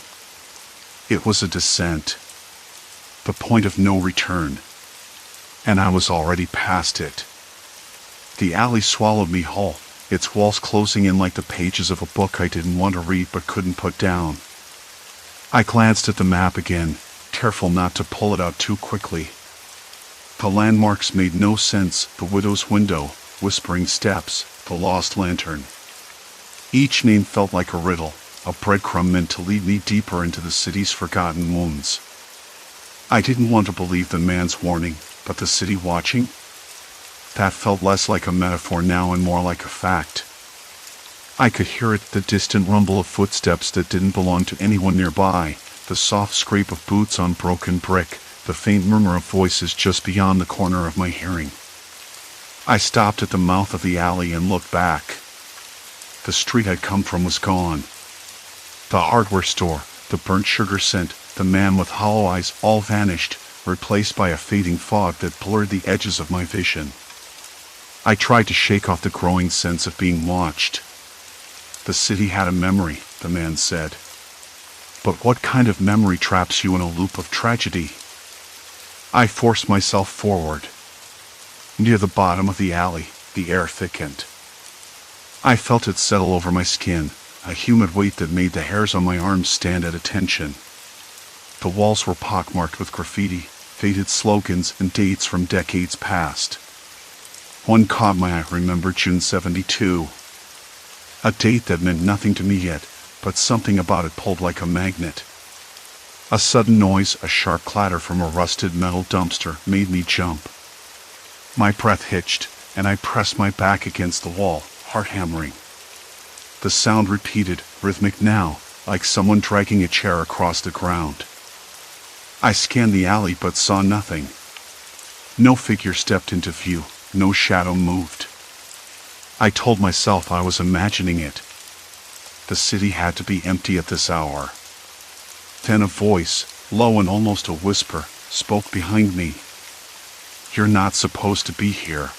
It was a descent. The point of no return. And I was already past it. The alley swallowed me whole, its walls closing in like the pages of a book I didn't want to read but couldn't put down. I glanced at the map again, careful not to pull it out too quickly. The landmarks made no sense: the widow's window, whispering steps, the lost lantern. Each name felt like a riddle, a breadcrumb meant to lead me deeper into the city's forgotten wounds. I didn't want to believe the man's warning, but the city watching? That felt less like a metaphor now and more like a fact. I could hear it, the distant rumble of footsteps that didn't belong to anyone nearby, the soft scrape of boots on broken brick, the faint murmur of voices just beyond the corner of my hearing. I stopped at the mouth of the alley and looked back. The street I'd come from was gone. The hardware store, the burnt sugar scent, the man with hollow eyes, all vanished, replaced by a fading fog that blurred the edges of my vision. I tried to shake off the growing sense of being watched. The city had a memory, the man said. But what kind of memory traps you in a loop of tragedy? I forced myself forward. Near the bottom of the alley, the air thickened. I felt it settle over my skin, a humid weight that made the hairs on my arms stand at attention. The walls were pockmarked with graffiti, faded slogans, and dates from decades past. One caught my eye. Remember June 72. A date that meant nothing to me yet, but something about it pulled like a magnet. A sudden noise, a sharp clatter from a rusted metal dumpster, made me jump. My breath hitched, and I pressed my back against the wall, heart hammering. The sound repeated, rhythmic now, like someone dragging a chair across the ground. I scanned the alley but saw nothing. No figure stepped into view, no shadow moved. I told myself I was imagining it. The city had to be empty at this hour. Then a voice, low and almost a whisper, spoke behind me. You're not supposed to be here.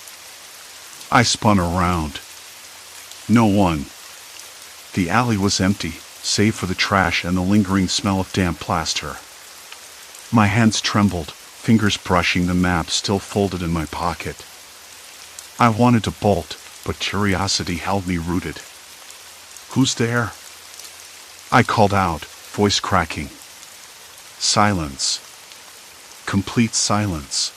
I spun around. No one. The alley was empty, save for the trash and the lingering smell of damp plaster. My hands trembled, fingers brushing the map still folded in my pocket. I wanted to bolt, but curiosity held me rooted. Who's there? I called out, voice cracking. Silence. Complete silence.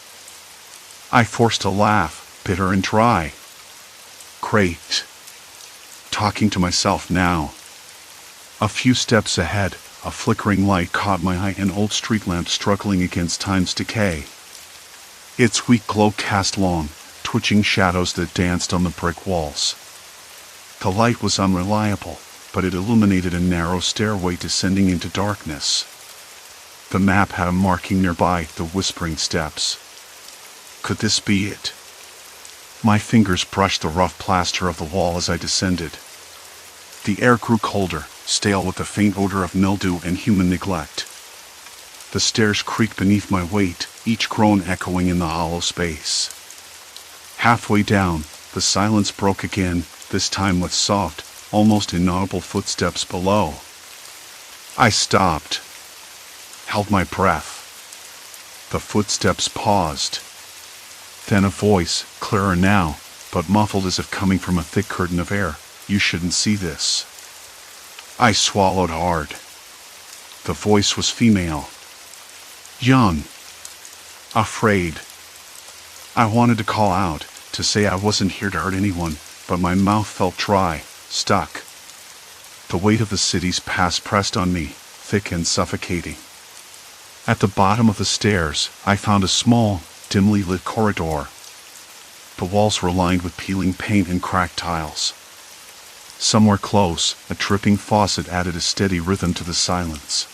I forced a laugh, bitter and dry. Great. Talking to myself now. A few steps ahead, a flickering light caught my eye, an old street lamp struggling against time's decay. Its weak glow cast long, twitching shadows that danced on the brick walls. The light was unreliable, but it illuminated a narrow stairway descending into darkness. The map had a marking nearby, the whispering steps. Could this be it? My fingers brushed the rough plaster of the wall as I descended. The air grew colder, stale with the faint odor of mildew and human neglect. The stairs creaked beneath my weight, each groan echoing in the hollow space. Halfway down, the silence broke again, this time with soft, almost inaudible footsteps below. I stopped, held my breath. The footsteps paused. Then a voice, clearer now, but muffled as if coming from a thick curtain of air. You shouldn't see this. I swallowed hard. The voice was female. Young. Afraid. I wanted to call out, to say I wasn't here to hurt anyone, but my mouth felt dry, stuck. The weight of the city's past pressed on me, thick and suffocating. At the bottom of the stairs, I found a small, dimly lit corridor. The walls were lined with peeling paint and cracked tiles. Somewhere close, a dripping faucet added a steady rhythm to the silence.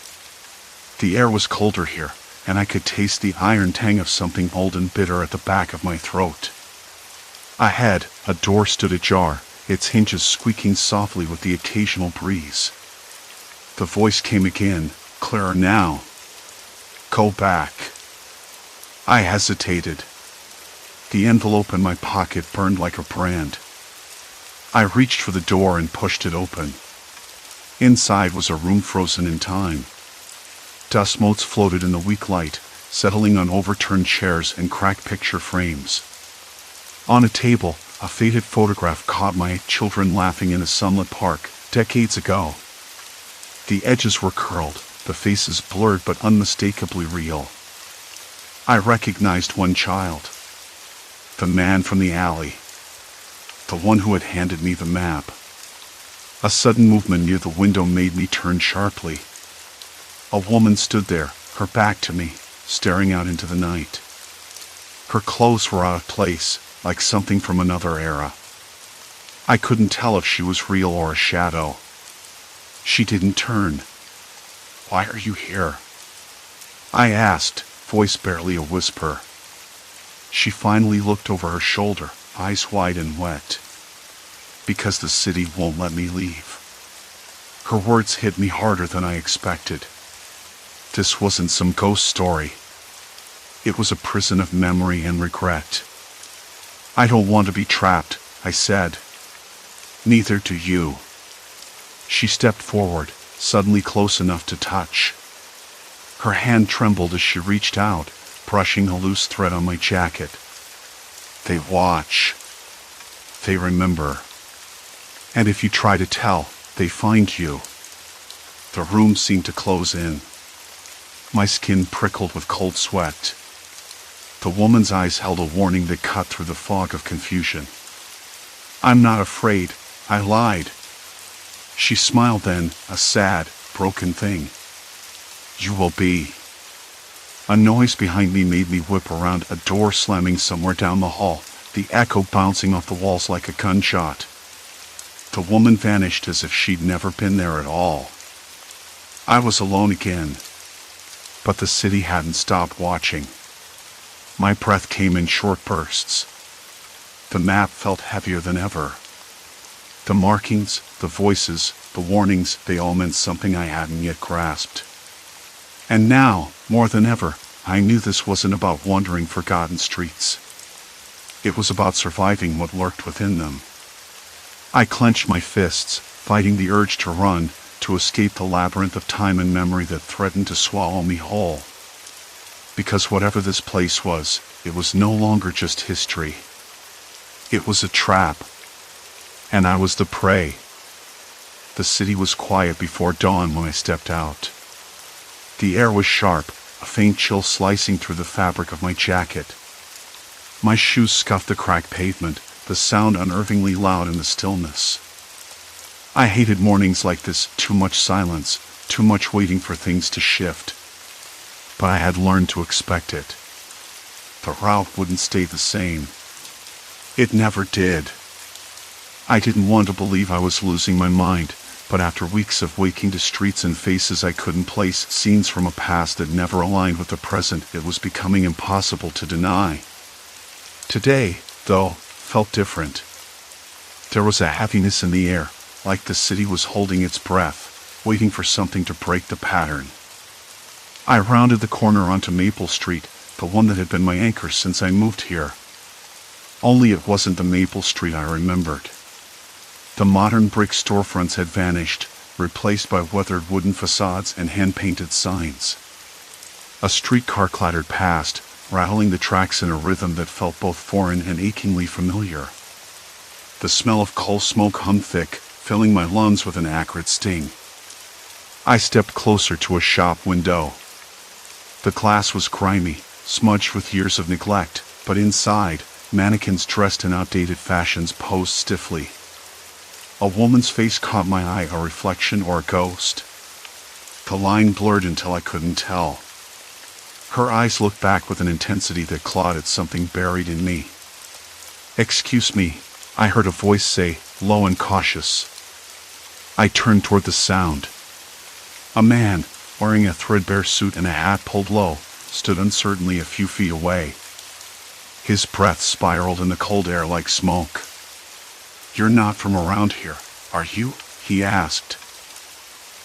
The air was colder here, and I could taste the iron tang of something old and bitter at the back of my throat. Ahead, a door stood ajar, its hinges squeaking softly with the occasional breeze. The voice came again, clearer now. "Go back." I hesitated. The envelope in my pocket burned like a brand. I reached for the door and pushed it open. Inside was a room frozen in time. Dust motes floated in the weak light, settling on overturned chairs and cracked picture frames. On a table, a faded photograph caught my children laughing in a sunlit park, decades ago. The edges were curled, the faces blurred but unmistakably real. I recognized one child. The man from the alley. The one who had handed me the map. A sudden movement near the window made me turn sharply. A woman stood there, her back to me, staring out into the night. Her clothes were out of place, like something from another era. I couldn't tell if she was real or a shadow. She didn't turn. "Why are you here?" I asked, voice barely a whisper. She finally looked over her shoulder, eyes wide and wet. "Because the city won't let me leave." Her words hit me harder than I expected. This wasn't some ghost story. It was a prison of memory and regret. "I don't want to be trapped," I said. "Neither do you." She stepped forward, suddenly close enough to touch. Her hand trembled as she reached out, brushing a loose thread on my jacket. "They watch. They remember. And if you try to tell, they find you." The room seemed to close in. My skin prickled with cold sweat. The woman's eyes held a warning that cut through the fog of confusion. "I'm not afraid," I lied. She smiled then, a sad, broken thing. "You will be." A noise behind me made me whip around, a door slamming somewhere down the hall, the echo bouncing off the walls like a gunshot. The woman vanished as if she'd never been there at all. I was alone again. But the city hadn't stopped watching. My breath came in short bursts. The map felt heavier than ever. The markings, the voices, the warnings, they all meant something I hadn't yet grasped. And now, more than ever, I knew this wasn't about wandering forgotten streets. It was about surviving what lurked within them. I clenched my fists, fighting the urge to run, to escape the labyrinth of time and memory that threatened to swallow me whole. Because whatever this place was, it was no longer just history. It was a trap. And I was the prey. The city was quiet before dawn when I stepped out. The air was sharp, a faint chill slicing through the fabric of my jacket. My shoes scuffed the cracked pavement, the sound unnervingly loud in the stillness. I hated mornings like this, too much silence, too much waiting for things to shift. But I had learned to expect it. The route wouldn't stay the same. It never did. I didn't want to believe I was losing my mind, but after weeks of waking to streets and faces I couldn't place, scenes from a past that never aligned with the present, it was becoming impossible to deny. Today, though, felt different. There was a heaviness in the air, like the city was holding its breath, waiting for something to break the pattern. I rounded the corner onto Maple Street, the one that had been my anchor since I moved here. Only it wasn't the Maple Street I remembered. The modern brick storefronts had vanished, replaced by weathered wooden facades and hand-painted signs. A streetcar clattered past, rattling the tracks in a rhythm that felt both foreign and achingly familiar. The smell of coal smoke hummed thick, filling my lungs with an acrid sting. I stepped closer to a shop window. The glass was grimy, smudged with years of neglect, but inside, mannequins dressed in outdated fashions posed stiffly. A woman's face caught my eye, a reflection or a ghost. The line blurred until I couldn't tell. Her eyes looked back with an intensity that clawed at something buried in me. "Excuse me," I heard a voice say, low and cautious. I turned toward the sound. A man, wearing a threadbare suit and a hat pulled low, stood uncertainly a few feet away. His breath spiraled in the cold air like smoke. "You're not from around here, are you?" he asked.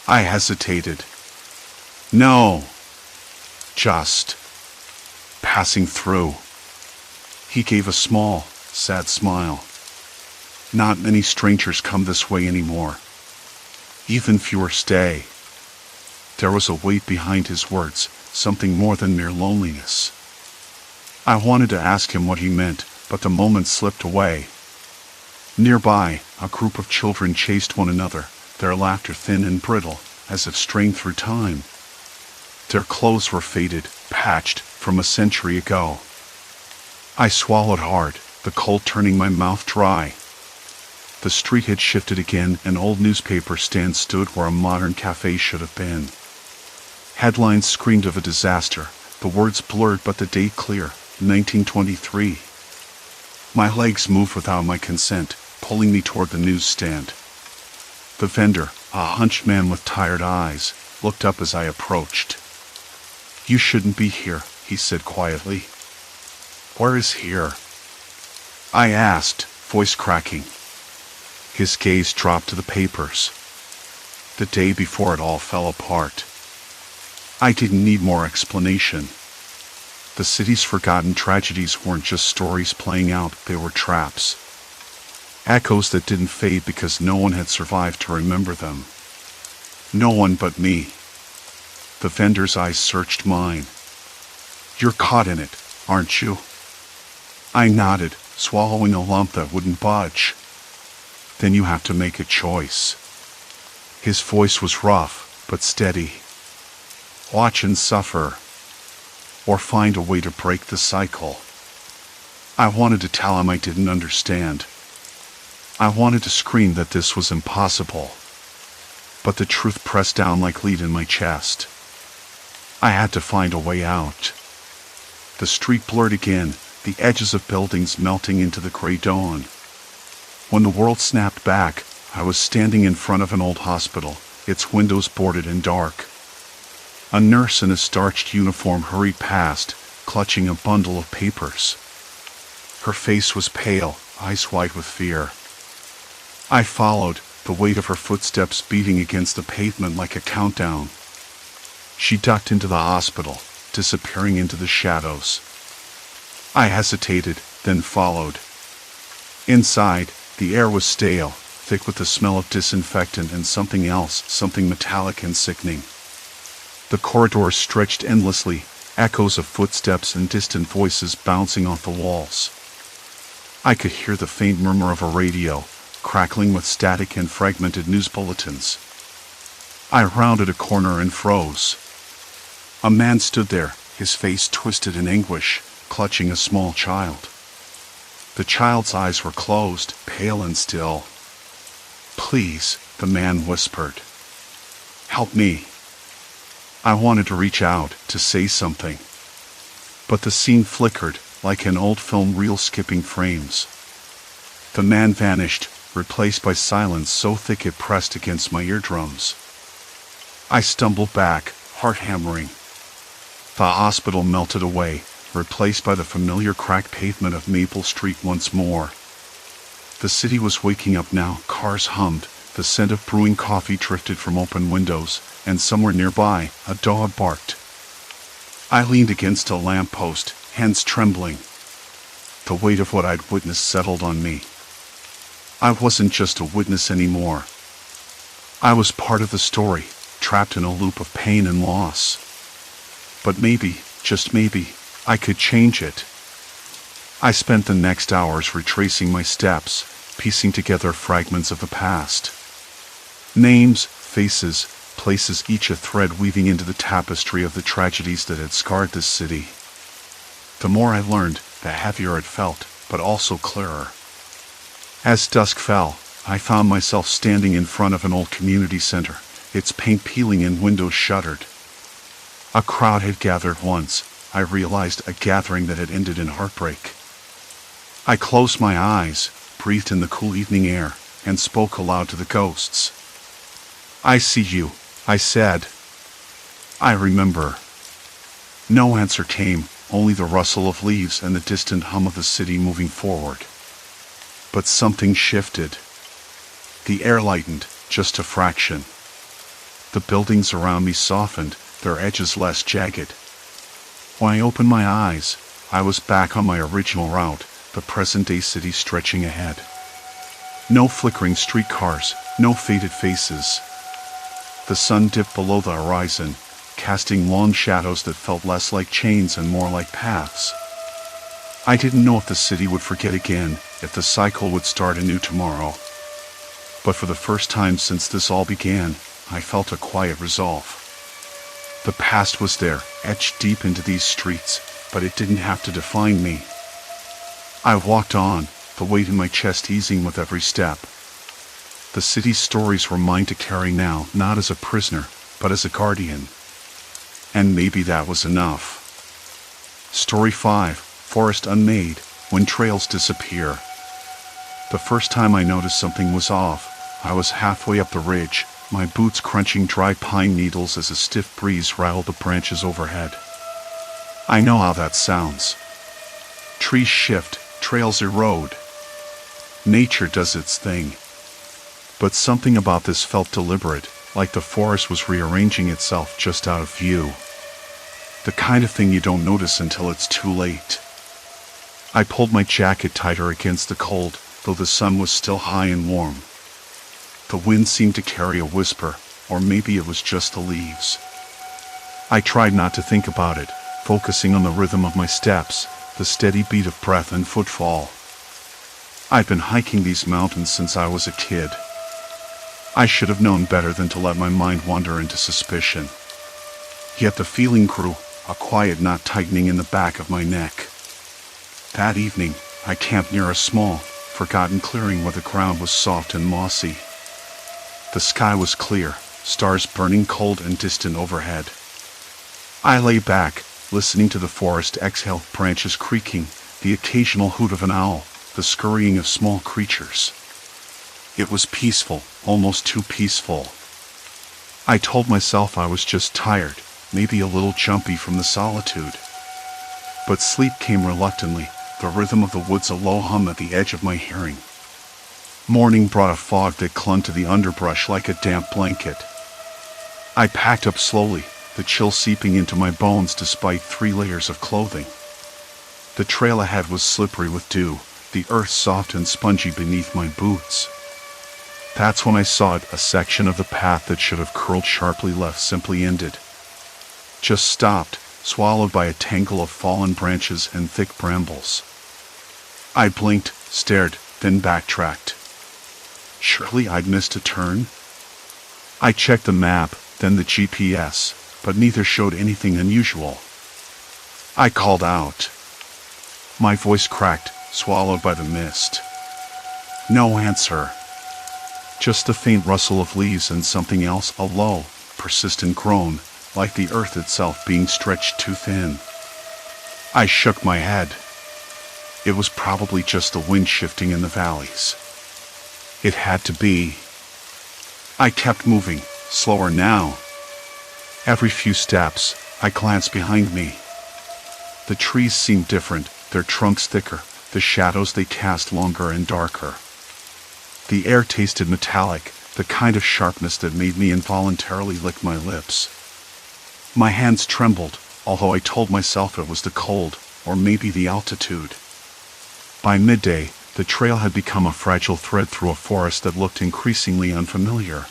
I hesitated. "No. Just passing through." He gave a small, sad smile. "Not many strangers come this way anymore. Even fewer stay." There was a weight behind his words, something more than mere loneliness. I wanted to ask him what he meant, but the moment slipped away. Nearby, a group of children chased one another, their laughter thin and brittle, as if strained through time. Their clothes were faded, patched, from a century ago. I swallowed hard, the cold turning my mouth dry. The street had shifted again, an old newspaper stand stood where a modern cafe should have been. Headlines screamed of a disaster, the words blurred but the date clear, 1923. My legs moved without my consent, pulling me toward the newsstand. The vendor, a hunched man with tired eyes, looked up as I approached. "You shouldn't be here," he said quietly. "Where is here?" I asked, voice cracking. His gaze dropped to the papers. The day before it all fell apart. I didn't need more explanation. The city's forgotten tragedies weren't just stories playing out, they were traps. Echoes that didn't fade because no one had survived to remember them. No one but me. The vendor's eyes searched mine. "You're caught in it, aren't you?" I nodded, swallowing a lump that wouldn't budge. "Then you have to make a choice." His voice was rough, but steady. "Watch and suffer, or find a way to break the cycle." I wanted to tell him I didn't understand. I wanted to scream that this was impossible. But the truth pressed down like lead in my chest. I had to find a way out. The street blurred again, the edges of buildings melting into the gray dawn. When the world snapped back, I was standing in front of an old hospital, its windows boarded and dark. A nurse in a starched uniform hurried past, clutching a bundle of papers. Her face was pale, eyes wide with fear. I followed, the weight of her footsteps beating against the pavement like a countdown. She ducked into the hospital, disappearing into the shadows. I hesitated, then followed. Inside, the air was stale, thick with the smell of disinfectant and something else, something metallic and sickening. The corridors stretched endlessly, echoes of footsteps and distant voices bouncing off the walls. I could hear the faint murmur of a radio, crackling with static and fragmented news bulletins. I rounded a corner and froze. A man stood there, his face twisted in anguish, clutching a small child. The child's eyes were closed, pale and still. "Please," the man whispered. "Help me." I wanted to reach out, to say something. But the scene flickered, like an old film reel skipping frames. The man vanished, replaced by silence so thick it pressed against my eardrums. I stumbled back, heart hammering. The hospital melted away, replaced by the familiar cracked pavement of Maple Street once more. The city was waking up now, cars hummed, the scent of brewing coffee drifted from open windows, and somewhere nearby, a dog barked. I leaned against a lamppost, hands trembling. The weight of what I'd witnessed settled on me. I wasn't just a witness anymore. I was part of the story, trapped in a loop of pain and loss. But maybe, just maybe, I could change it. I spent the next hours retracing my steps, piecing together fragments of the past. Names, faces, places, each a thread weaving into the tapestry of the tragedies that had scarred this city. The more I learned, the heavier it felt, but also clearer. As dusk fell, I found myself standing in front of an old community center, its paint peeling and windows shuttered. A crowd had gathered once, I realized, a gathering that had ended in heartbreak. I closed my eyes, breathed in the cool evening air, and spoke aloud to the ghosts. I see you, I said. I remember. No answer came, only the rustle of leaves and the distant hum of the city moving forward. But something shifted. The air lightened, just a fraction. The buildings around me softened, their edges less jagged. When I opened my eyes, I was back on my original route, the present-day city stretching ahead. No flickering streetcars, no faded faces. The sun dipped below the horizon, casting long shadows that felt less like chains and more like paths. I didn't know if the city would forget again, if the cycle would start anew tomorrow. But for the first time since this all began, I felt a quiet resolve. The past was there, etched deep into these streets, but it didn't have to define me. I walked on, the weight in my chest easing with every step. The city's stories were mine to carry now, not as a prisoner, but as a guardian. And maybe that was enough. Story 5, Forest Unmade, When Trails Disappear. The first time I noticed something was off, I was halfway up the ridge, my boots crunching dry pine needles as a stiff breeze rattled the branches overhead. I know how that sounds. Trees shift, trails erode. Nature does its thing. But something about this felt deliberate, like the forest was rearranging itself just out of view. The kind of thing you don't notice until it's too late. I pulled my jacket tighter against the cold, though the sun was still high and warm. The wind seemed to carry a whisper, or maybe it was just the leaves. I tried not to think about it, focusing on the rhythm of my steps, the steady beat of breath and footfall. I'd been hiking these mountains since I was a kid. I should have known better than to let my mind wander into suspicion. Yet the feeling grew, a quiet knot tightening in the back of my neck. That evening, I camped near a small, forgotten clearing where the ground was soft and mossy. The sky was clear, stars burning cold and distant overhead. I lay back, listening to the forest exhale, branches creaking, the occasional hoot of an owl, the scurrying of small creatures. It was peaceful, almost too peaceful. I told myself I was just tired, maybe a little jumpy from the solitude. But sleep came reluctantly, the rhythm of the woods a low hum at the edge of my hearing. Morning brought a fog that clung to the underbrush like a damp blanket. I packed up slowly, the chill seeping into my bones despite 3 layers of clothing. The trail ahead was slippery with dew, the earth soft and spongy beneath my boots. That's when I saw it, a section of the path that should have curled sharply left simply ended. Just stopped, swallowed by a tangle of fallen branches and thick brambles. I blinked, stared, then backtracked. Surely I'd missed a turn? I checked the map, then the GPS, but neither showed anything unusual. I called out. My voice cracked, swallowed by the mist. No answer. Just the faint rustle of leaves and something else, a low, persistent groan, like the earth itself being stretched too thin. I shook my head. It was probably just the wind shifting in the valleys. It had to be. I kept moving, slower now. Every few steps, I glanced behind me. The trees seemed different, their trunks thicker, the shadows they cast longer and darker. The air tasted metallic, the kind of sharpness that made me involuntarily lick my lips. My hands trembled, although I told myself it was the cold, or maybe the altitude. By midday, the trail had become a fragile thread through a forest that looked increasingly unfamiliar.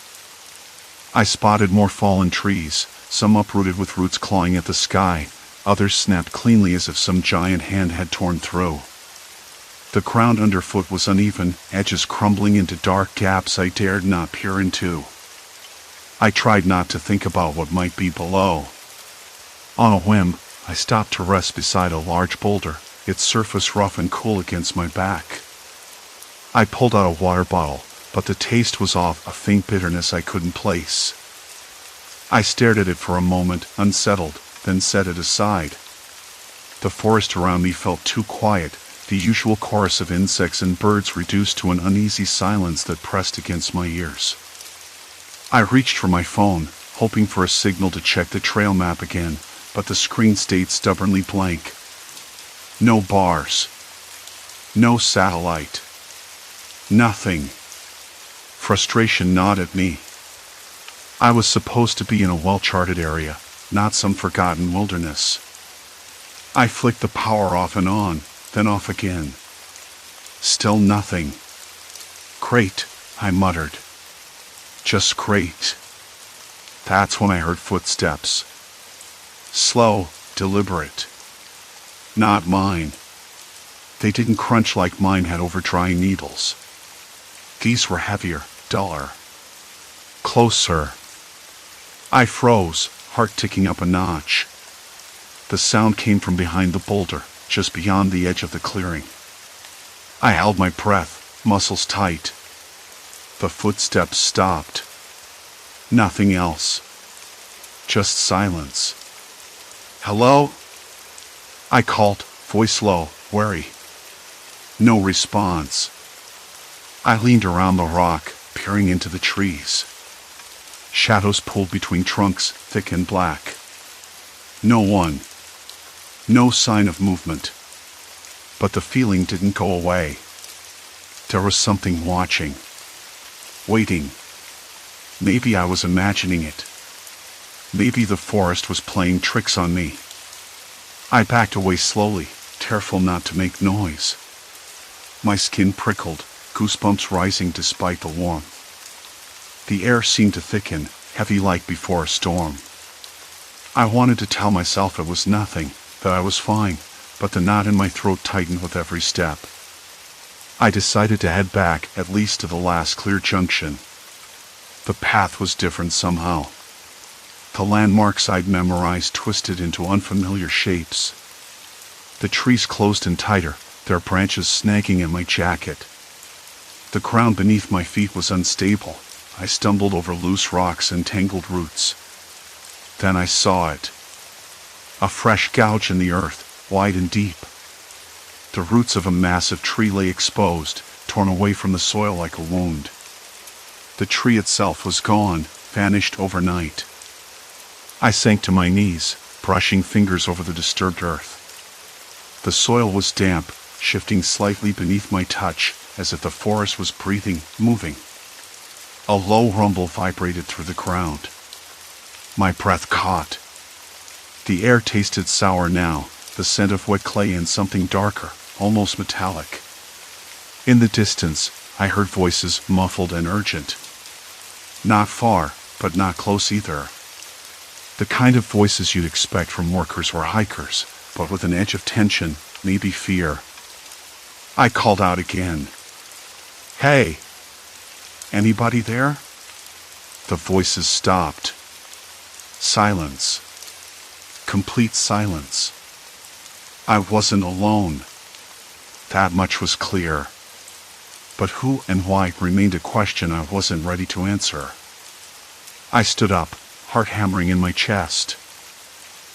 I spotted more fallen trees, some uprooted with roots clawing at the sky, others snapped cleanly as if some giant hand had torn through. The ground underfoot was uneven, edges crumbling into dark gaps I dared not peer into. I tried not to think about what might be below. On a whim, I stopped to rest beside a large boulder, its surface rough and cool against my back. I pulled out a water bottle, but the taste was off, a faint bitterness I couldn't place. I stared at it for a moment, unsettled, then set it aside. The forest around me felt too quiet, the usual chorus of insects and birds reduced to an uneasy silence that pressed against my ears. I reached for my phone, hoping for a signal to check the trail map again, but the screen stayed stubbornly blank. No bars. No satellite. Nothing. Frustration gnawed at me. I was supposed to be in a well-charted area, not some forgotten wilderness. I flicked the power off and on, then off again. Still nothing. Great, I muttered. Just great. That's when I heard footsteps. Slow, deliberate. Not mine. They didn't crunch like mine had over dry needles. These were heavier, duller. Closer. I froze, heart ticking up a notch. The sound came from behind the boulder, just beyond the edge of the clearing. I held my breath, muscles tight. The footsteps stopped. Nothing else. Just silence. Hello? I called, voice low, wary. No response. I leaned around the rock, peering into the trees. Shadows pulled between trunks, thick and black. No one. No sign of movement. But the feeling didn't go away. There was something watching. Waiting. Maybe I was imagining it. Maybe the forest was playing tricks on me. I backed away slowly, careful not to make noise. My skin prickled, goosebumps rising despite the warmth. The air seemed to thicken, heavy like before a storm. I wanted to tell myself it was nothing, that I was fine, but the knot in my throat tightened with every step. I decided to head back, at least to the last clear junction. The path was different somehow. The landmarks I'd memorized twisted into unfamiliar shapes. The trees closed in tighter, their branches snagging at my jacket. The ground beneath my feet was unstable. I stumbled over loose rocks and tangled roots. Then I saw it. A fresh gouge in the earth, wide and deep. The roots of a massive tree lay exposed, torn away from the soil like a wound. The tree itself was gone, vanished overnight. I sank to my knees, brushing fingers over the disturbed earth. The soil was damp, shifting slightly beneath my touch, as if the forest was breathing, moving. A low rumble vibrated through the ground. My breath caught. The air tasted sour now, the scent of wet clay and something darker, almost metallic. In the distance, I heard voices, muffled and urgent. Not far, but not close either. The kind of voices you'd expect from workers or hikers, but with an edge of tension, maybe fear. I called out again. Hey! Anybody there? The voices stopped. Silence. Complete silence. I wasn't alone. That much was clear. But who and why remained a question I wasn't ready to answer. I stood up, heart hammering in my chest.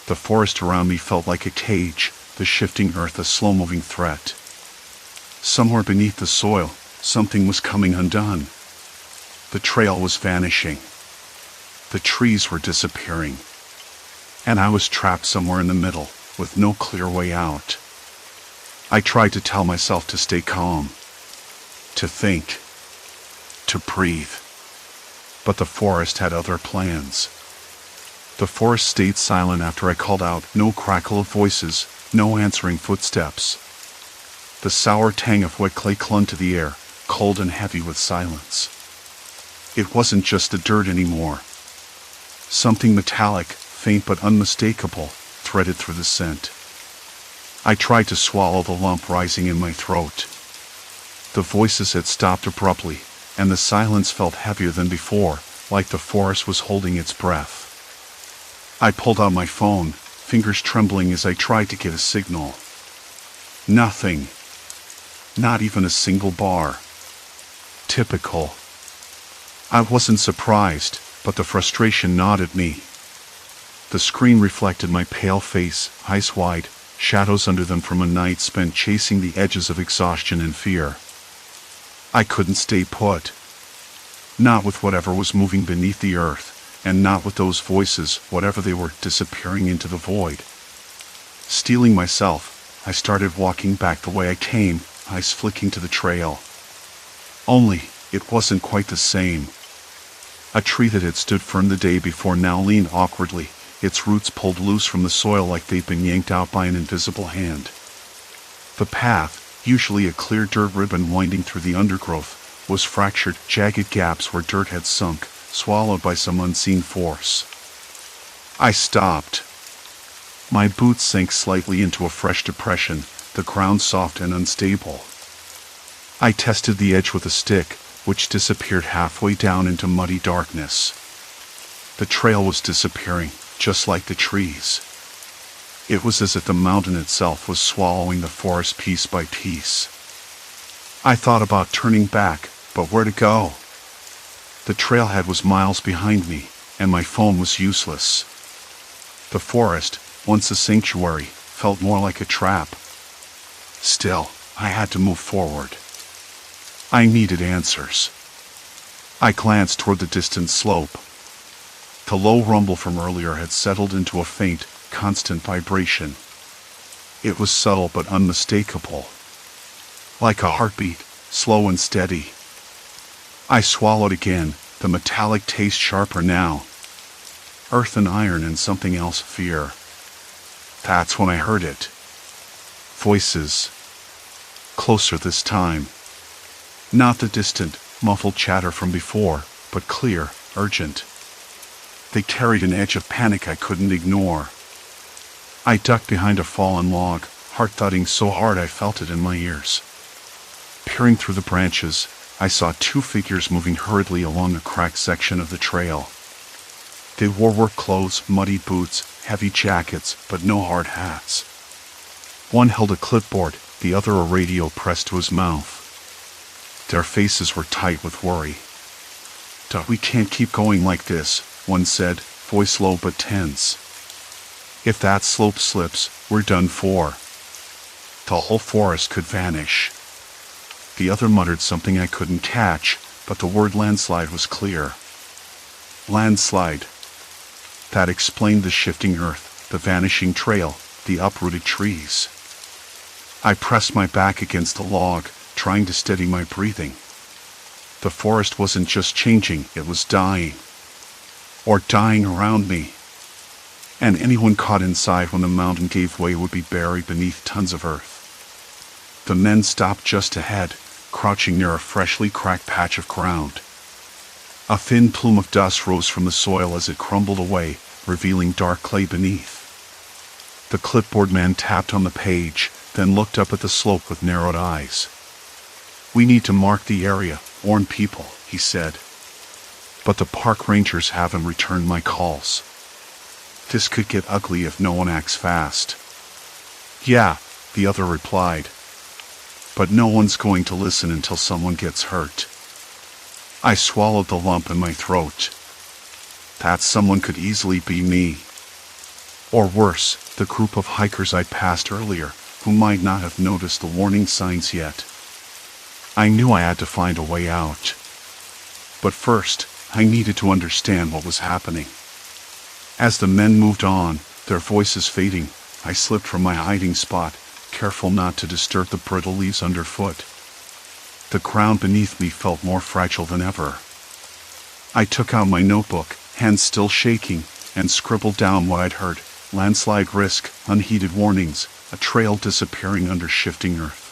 The forest around me felt like a cage, the shifting earth a slow-moving threat. Somewhere beneath the soil, something was coming undone. The trail was vanishing. The trees were disappearing. And I was trapped somewhere in the middle, with no clear way out. I tried to tell myself to stay calm, to think, to breathe. But the forest had other plans. The forest stayed silent after I called out, no crackle of voices, no answering footsteps. The sour tang of wet clay clung to the air, cold and heavy with silence. It wasn't just the dirt anymore. Something metallic, faint but unmistakable, threaded through the scent. I tried to swallow the lump rising in my throat. The voices had stopped abruptly, and the silence felt heavier than before, like the forest was holding its breath. I pulled out my phone, fingers trembling as I tried to get a signal. Nothing. Not even a single bar. Typical. I wasn't surprised, but the frustration gnawed at me. The screen reflected my pale face, eyes wide, shadows under them from a night spent chasing the edges of exhaustion and fear. I couldn't stay put. Not with whatever was moving beneath the earth, and not with those voices, whatever they were, disappearing into the void. Steeling myself, I started walking back the way I came, eyes flicking to the trail. Only, it wasn't quite the same. A tree that had stood firm the day before now leaned awkwardly, its roots pulled loose from the soil like they'd been yanked out by an invisible hand. The path, usually a clear dirt ribbon winding through the undergrowth, was fractured, jagged gaps where dirt had sunk, swallowed by some unseen force. I stopped. My boots sank slightly into a fresh depression, the ground soft and unstable. I tested the edge with a stick, which disappeared halfway down into muddy darkness. The trail was disappearing, just like the trees. It was as if the mountain itself was swallowing the forest piece by piece. I thought about turning back, but where to go? The trailhead was miles behind me, and my phone was useless. The forest, once a sanctuary, felt more like a trap. Still, I had to move forward. I needed answers. I glanced toward the distant slope. The low rumble from earlier had settled into a faint, constant vibration. It was subtle but unmistakable. Like a heartbeat, slow and steady. I swallowed again, the metallic taste sharper now. Earth and iron and something else, fear. That's when I heard it. Voices. Closer this time. Not the distant, muffled chatter from before, but clear, urgent. They carried an edge of panic I couldn't ignore. I ducked behind a fallen log, heart thudding so hard I felt it in my ears. Peering through the branches, I saw two figures moving hurriedly along a cracked section of the trail. They wore work clothes, muddy boots, heavy jackets, but no hard hats. One held a clipboard, the other a radio pressed to his mouth. Their faces were tight with worry. "We can't keep going like this," one said, voice low but tense. "If that slope slips, we're done for. The whole forest could vanish." The other muttered something I couldn't catch, but the word landslide was clear. Landslide. That explained the shifting earth, the vanishing trail, the uprooted trees. I pressed my back against the log, trying to steady my breathing. The forest wasn't just changing, it was dying. Or dying around me. And anyone caught inside when the mountain gave way would be buried beneath tons of earth. The men stopped just ahead, crouching near a freshly cracked patch of ground. A thin plume of dust rose from the soil as it crumbled away, revealing dark clay beneath. The clipboard man tapped on the page, then looked up at the slope with narrowed eyes. "We need to mark the area, warn people," he said. "But the park rangers haven't returned my calls. This could get ugly if no one acts fast." "Yeah," the other replied. "But no one's going to listen until someone gets hurt." I swallowed the lump in my throat. That someone could easily be me. Or worse, the group of hikers I'd passed earlier, who might not have noticed the warning signs yet. I knew I had to find a way out. But first, I needed to understand what was happening. As the men moved on, their voices fading, I slipped from my hiding spot, careful not to disturb the brittle leaves underfoot. The ground beneath me felt more fragile than ever. I took out my notebook, hands still shaking, and scribbled down what I'd heard: landslide risk, unheeded warnings, a trail disappearing under shifting earth.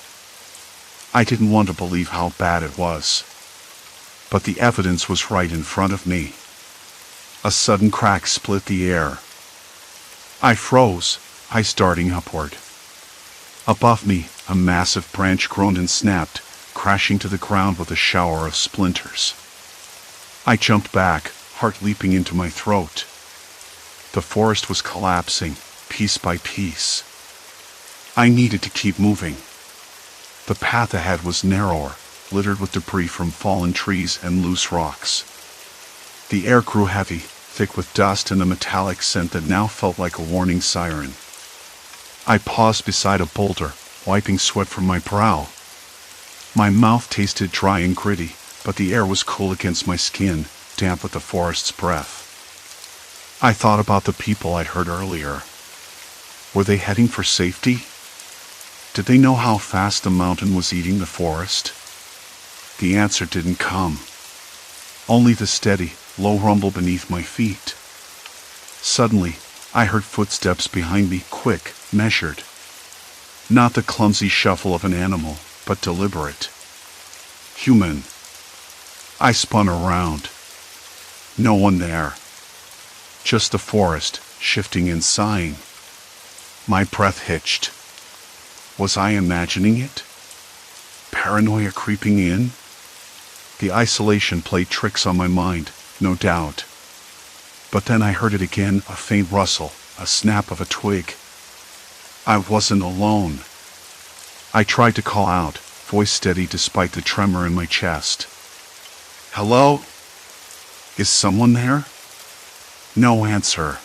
I didn't want to believe how bad it was. But the evidence was right in front of me. A sudden crack split the air. I froze, eyes darting upward. Above me, a massive branch groaned and snapped, crashing to the ground with a shower of splinters. I jumped back, heart leaping into my throat. The forest was collapsing, piece by piece. I needed to keep moving. The path ahead was narrower, littered with debris from fallen trees and loose rocks. The air grew heavy, thick with dust and a metallic scent that now felt like a warning siren. I paused beside a boulder, wiping sweat from my brow. My mouth tasted dry and gritty, but the air was cool against my skin, damp with the forest's breath. I thought about the people I'd heard earlier. Were they heading for safety? Did they know how fast the mountain was eating the forest? The answer didn't come. Only the steady, low rumble beneath my feet. Suddenly, I heard footsteps behind me, quick, measured. Not the clumsy shuffle of an animal, but deliberate. Human. I spun around. No one there. Just the forest, shifting and sighing. My breath hitched. Was I imagining it? Paranoia creeping in? The isolation played tricks on my mind, no doubt. But then I heard it again, a faint rustle, a snap of a twig. I wasn't alone. I tried to call out, voice steady despite the tremor in my chest. Hello? Is someone there? No answer.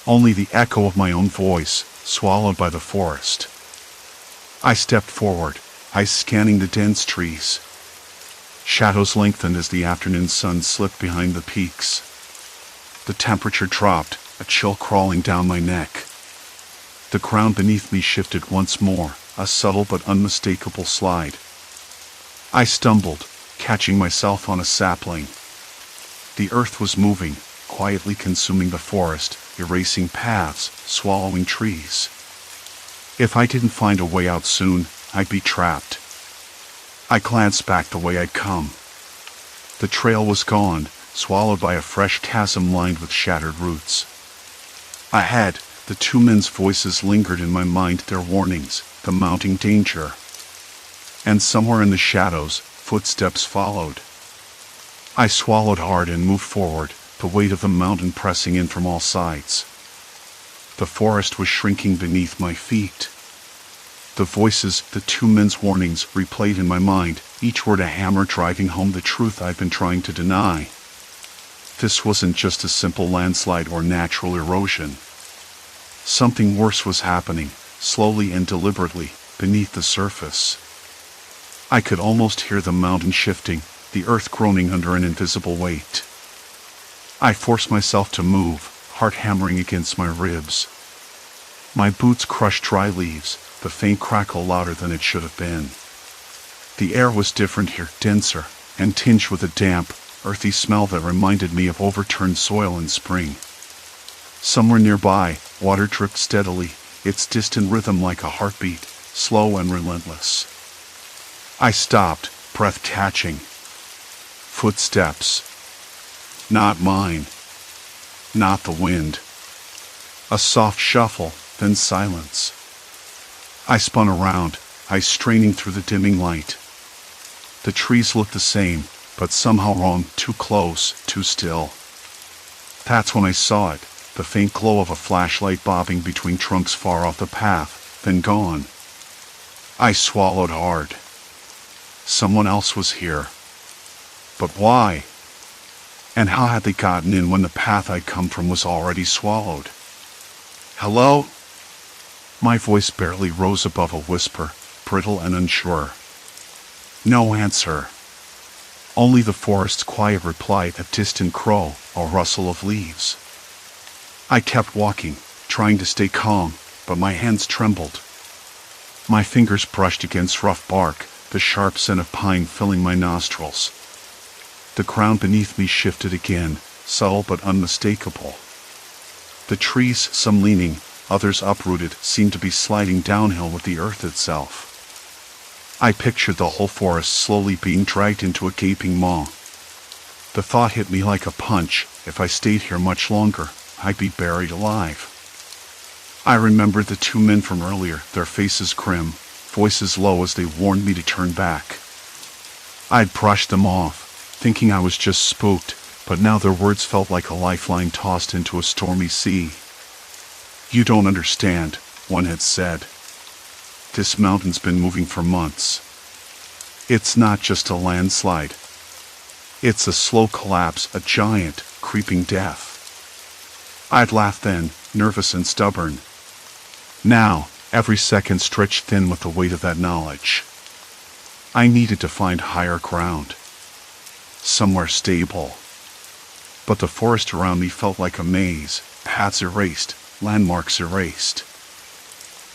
Only the echo of my own voice, swallowed by the forest. I stepped forward, eyes scanning the dense trees. Shadows lengthened as the afternoon sun slipped behind the peaks. The temperature dropped, a chill crawling down my neck. The ground beneath me shifted once more, a subtle but unmistakable slide. I stumbled, catching myself on a sapling. The earth was moving, quietly consuming the forest, erasing paths, swallowing trees. If I didn't find a way out soon, I'd be trapped. I glanced back the way I'd come. The trail was gone, swallowed by a fresh chasm lined with shattered roots. Ahead, the two men's voices lingered in my mind, their warnings, the mounting danger. And somewhere in the shadows, footsteps followed. I swallowed hard and moved forward, the weight of the mountain pressing in from all sides. The forest was shrinking beneath my feet. The voices, the two men's warnings, replayed in my mind, each word a hammer driving home the truth I'd been trying to deny. This wasn't just a simple landslide or natural erosion. Something worse was happening, slowly and deliberately, beneath the surface. I could almost hear the mountain shifting, the earth groaning under an invisible weight. I forced myself to move, heart hammering against my ribs. My boots crushed dry leaves, the faint crackle louder than it should have been. The air was different here, denser, and tinged with a damp, earthy smell that reminded me of overturned soil in spring. Somewhere nearby, water dripped steadily, its distant rhythm like a heartbeat, slow and relentless. I stopped, breath catching. Footsteps. Not mine. Not the wind. A soft shuffle, then silence. I spun around, eyes straining through the dimming light. The trees looked the same, but somehow wrong, too close, too still. That's when I saw it, the faint glow of a flashlight bobbing between trunks far off the path, then gone. I swallowed hard. Someone else was here. But why? And how had they gotten in when the path I'd come from was already swallowed? Hello? My voice barely rose above a whisper, brittle and unsure. No answer. Only the forest's quiet reply, a distant crow, a rustle of leaves. I kept walking, trying to stay calm, but my hands trembled. My fingers brushed against rough bark, the sharp scent of pine filling my nostrils. The ground beneath me shifted again, subtle but unmistakable. The trees, some leaning, others uprooted, seemed to be sliding downhill with the earth itself. I pictured the whole forest slowly being dragged into a gaping maw. The thought hit me like a punch, if I stayed here much longer, I'd be buried alive. I remembered the two men from earlier, their faces grim, voices low as they warned me to turn back. I'd brushed them off, thinking I was just spooked, but now their words felt like a lifeline tossed into a stormy sea. You don't understand, one had said. This mountain's been moving for months. It's not just a landslide. It's a slow collapse, a giant, creeping death. I'd laughed then, nervous and stubborn. Now, every second stretched thin with the weight of that knowledge. I needed to find higher ground. somewhere stable. But the forest around me felt like a maze, paths erased, landmarks erased.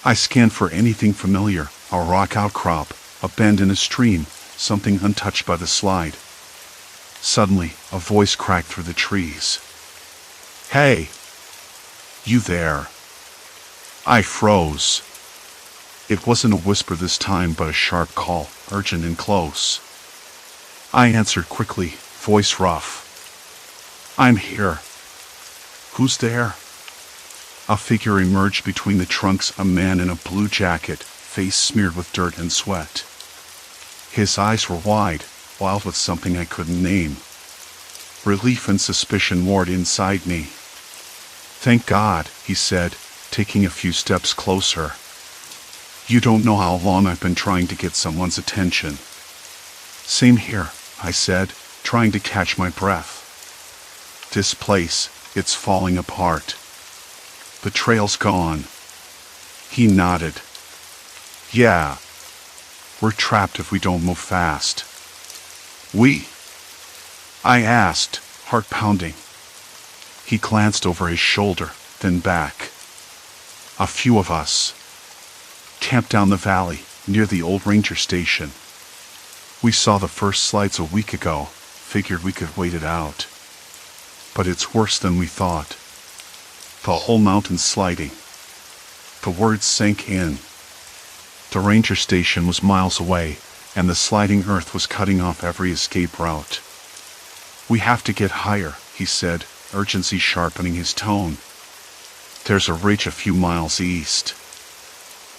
I scanned for anything familiar, a rock outcrop, a bend in a stream, something untouched by the slide. Suddenly, a voice cracked through the trees. "Hey! You there?" I froze. It wasn't a whisper this time, but a sharp call, urgent and close. I answered quickly, voice rough. "I'm here." "Who's there?" A figure emerged between the trunks, a man in a blue jacket, face smeared with dirt and sweat. His eyes were wide, wild with something I couldn't name. Relief and suspicion warred inside me. "Thank God," he said, taking a few steps closer. "You don't know how long I've been trying to get someone's attention." "Same here," I said, trying to catch my breath. "This place, it's falling apart. The trail's gone." He nodded. "Yeah. We're trapped if we don't move fast." "We?" I asked, heart pounding. He glanced over his shoulder, then back. "A few of us. Camped down the valley, near the old ranger station. We saw the first slides a week ago, figured we could wait it out. But it's worse than we thought. The whole mountain's sliding." The words sank in. The ranger station was miles away, and the sliding earth was cutting off every escape route. "We have to get higher," he said, urgency sharpening his tone. "There's a ridge a few miles east.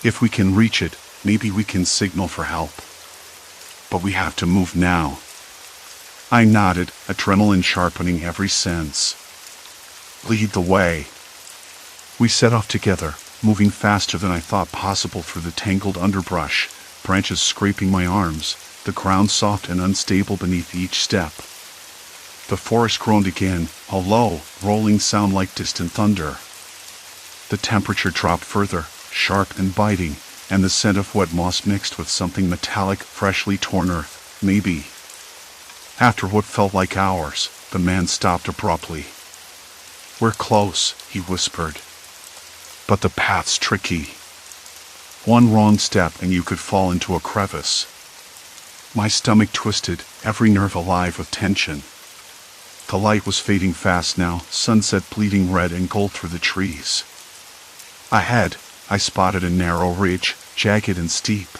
If we can reach it, maybe we can signal for help. But we have to move now." I nodded, adrenaline sharpening every sense. "Lead the way." We set off together, moving faster than I thought possible through the tangled underbrush, branches scraping my arms, the ground soft and unstable beneath each step. The forest groaned again, a low, rolling sound like distant thunder. The temperature dropped further, sharp and biting, and the scent of wet moss mixed with something metallic, freshly torn earth, maybe. After what felt like hours, the man stopped abruptly. "We're close," he whispered. "But the path's tricky. One wrong step and you could fall into a crevice." My stomach twisted, every nerve alive with tension. The light was fading fast now, sunset bleeding red and gold through the trees. Ahead, I spotted a narrow ridge, jagged and steep.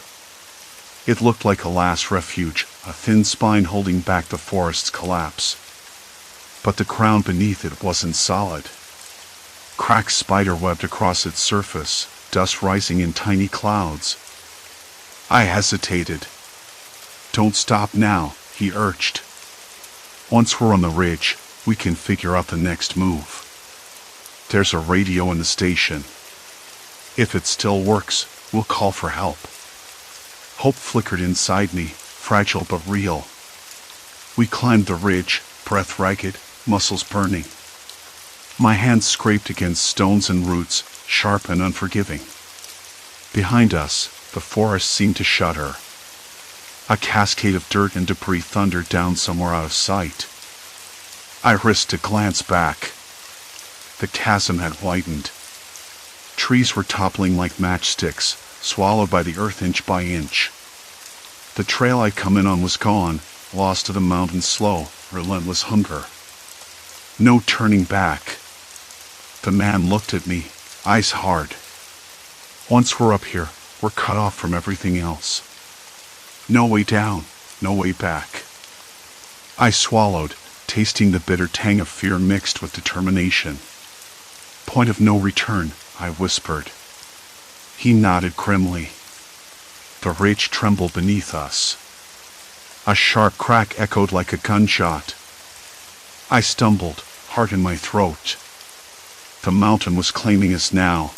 It looked like a last refuge, a thin spine holding back the forest's collapse. But the ground beneath it wasn't solid. Cracks spiderwebbed across its surface, dust rising in tiny clouds. I hesitated. "Don't stop now," he urged. "Once we're on the ridge, we can figure out the next move. There's a radio in the station. If it still works, we'll call for help." Hope flickered inside me, fragile but real. We climbed the ridge, breath ragged, muscles burning. My hands scraped against stones and roots, sharp and unforgiving. Behind us, the forest seemed to shudder. A cascade of dirt and debris thundered down somewhere out of sight. I risked a glance back. The chasm had widened. Trees were toppling like matchsticks, swallowed by the earth inch by inch. The trail I'd come in on was gone, lost to the mountain's slow, relentless hunger. No turning back. The man looked at me, eyes hard. "Once we're up here, we're cut off from everything else. No way down, no way back." I swallowed, tasting the bitter tang of fear mixed with determination. "Point of no return," I whispered. He nodded grimly. The ridge trembled beneath us. A sharp crack echoed like a gunshot. I stumbled, heart in my throat. The mountain was claiming us now.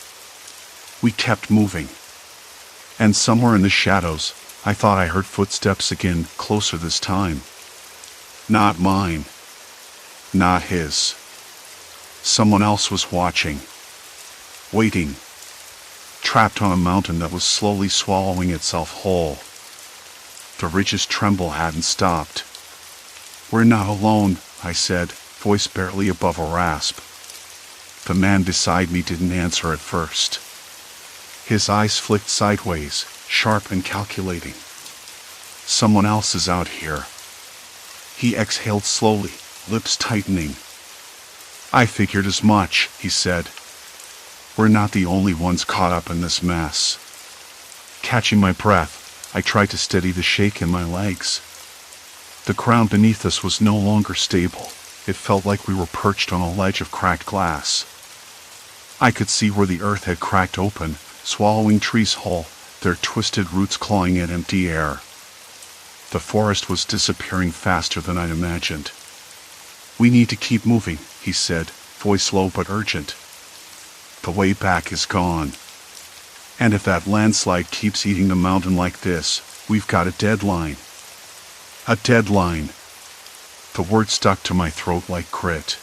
We kept moving. And somewhere in the shadows, I thought I heard footsteps again, closer this time. Not mine. Not his. Someone else was watching. Waiting. Trapped on a mountain that was slowly swallowing itself whole. The ridge's tremble hadn't stopped. "We're not alone," I said, voice barely above a rasp. The man beside me didn't answer at first. His eyes flicked sideways, sharp and calculating. "Someone else is out here." He exhaled slowly, lips tightening. "I figured as much," he said. "We're not the only ones caught up in this mess." Catching my breath, I tried to steady the shake in my legs. The ground beneath us was no longer stable. It felt like we were perched on a ledge of cracked glass. I could see where the earth had cracked open, swallowing trees whole, their twisted roots clawing at empty air. The forest was disappearing faster than I'd imagined. "We need to keep moving," he said, voice low but urgent. "The way back is gone. And if that landslide keeps eating the mountain like this, we've got a deadline." A deadline. The word stuck to my throat like grit.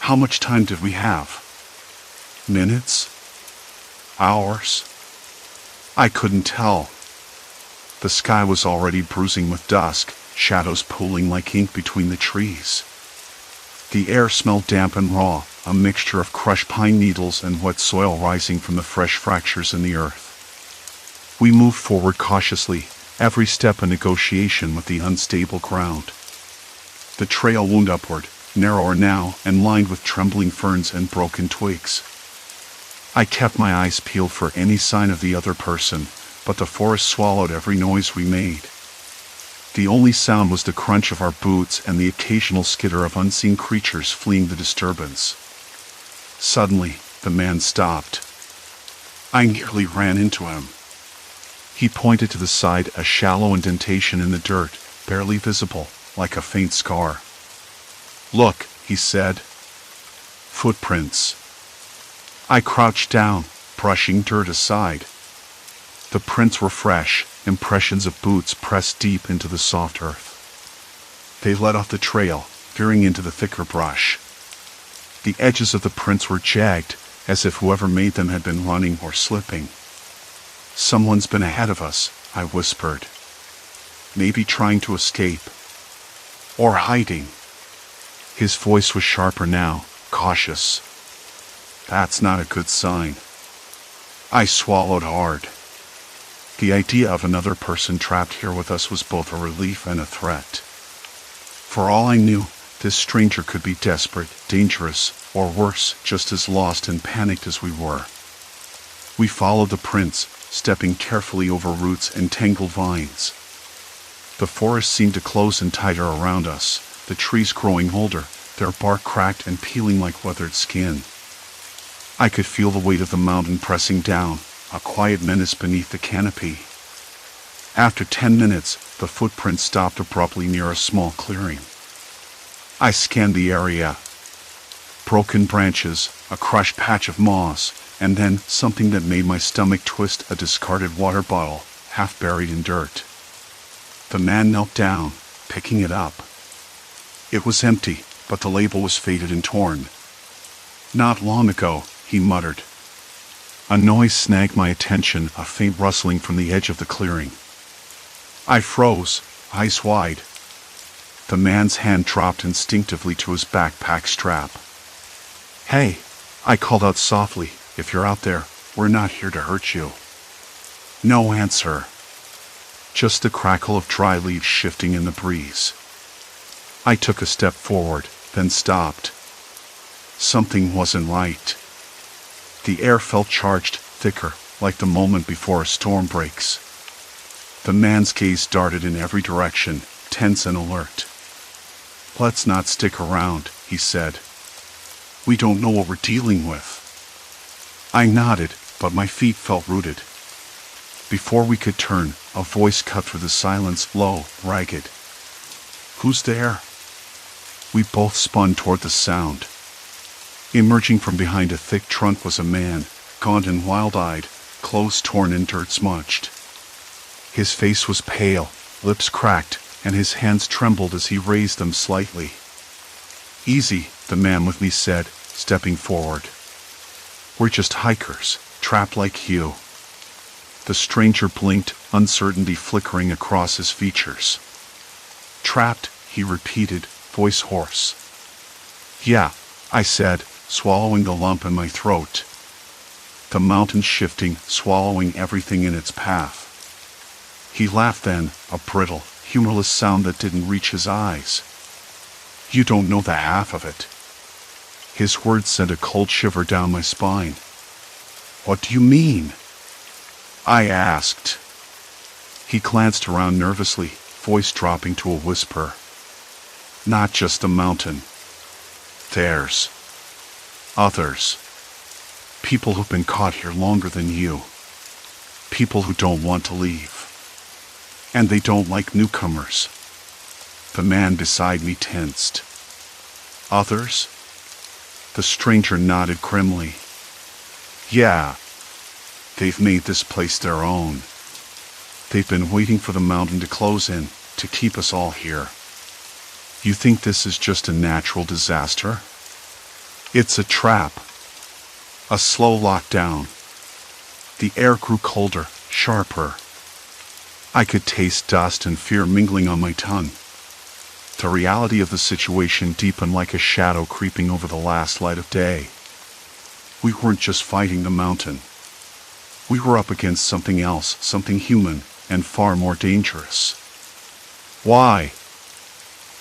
How much time did we have? Minutes? Hours? I couldn't tell. The sky was already bruising with dusk, shadows pooling like ink between the trees. The air smelled damp and raw, a mixture of crushed pine needles and wet soil rising from the fresh fractures in the earth. We moved forward cautiously, every step a negotiation with the unstable ground. The trail wound upward, narrower now and lined with trembling ferns and broken twigs. I kept my eyes peeled for any sign of the other person, but the forest swallowed every noise we made. The only sound was the crunch of our boots and the occasional skitter of unseen creatures fleeing the disturbance. Suddenly, the man stopped. I nearly ran into him. He pointed to the side, a shallow indentation in the dirt, barely visible, like a faint scar. "Look," he said. "Footprints." I crouched down, brushing dirt aside. The prints were fresh, impressions of boots pressed deep into the soft earth. They led off the trail, veering into the thicker brush. The edges of the prints were jagged, as if whoever made them had been running or slipping. "Someone's been ahead of us," I whispered. "Maybe trying to escape. Or hiding." His voice was sharper now, cautious. "That's not a good sign." I swallowed hard. The idea of another person trapped here with us was both a relief and a threat. For all I knew, this stranger could be desperate, dangerous, or worse, just as lost and panicked as we were. We followed the prints, stepping carefully over roots and tangled vines. The forest seemed to close in tighter around us, the trees growing older, their bark cracked and peeling like weathered skin. I could feel the weight of the mountain pressing down, a quiet menace beneath the canopy. After 10 minutes, the footprints stopped abruptly near a small clearing. I scanned the area. Broken branches, a crushed patch of moss, and then something that made my stomach twist, a discarded water bottle, half buried in dirt. The man knelt down, picking it up. It was empty, but the label was faded and torn. "Not long ago," he muttered. A noise snagged my attention, a faint rustling from the edge of the clearing. I froze, eyes wide. The man's hand dropped instinctively to his backpack strap. "Hey," I called out softly, "if you're out there, we're not here to hurt you." No answer. Just the crackle of dry leaves shifting in the breeze. I took a step forward, then stopped. Something wasn't right. The air felt charged, thicker, like the moment before a storm breaks. The man's gaze darted in every direction, tense and alert. "Let's not stick around," he said. "We don't know what we're dealing with." I nodded, but my feet felt rooted. Before we could turn, a voice cut through the silence, low, ragged. "Who's there?" We both spun toward the sound. Emerging from behind a thick trunk was a man, gaunt and wild-eyed, clothes torn and dirt-smudged. His face was pale, lips cracked, and his hands trembled as he raised them slightly. "Easy," the man with me said, stepping forward. "We're just hikers, trapped like you." The stranger blinked, uncertainty flickering across his features. "Trapped?" he repeated, voice hoarse. Yeah, I said, swallowing the lump in my throat. The mountain shifting, swallowing everything in its path. He laughed then, a brittle, humorless sound that didn't reach his eyes. You don't know the half of it. His words sent a cold shiver down my spine. What do you mean? I asked. He glanced around nervously, voice dropping to a whisper. Not just the mountain. There's others. People who've been caught here longer than you. People who don't want to leave. And they don't like newcomers. The man beside me tensed. Others? The stranger nodded grimly. Yeah. They've made this place their own. They've been waiting for the mountain to close in, to keep us all here. You think this is just a natural disaster? It's a trap. A slow lockdown. The air grew colder, sharper. I could taste dust and fear mingling on my tongue. The reality of the situation deepened like a shadow creeping over the last light of day. We weren't just fighting the mountain. We were up against something else, something human, and far more dangerous. Why?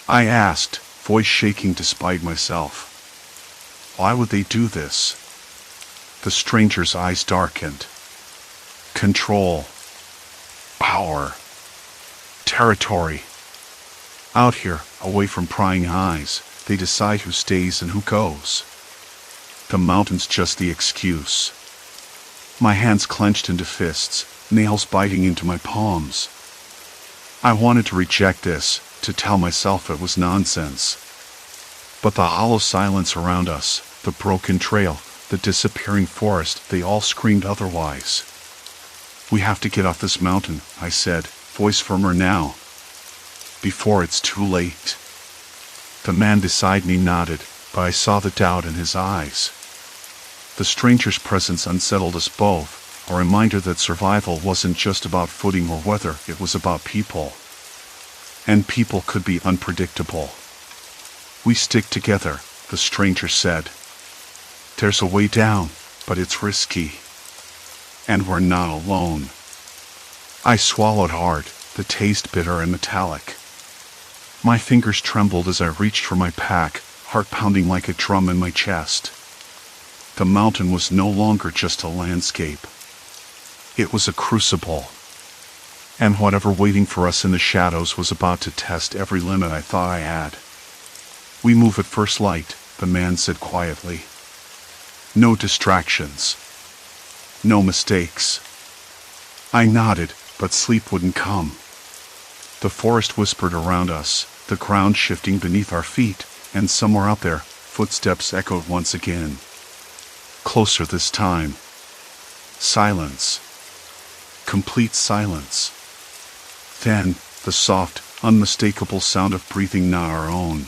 I asked, voice shaking despite myself. Why would they do this? The stranger's eyes darkened. Control. Power. Territory. Out here, away from prying eyes, they decide who stays and who goes. The mountain's just the excuse. My hands clenched into fists, nails biting into my palms. I wanted to reject this, to tell myself it was nonsense. But the hollow silence around us, the broken trail, the disappearing forest, they all screamed otherwise. We have to get off this mountain, I said, voice firmer now. Before it's too late. The man beside me nodded, but I saw the doubt in his eyes. The stranger's presence unsettled us both, a reminder that survival wasn't just about footing or weather, it was about people. And people could be unpredictable. We stick together, the stranger said. There's a way down, but it's risky. And we're not alone. I swallowed hard, the taste bitter and metallic. My fingers trembled as I reached for my pack, heart pounding like a drum in my chest. The mountain was no longer just a landscape. It was a crucible. And whatever waiting for us in the shadows was about to test every limit I thought I had. We move at first light, the man said quietly. No distractions. No mistakes. I nodded, but sleep wouldn't come. The forest whispered around us, the ground shifting beneath our feet, and somewhere out there, footsteps echoed once again. Closer this time. Silence. Complete silence. Then, the soft, unmistakable sound of breathing not our own.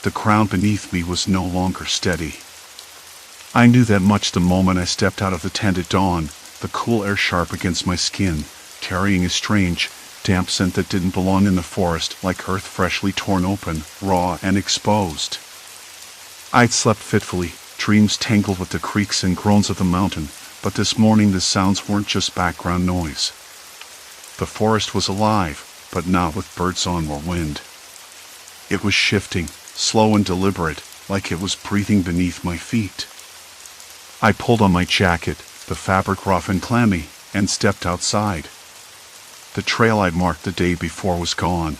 The ground beneath me was no longer steady. I knew that much the moment I stepped out of the tent at dawn, the cool air sharp against my skin, carrying a strange, damp scent that didn't belong in the forest, like earth freshly torn open, raw and exposed. I'd slept fitfully, dreams tangled with the creaks and groans of the mountain, but this morning the sounds weren't just background noise. The forest was alive, but not with birdsong or wind. It was shifting, slow and deliberate, like it was breathing beneath my feet. I pulled on my jacket, the fabric rough and clammy, and stepped outside. The trail I'd marked the day before was gone.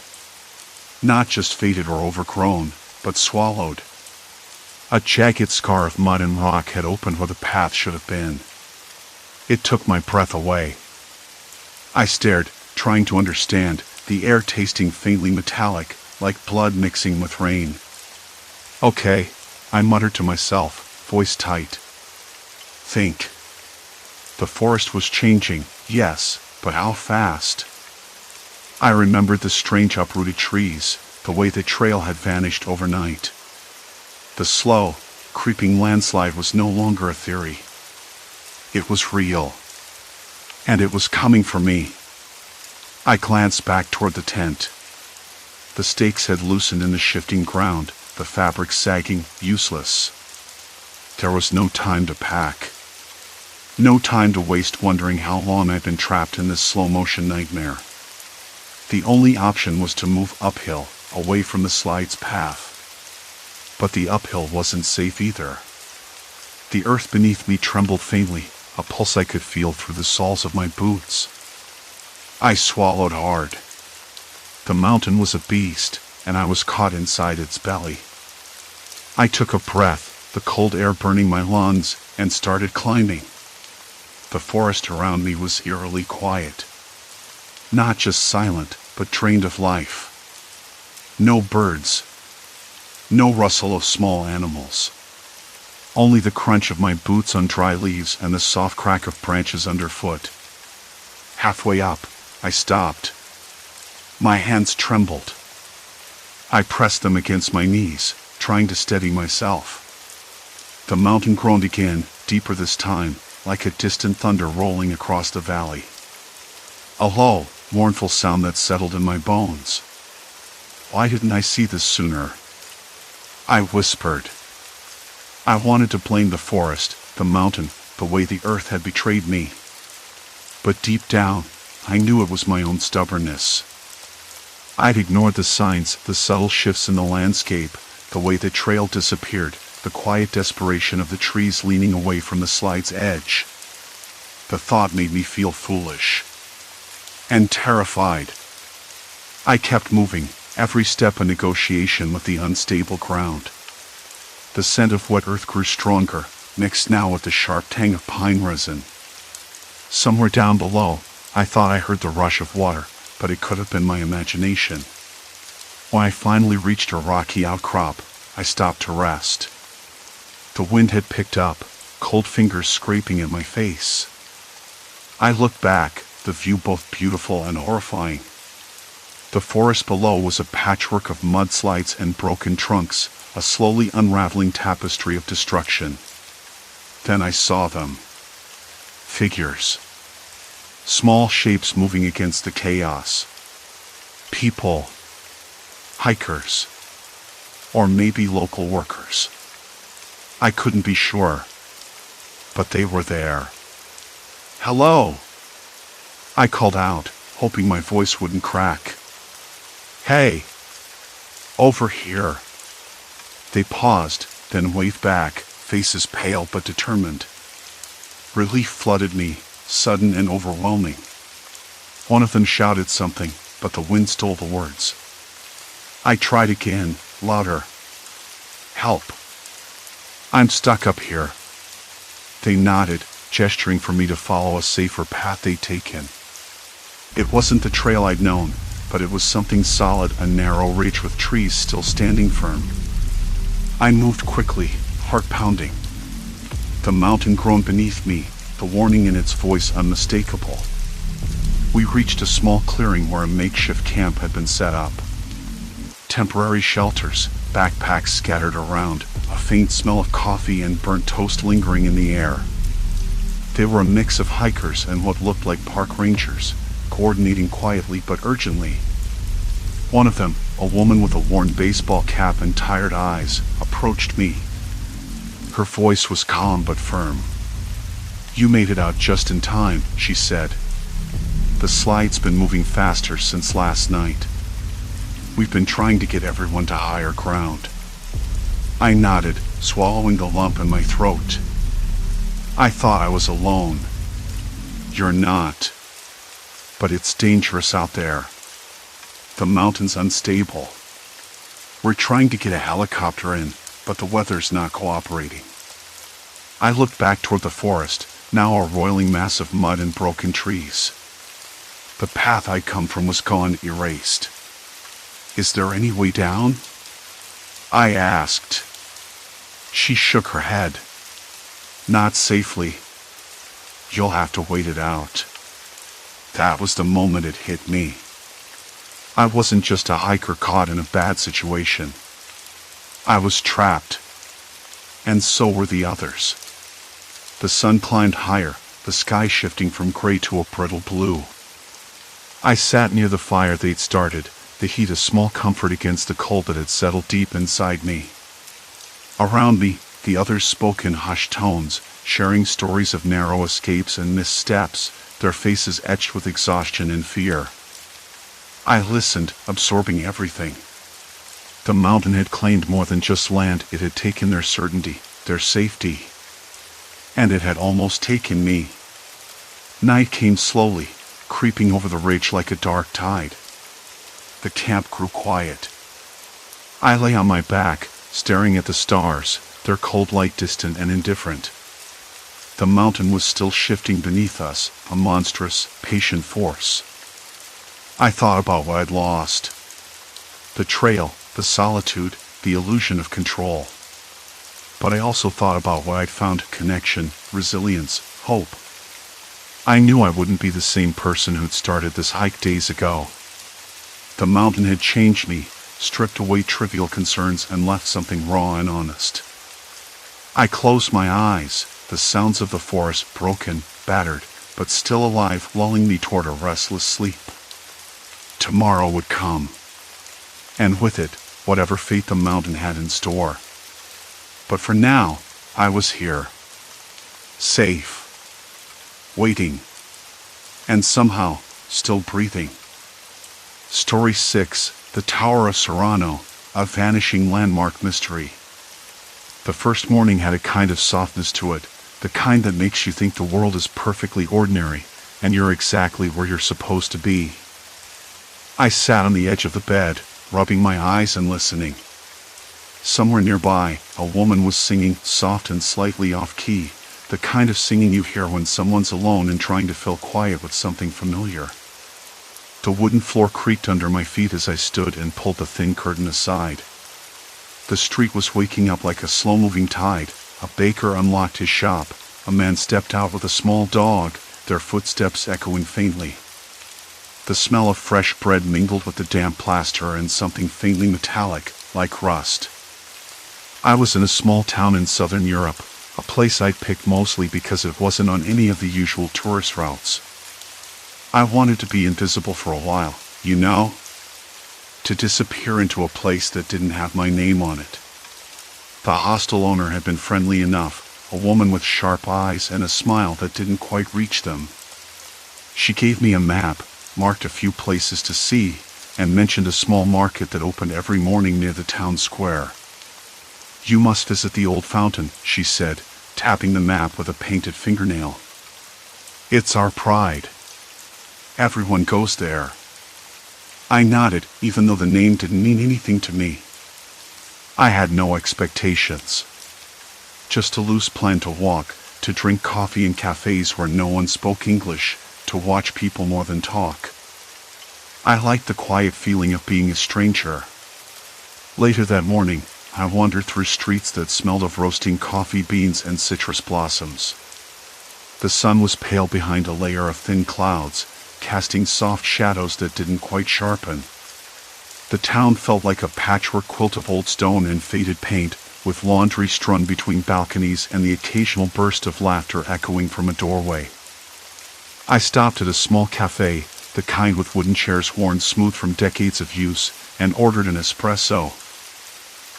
Not just faded or overgrown, but swallowed. A jagged scar of mud and rock had opened where the path should have been. It took my breath away. I stared, trying to understand, the air tasting faintly metallic, like blood mixing with rain. Okay, I muttered to myself, voice tight. Think. The forest was changing, yes, but how fast? I remembered the strange uprooted trees, the way the trail had vanished overnight. The slow, creeping landslide was no longer a theory. It was real. And it was coming for me. I glanced back toward the tent. The stakes had loosened in the shifting ground, the fabric sagging, useless. There was no time to pack. No time to waste wondering how long I'd been trapped in this slow-motion nightmare. The only option was to move uphill, away from the slide's path. But the uphill wasn't safe either. The earth beneath me trembled faintly, a pulse I could feel through the soles of my boots. I swallowed hard. The mountain was a beast, and I was caught inside its belly. I took a breath, the cold air burning my lungs, and started climbing. The forest around me was eerily quiet. Not just silent, but drained of life. No birds. No rustle of small animals. Only the crunch of my boots on dry leaves and the soft crack of branches underfoot. Halfway up, I stopped. My hands trembled. I pressed them against my knees, trying to steady myself. The mountain groaned again, deeper this time, like a distant thunder rolling across the valley. A low, mournful sound that settled in my bones. Why didn't I see this sooner? I whispered. I wanted to blame the forest, the mountain, the way the earth had betrayed me. But deep down, I knew it was my own stubbornness. I'd ignored the signs, the subtle shifts in the landscape, the way the trail disappeared, the quiet desperation of the trees leaning away from the slide's edge. The thought made me feel foolish. And terrified. I kept moving, every step a negotiation with the unstable ground. The scent of wet earth grew stronger, mixed now with the sharp tang of pine resin. Somewhere down below, I thought I heard the rush of water, but it could have been my imagination. When I finally reached a rocky outcrop, I stopped to rest. The wind had picked up, cold fingers scraping at my face. I looked back, the view both beautiful and horrifying. The forest below was a patchwork of mudslides and broken trunks, a slowly unraveling tapestry of destruction. Then I saw them. Figures. Small shapes moving against the chaos. People. Hikers. Or maybe local workers. I couldn't be sure. But they were there. Hello! I called out, hoping my voice wouldn't crack. Hey! Over here! They paused, then waved back, faces pale but determined. Relief flooded me, sudden and overwhelming. One of them shouted something, but the wind stole the words. I tried again, louder. Help! I'm stuck up here. They nodded, gesturing for me to follow a safer path they'd taken. It wasn't the trail I'd known, but it was something solid, a narrow ridge with trees still standing firm. I moved quickly, heart pounding. The mountain groaned beneath me, the warning in its voice unmistakable. We reached a small clearing where a makeshift camp had been set up. Temporary shelters, backpacks scattered around, a faint smell of coffee and burnt toast lingering in the air. They were a mix of hikers and what looked like park rangers, coordinating quietly but urgently. One of them, a woman with a worn baseball cap and tired eyes, approached me. Her voice was calm but firm. You made it out just in time, she said. The slide's been moving faster since last night. We've been trying to get everyone to higher ground. I nodded, swallowing the lump in my throat. I thought I was alone. You're not. But it's dangerous out there. The mountain's unstable. We're trying to get a helicopter in, but the weather's not cooperating. I looked back toward the forest, now a roiling mass of mud and broken trees. The path I'd come from was gone, erased. Is there any way down? I asked. She shook her head. Not safely. You'll have to wait it out. That was the moment it hit me. I wasn't just a hiker caught in a bad situation. I was trapped. And so were the others. The sun climbed higher, the sky shifting from gray to a brittle blue. I sat near the fire they'd started, the heat a small comfort against the cold that had settled deep inside me. Around me, the others spoke in hushed tones, sharing stories of narrow escapes and missteps, their faces etched with exhaustion and fear. I listened, absorbing everything. The mountain had claimed more than just land, it had taken their certainty, their safety. And it had almost taken me. Night came slowly, creeping over the ridge like a dark tide. The camp grew quiet. I lay on my back, staring at the stars, their cold light distant and indifferent. The mountain was still shifting beneath us, a monstrous, patient force. I thought about what I'd lost. The trail, the solitude, the illusion of control. But I also thought about what I'd found: connection, resilience, hope. I knew I wouldn't be the same person who'd started this hike days ago. The mountain had changed me, stripped away trivial concerns and left something raw and honest. I closed my eyes, the sounds of the forest broken, battered, but still alive, lulling me toward a restless sleep. Tomorrow would come. And with it, whatever fate the mountain had in store. But for now, I was here. Safe. Waiting. And somehow, still breathing. Story 6, The Tower of Sarrano, a vanishing landmark mystery. The first morning had a kind of softness to it, the kind that makes you think the world is perfectly ordinary, and you're exactly where you're supposed to be. I sat on the edge of the bed, rubbing my eyes and listening. Somewhere nearby, a woman was singing, soft and slightly off-key, the kind of singing you hear when someone's alone and trying to fill quiet with something familiar. The wooden floor creaked under my feet as I stood and pulled the thin curtain aside. The street was waking up like a slow-moving tide. A baker unlocked his shop. A man stepped out with a small dog, their footsteps echoing faintly. The smell of fresh bread mingled with the damp plaster and something faintly metallic, like rust. I was in a small town in southern Europe, a place I'd picked mostly because it wasn't on any of the usual tourist routes. I wanted to be invisible for a while, you know? To disappear into a place that didn't have my name on it. The hostel owner had been friendly enough, a woman with sharp eyes and a smile that didn't quite reach them. She gave me a map, marked a few places to see, and mentioned a small market that opened every morning near the town square. "You must visit the old fountain," she said, tapping the map with a painted fingernail. "It's our pride. Everyone goes there." I nodded, even though the name didn't mean anything to me. I had no expectations. Just a loose plan to walk, to drink coffee in cafes where no one spoke English, to watch people more than talk. I liked the quiet feeling of being a stranger. Later that morning, I wandered through streets that smelled of roasting coffee beans and citrus blossoms. The sun was pale behind a layer of thin clouds, casting soft shadows that didn't quite sharpen. The town felt like a patchwork quilt of old stone and faded paint, with laundry strewn between balconies and the occasional burst of laughter echoing from a doorway. I stopped at a small cafe, the kind with wooden chairs worn smooth from decades of use, and ordered an espresso.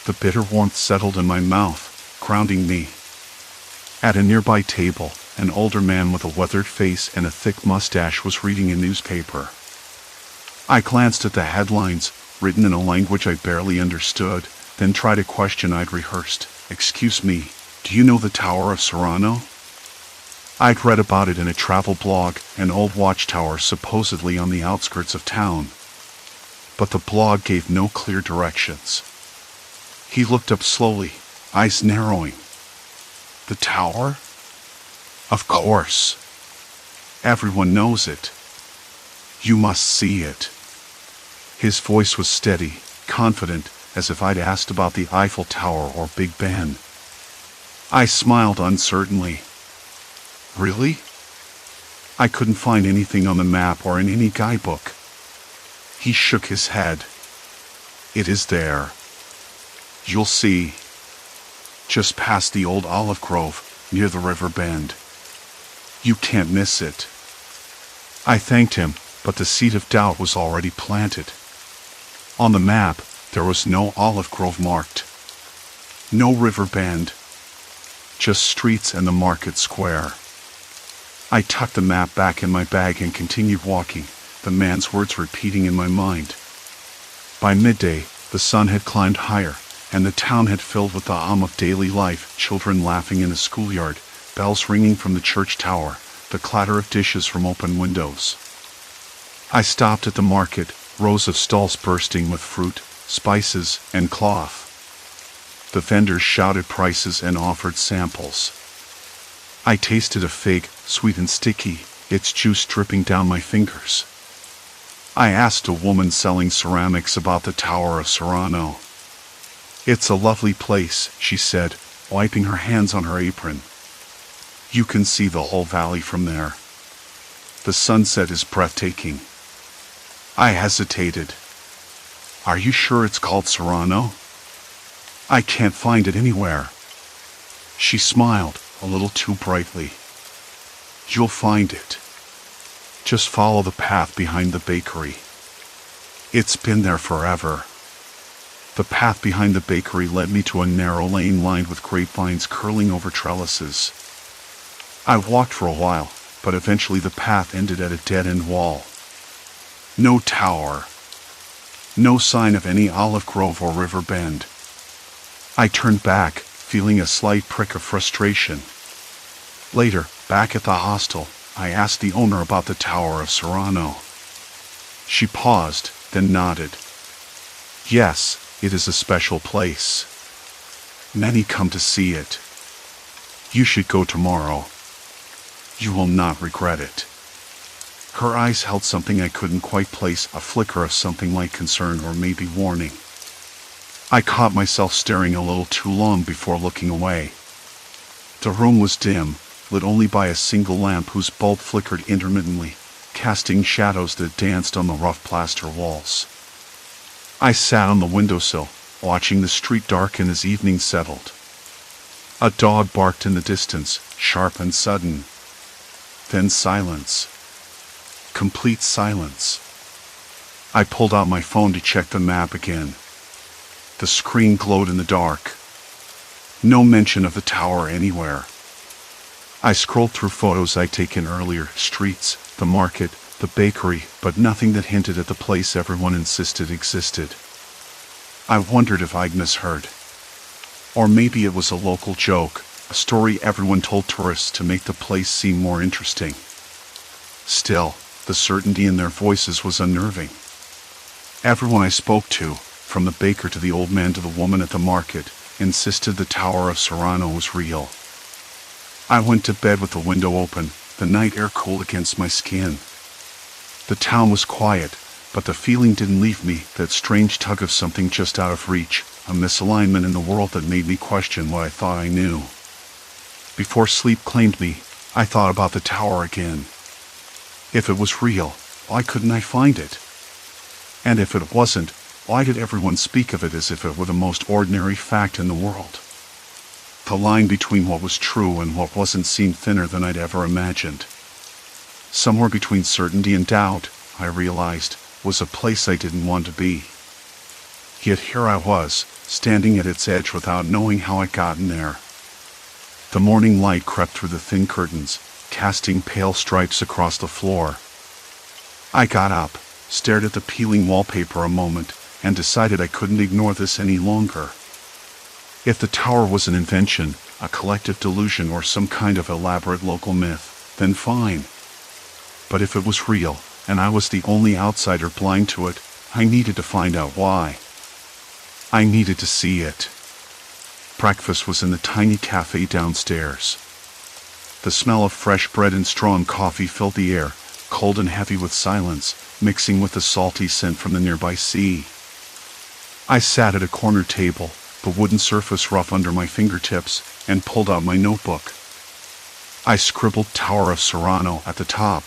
The bitter warmth settled in my mouth, grounding me. At a nearby table, an older man with a weathered face and a thick mustache was reading a newspaper. I glanced at the headlines, written in a language I barely understood, then tried a question I'd rehearsed. "Excuse me, do you know the Tower of Sarrano?" I'd read about it in a travel blog, an old watchtower supposedly on the outskirts of town. But the blog gave no clear directions. He looked up slowly, eyes narrowing. "The tower? Of course. Everyone knows it. You must see it." His voice was steady, confident, as if I'd asked about the Eiffel Tower or Big Ben. I smiled uncertainly. "Really?" I couldn't find anything on the map or in any guidebook. He shook his head. "It is there. You'll see. Just past the old olive grove, near the river bend. You can't miss it." I thanked him, but the seed of doubt was already planted. On the map, there was no olive grove marked. No river bend. Just streets and the market square. I tucked the map back in my bag and continued walking, the man's words repeating in my mind. By midday, the sun had climbed higher, and the town had filled with the hum of daily life, children laughing in the schoolyard, bells ringing from the church tower, the clatter of dishes from open windows. I stopped at the market, rows of stalls bursting with fruit, spices, and cloth. The vendors shouted prices and offered samples. I tasted a fig, sweet and sticky, its juice dripping down my fingers. I asked a woman selling ceramics about the Tower of Sarrano. "It's a lovely place," she said, wiping her hands on her apron. "You can see the whole valley from there. The sunset is breathtaking." I hesitated. "Are you sure it's called Sarrano? I can't find it anywhere." She smiled, a little too brightly. "You'll find it. Just follow the path behind the bakery. It's been there forever." The path behind the bakery led me to a narrow lane lined with grapevines curling over trellises. I walked for a while, but eventually the path ended at a dead-end wall. No tower. No sign of any olive grove or river bend. I turned back, feeling a slight prick of frustration. Later, back at the hostel, I asked the owner about the Tower of Sarrano. She paused, then nodded. "Yes, it is a special place. Many come to see it. You should go tomorrow. You will not regret it." Her eyes held something I couldn't quite place, a flicker of something like concern or maybe warning. I caught myself staring a little too long before looking away. The room was dim, lit only by a single lamp whose bulb flickered intermittently, casting shadows that danced on the rough plaster walls. I sat on the windowsill, watching the street darken as evening settled. A dog barked in the distance, sharp and sudden. Then silence. Complete silence. I pulled out my phone to check the map again. The screen glowed in the dark. No mention of the tower anywhere. I scrolled through photos I'd taken earlier, streets, the market, the bakery, but nothing that hinted at the place everyone insisted existed. I wondered if I'd misheard. Or maybe it was a local joke, a story everyone told tourists to make the place seem more interesting. Still, the certainty in their voices was unnerving. Everyone I spoke to, from the baker to the old man to the woman at the market, insisted the Tower of Sarrano was real. I went to bed with the window open, the night air cool against my skin. The town was quiet, but the feeling didn't leave me, that strange tug of something just out of reach, a misalignment in the world that made me question what I thought I knew. Before sleep claimed me, I thought about the tower again. If it was real, why couldn't I find it? And if it wasn't, why did everyone speak of it as if it were the most ordinary fact in the world? The line between what was true and what wasn't seemed thinner than I'd ever imagined. Somewhere between certainty and doubt, I realized, was a place I didn't want to be. Yet here I was, standing at its edge without knowing how I'd gotten there. The morning light crept through the thin curtains, casting pale stripes across the floor. I got up, stared at the peeling wallpaper a moment, and decided I couldn't ignore this any longer. If the tower was an invention, a collective delusion, or some kind of elaborate local myth, then fine. But if it was real, and I was the only outsider blind to it, I needed to find out why. I needed to see it. Breakfast was in the tiny cafe downstairs. The smell of fresh bread and strong coffee filled the air, cold and heavy with silence, mixing with the salty scent from the nearby sea. I sat at a corner table, the wooden surface rough under my fingertips, and pulled out my notebook. I scribbled Tower of Sarrano at the top.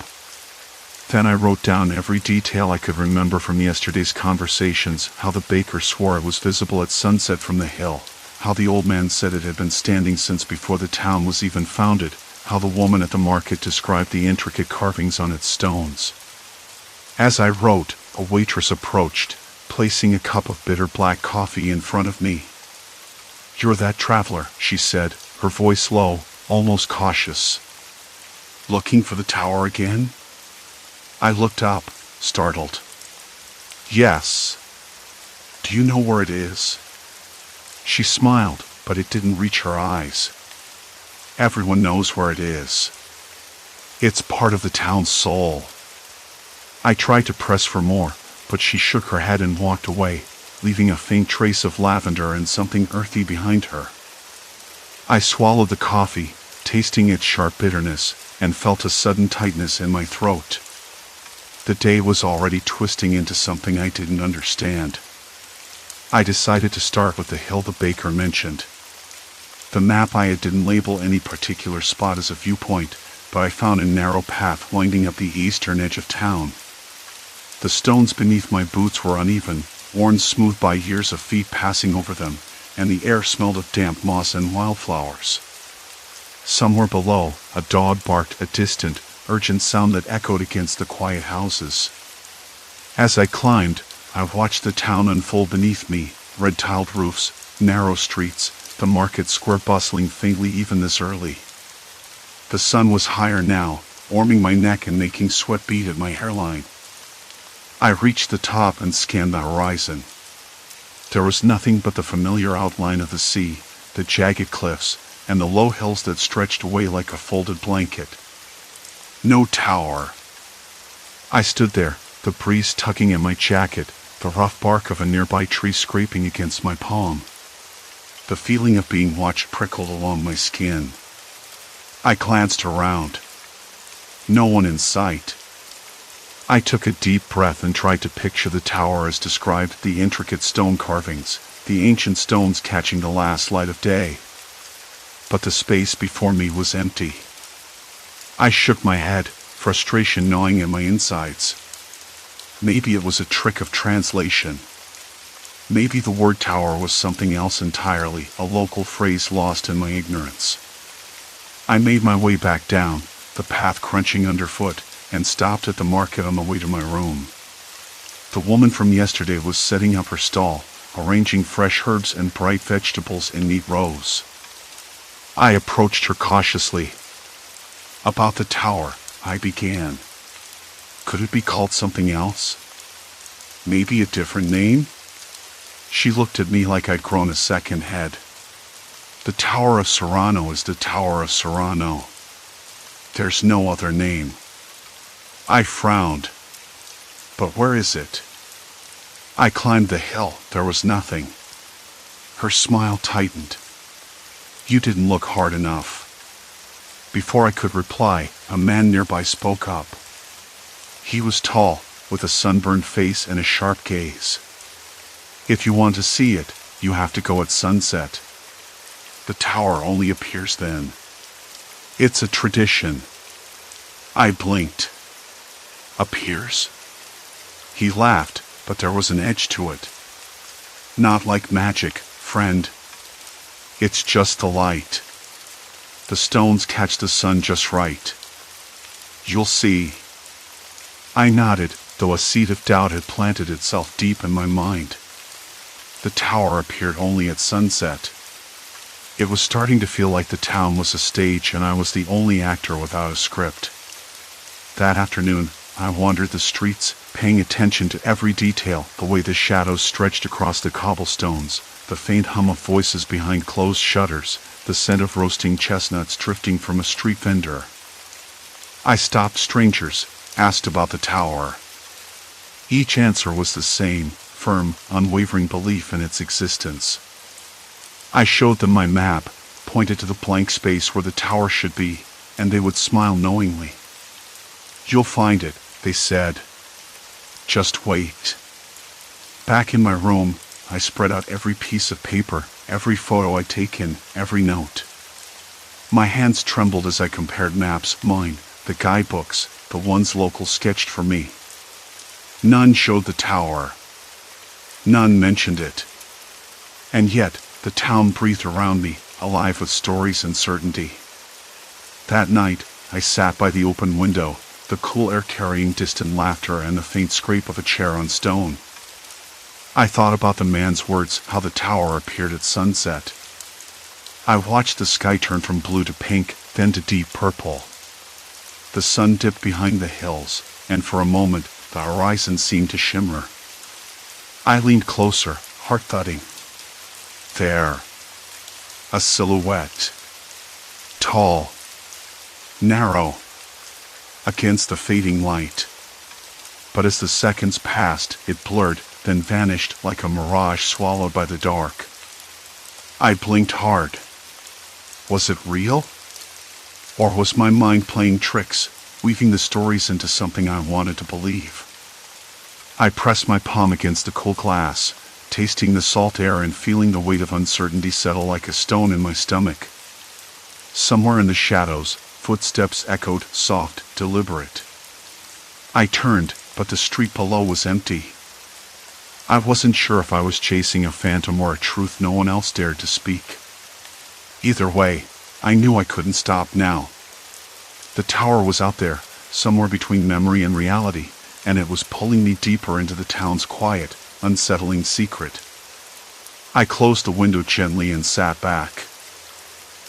Then I wrote down every detail I could remember from yesterday's conversations, how the baker swore it was visible at sunset from the hill, how the old man said it had been standing since before the town was even founded, how the woman at the market described the intricate carvings on its stones. As I wrote, a waitress approached, placing a cup of bitter black coffee in front of me. "You're that traveler," she said, her voice low, almost cautious. "Looking for the tower again?" I looked up, startled. "Yes." "Do you know where it is?" She smiled, but it didn't reach her eyes. "Everyone knows where it is. It's part of the town's soul." I tried to press for more, but she shook her head and walked away, leaving a faint trace of lavender and something earthy behind her. I swallowed the coffee, tasting its sharp bitterness, and felt a sudden tightness in my throat. The day was already twisting into something I didn't understand. I decided to start with the hill the baker mentioned. The map I had didn't label any particular spot as a viewpoint, but I found a narrow path winding up the eastern edge of town. The stones beneath my boots were uneven, worn smooth by years of feet passing over them, and the air smelled of damp moss and wildflowers. Somewhere below, a dog barked, a distant, urgent sound that echoed against the quiet houses. As I climbed, I watched the town unfold beneath me, red-tiled roofs, narrow streets, the market square bustling faintly even this early. The sun was higher now, warming my neck and making sweat bead at my hairline. I reached the top and scanned the horizon. There was nothing but the familiar outline of the sea, the jagged cliffs, and the low hills that stretched away like a folded blanket. No tower. I stood there, the breeze tugging at my jacket, the rough bark of a nearby tree scraping against my palm. The feeling of being watched prickled along my skin. I glanced around. No one in sight. I took a deep breath and tried to picture the tower as described, the intricate stone carvings, the ancient stones catching the last light of day. But the space before me was empty. I shook my head, frustration gnawing at my insides. Maybe it was a trick of translation. Maybe the word tower was something else entirely, a local phrase lost in my ignorance. I made my way back down, the path crunching underfoot, and stopped at the market on the way to my room. The woman from yesterday was setting up her stall, arranging fresh herbs and bright vegetables in neat rows. I approached her cautiously. "About the tower," I began. "Could it be called something else? Maybe a different name?" She looked at me like I'd grown a second head. "The Tower of Sarrano is the Tower of Sarrano. There's no other name." I frowned. "But where is it?" I climbed the hill. There was nothing. Her smile tightened. "You didn't look hard enough." Before I could reply, a man nearby spoke up. He was tall, with a sunburned face and a sharp gaze. "If you want to see it, you have to go at sunset. The tower only appears then. It's a tradition." I blinked. "Appears?" He laughed, but there was an edge to it. "Not like magic, friend. It's just the light. The stones catch the sun just right. You'll see." I nodded, though a seed of doubt had planted itself deep in my mind. The tower appeared only at sunset. It was starting to feel like the town was a stage and I was the only actor without a script. That afternoon, I wandered the streets, paying attention to every detail, the way the shadows stretched across the cobblestones, the faint hum of voices behind closed shutters, the scent of roasting chestnuts drifting from a street vendor. I stopped strangers, asked about the tower. Each answer was the same, firm, unwavering belief in its existence. I showed them my map, pointed to the blank space where the tower should be, and they would smile knowingly. "You'll find it," they said. "Just wait." Back in my room, I spread out every piece of paper, every photo I'd taken, every note. My hands trembled as I compared maps, mine, the guidebooks, the ones locals sketched for me. None showed the tower. None mentioned it. And yet, the town breathed around me, alive with stories and certainty. That night, I sat by the open window, the cool air carrying distant laughter and the faint scrape of a chair on stone. I thought about the man's words, how the tower appeared at sunset. I watched the sky turn from blue to pink, then to deep purple. The sun dipped behind the hills, and for a moment, the horizon seemed to shimmer. I leaned closer, heart thudding. There. A silhouette. Tall. Narrow. Against the fading light. But as the seconds passed, it blurred, then vanished like a mirage swallowed by the dark. I blinked hard. Was it real? Or was my mind playing tricks, weaving the stories into something I wanted to believe? I pressed my palm against the cool glass, tasting the salt air and feeling the weight of uncertainty settle like a stone in my stomach. Somewhere in the shadows, footsteps echoed, soft, deliberate. I turned, but the street below was empty. I wasn't sure if I was chasing a phantom or a truth no one else dared to speak. Either way, I knew I couldn't stop now. The tower was out there, somewhere between memory and reality, and it was pulling me deeper into the town's quiet, unsettling secret. I closed the window gently and sat back.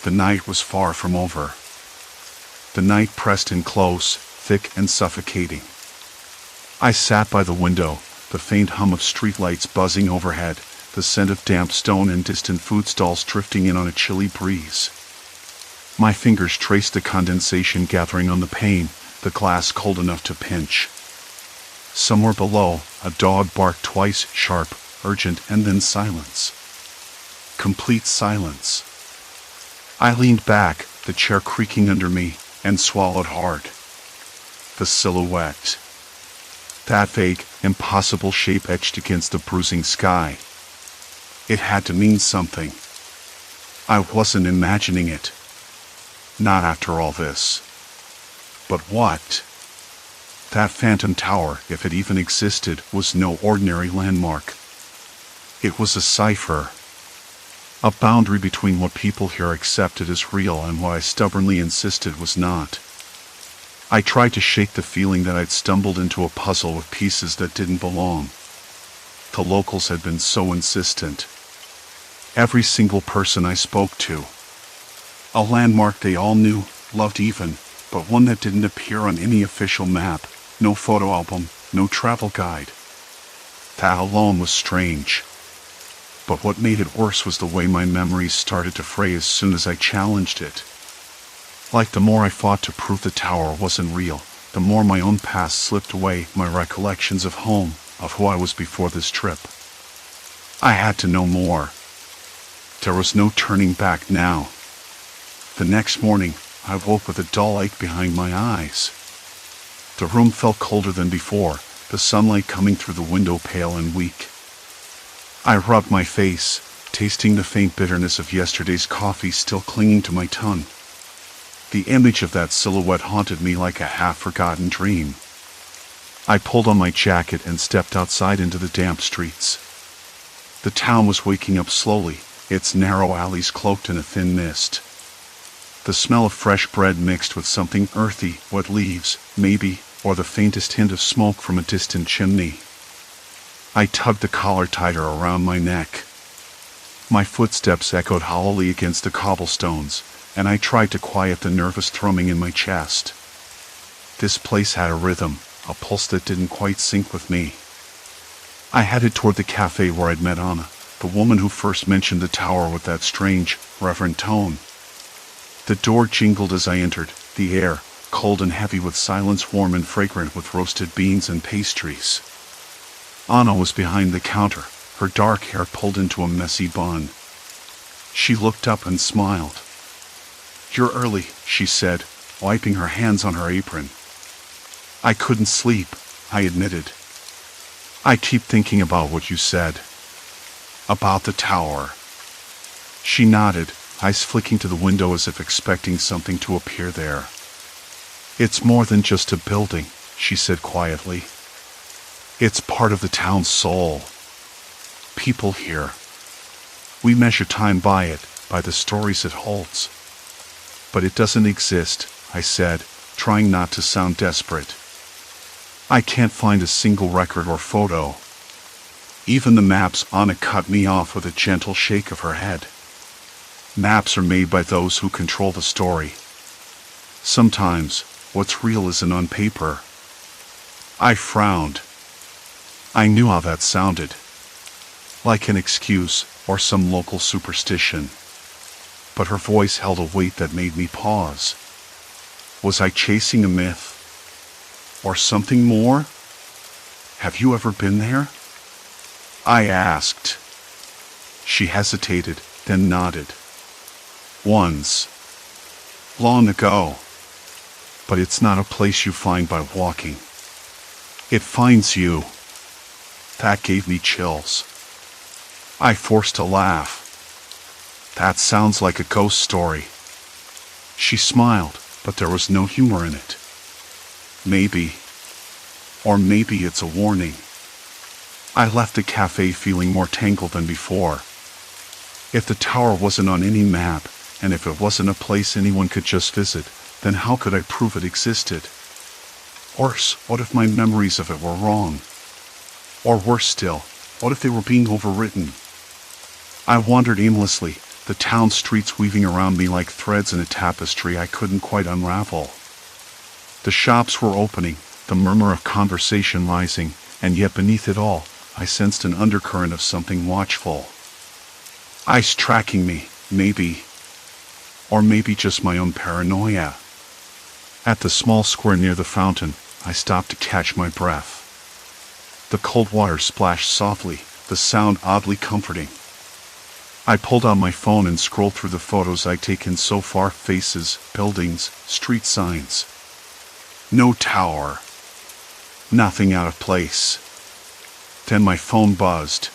The night was far from over. The night pressed in close, thick and suffocating. I sat by the window, the faint hum of streetlights buzzing overhead, the scent of damp stone and distant food stalls drifting in on a chilly breeze. My fingers traced the condensation gathering on the pane, the glass cold enough to pinch. Somewhere below, a dog barked twice, sharp, urgent, and then silence. Complete silence. I leaned back, the chair creaking under me, and swallowed hard. The silhouette. That vague, impossible shape etched against the bruising sky. It had to mean something. I wasn't imagining it. Not after all this. But what? That phantom tower, if it even existed, was no ordinary landmark. It was a cipher. A boundary between what people here accepted as real and what I stubbornly insisted was not. I tried to shake the feeling that I'd stumbled into a puzzle with pieces that didn't belong. The locals had been so insistent. Every single person I spoke to. A landmark they all knew, loved even, but one that didn't appear on any official map, no photo album, no travel guide. That alone was strange. But what made it worse was the way my memories started to fray as soon as I challenged it. Like the more I fought to prove the tower wasn't real, the more my own past slipped away, my recollections of home, of who I was before this trip. I had to know more. There was no turning back now. The next morning, I woke with a dull ache behind my eyes. The room felt colder than before, the sunlight coming through the window pale and weak. I rubbed my face, tasting the faint bitterness of yesterday's coffee still clinging to my tongue. The image of that silhouette haunted me like a half-forgotten dream. I pulled on my jacket and stepped outside into the damp streets. The town was waking up slowly, its narrow alleys cloaked in a thin mist. The smell of fresh bread mixed with something earthy, wet leaves, maybe, or the faintest hint of smoke from a distant chimney. I tugged the collar tighter around my neck. My footsteps echoed hollowly against the cobblestones, and I tried to quiet the nervous thrumming in my chest. This place had a rhythm, a pulse that didn't quite sync with me. I headed toward the cafe where I'd met Anna, the woman who first mentioned the tower with that strange, reverent tone. The door jingled as I entered, the air, cold and heavy with silence, warm and fragrant with roasted beans and pastries. Anna was behind the counter, her dark hair pulled into a messy bun. She looked up and smiled. "You're early," she said, wiping her hands on her apron. "I couldn't sleep," I admitted. "I keep thinking about what you said. About the tower." She nodded, eyes flicking to the window as if expecting something to appear there. "It's more than just a building," she said quietly. "It's part of the town's soul. People here. We measure time by it, by the stories it holds. But it doesn't exist," I said, trying not to sound desperate. "I can't find a single record or photo. Even the maps on it cut me off with a gentle shake of her head. Maps are made by those who control the story. Sometimes, what's real isn't on paper. I frowned. I knew how that sounded. Like an excuse or some local superstition. But her voice held a weight that made me pause. Was I chasing a myth? Or something more? Have you ever been there? I asked. She hesitated, then nodded. Once. Long ago. But it's not a place you find by walking. It finds you. That gave me chills. I forced a laugh. That sounds like a ghost story. She smiled, but there was no humor in it. Maybe. Or maybe it's a warning. I left the cafe feeling more tangled than before. If the tower wasn't on any map, and if it wasn't a place anyone could just visit, then how could I prove it existed? Worse, what if my memories of it were wrong? Or worse still, what if they were being overwritten? I wandered aimlessly, the town streets weaving around me like threads in a tapestry I couldn't quite unravel. The shops were opening, the murmur of conversation rising, and yet beneath it all, I sensed an undercurrent of something watchful. Ice tracking me, maybe. Or maybe just my own paranoia. At the small square near the fountain, I stopped to catch my breath. The cold water splashed softly, the sound oddly comforting. I pulled out my phone and scrolled through the photos I'd taken so far, faces, buildings, street signs. No tower. Nothing out of place. Then my phone buzzed.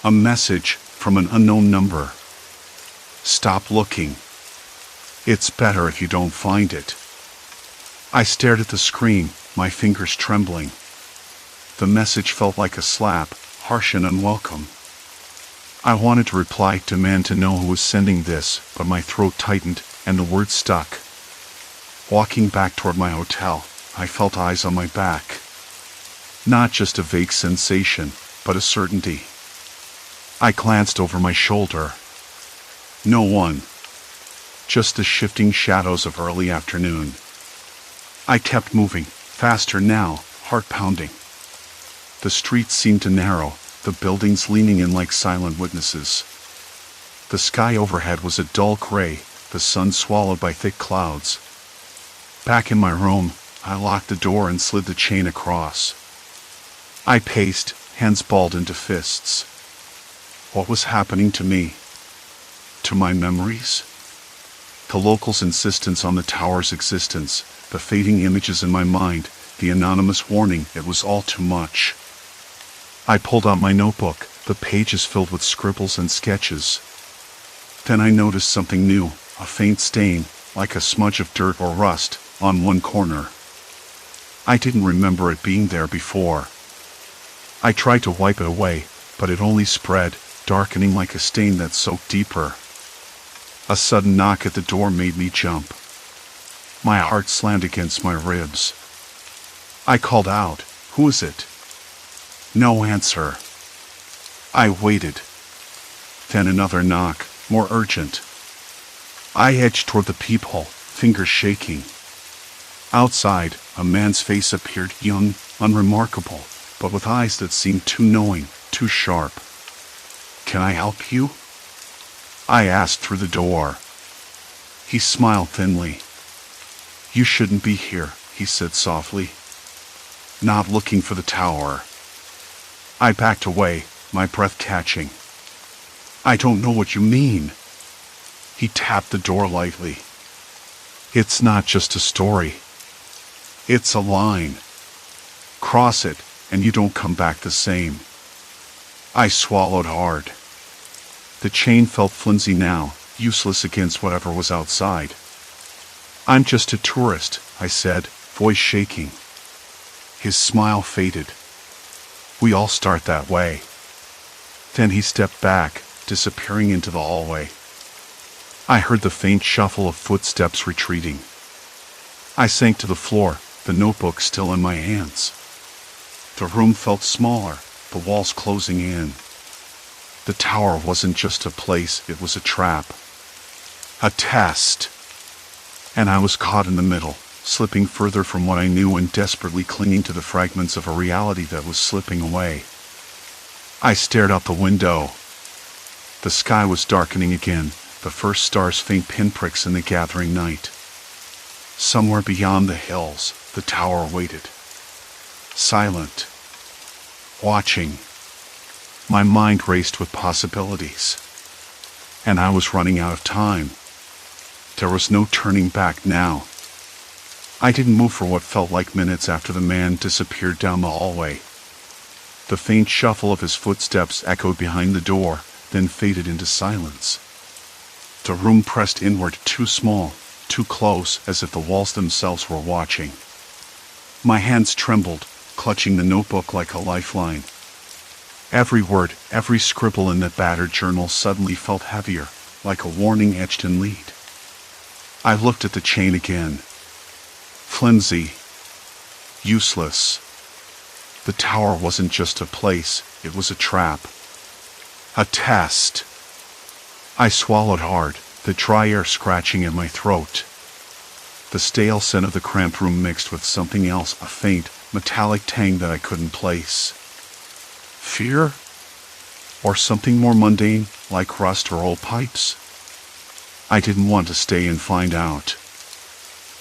A message from an unknown number. Stop looking. It's better if you don't find it. I stared at the screen, my fingers trembling. The message felt like a slap, harsh and unwelcome. I wanted to reply, demand to know who was sending this, but my throat tightened, and the words stuck. Walking back toward my hotel, I felt eyes on my back. Not just a vague sensation, but a certainty. I glanced over my shoulder. No one. Just the shifting shadows of early afternoon. I kept moving, faster now, heart pounding. The streets seemed to narrow, the buildings leaning in like silent witnesses. The sky overhead was a dull gray, the sun swallowed by thick clouds. Back in my room, I locked the door and slid the chain across. I paced, hands balled into fists. What was happening to me? To my memories? The locals' insistence on the tower's existence, the fading images in my mind, the anonymous warning, it was all too much. I pulled out my notebook, the pages filled with scribbles and sketches. Then I noticed something new, a faint stain, like a smudge of dirt or rust, on one corner. I didn't remember it being there before. I tried to wipe it away, but it only spread, darkening like a stain that soaked deeper. A sudden knock at the door made me jump. My heart slammed against my ribs. I called out, "Who is it?" No answer. I waited. Then another knock, more urgent. I edged toward the peephole, fingers shaking. Outside, a man's face appeared, young, unremarkable, but with eyes that seemed too knowing, too sharp. "Can I help you?" I asked through the door. He smiled thinly. "You shouldn't be here," he said softly. "Not looking for the tower." I backed away, my breath catching. "I don't know what you mean." He tapped the door lightly. "It's not just a story. It's a line. Cross it, and you don't come back the same." I swallowed hard. The chain felt flimsy now, useless against whatever was outside. "I'm just a tourist," I said, voice shaking. His smile faded. "We all start that way." Then he stepped back, disappearing into the hallway. I heard the faint shuffle of footsteps retreating. I sank to the floor, the notebook still in my hands. The room felt smaller, the walls closing in. The tower wasn't just a place, it was a trap. A test. And I was caught in the middle, slipping further from what I knew and desperately clinging to the fragments of a reality that was slipping away. I stared out the window. The sky was darkening again, the first stars faint pinpricks in the gathering night. Somewhere beyond the hills, the tower waited. Silent. Watching. My mind raced with possibilities. And I was running out of time. There was no turning back now. I didn't move for what felt like minutes after the man disappeared down the hallway. The faint shuffle of his footsteps echoed behind the door, then faded into silence. The room pressed inward, too small, too close, as if the walls themselves were watching. My hands trembled, clutching the notebook like a lifeline. Every word, every scribble in that battered journal suddenly felt heavier, like a warning etched in lead. I looked at the chain again. Flimsy. Useless. The tower wasn't just a place, it was a trap. A test. I swallowed hard, the dry air scratching at my throat. The stale scent of the cramped room mixed with something else, a faint, metallic tang that I couldn't place. Fear? Or something more mundane, like rust or old pipes? I didn't want to stay and find out.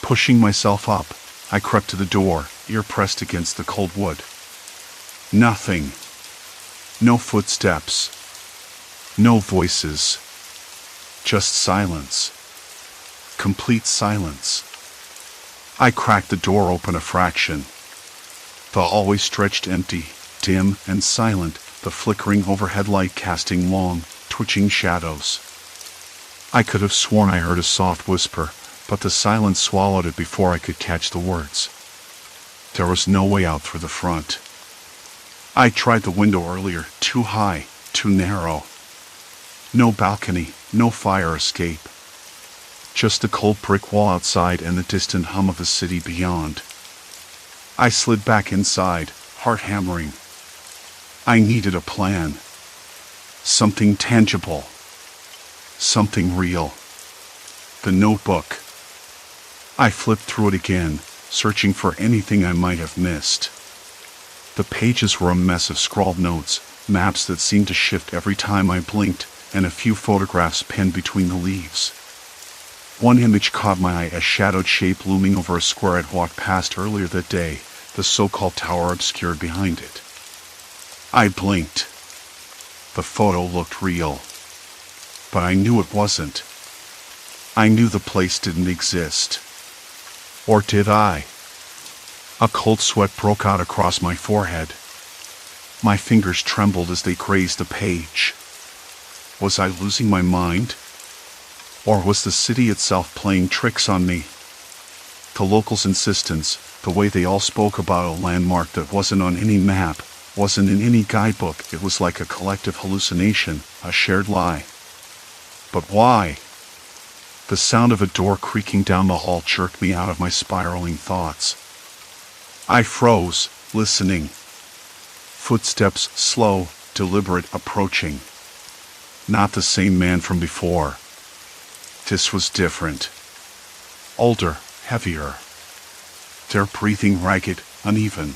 Pushing myself up, I crept to the door, ear pressed against the cold wood. Nothing. No footsteps. No voices. Just silence. Complete silence. I cracked the door open a fraction. The hallway stretched empty, dim and silent, the flickering overhead light casting long, twitching shadows. I could have sworn I heard a soft whisper, but the silence swallowed it before I could catch the words. There was no way out through the front. I tried the window earlier, too high, too narrow. No balcony, no fire escape. Just the cold brick wall outside and the distant hum of the city beyond. I slid back inside, heart hammering. I needed a plan. Something tangible. Something real. The notebook. I flipped through it again, searching for anything I might have missed. The pages were a mess of scrawled notes, maps that seemed to shift every time I blinked, and a few photographs pinned between the leaves. One image caught my eye, a shadowed shape looming over a square I'd walked past earlier that day, the so-called tower obscured behind it. I blinked. The photo looked real. But I knew it wasn't. I knew the place didn't exist. Or did I? A cold sweat broke out across my forehead. My fingers trembled as they grazed the page. Was I losing my mind? Or was the city itself playing tricks on me? The locals' insistence, the way they all spoke about a landmark that wasn't on any map, wasn't in any guidebook, it was like a collective hallucination, a shared lie. But why? The sound of a door creaking down the hall jerked me out of my spiraling thoughts. I froze, listening. Footsteps, slow, deliberate, approaching. Not the same man from before. This was different. Older, heavier. Their breathing ragged, uneven.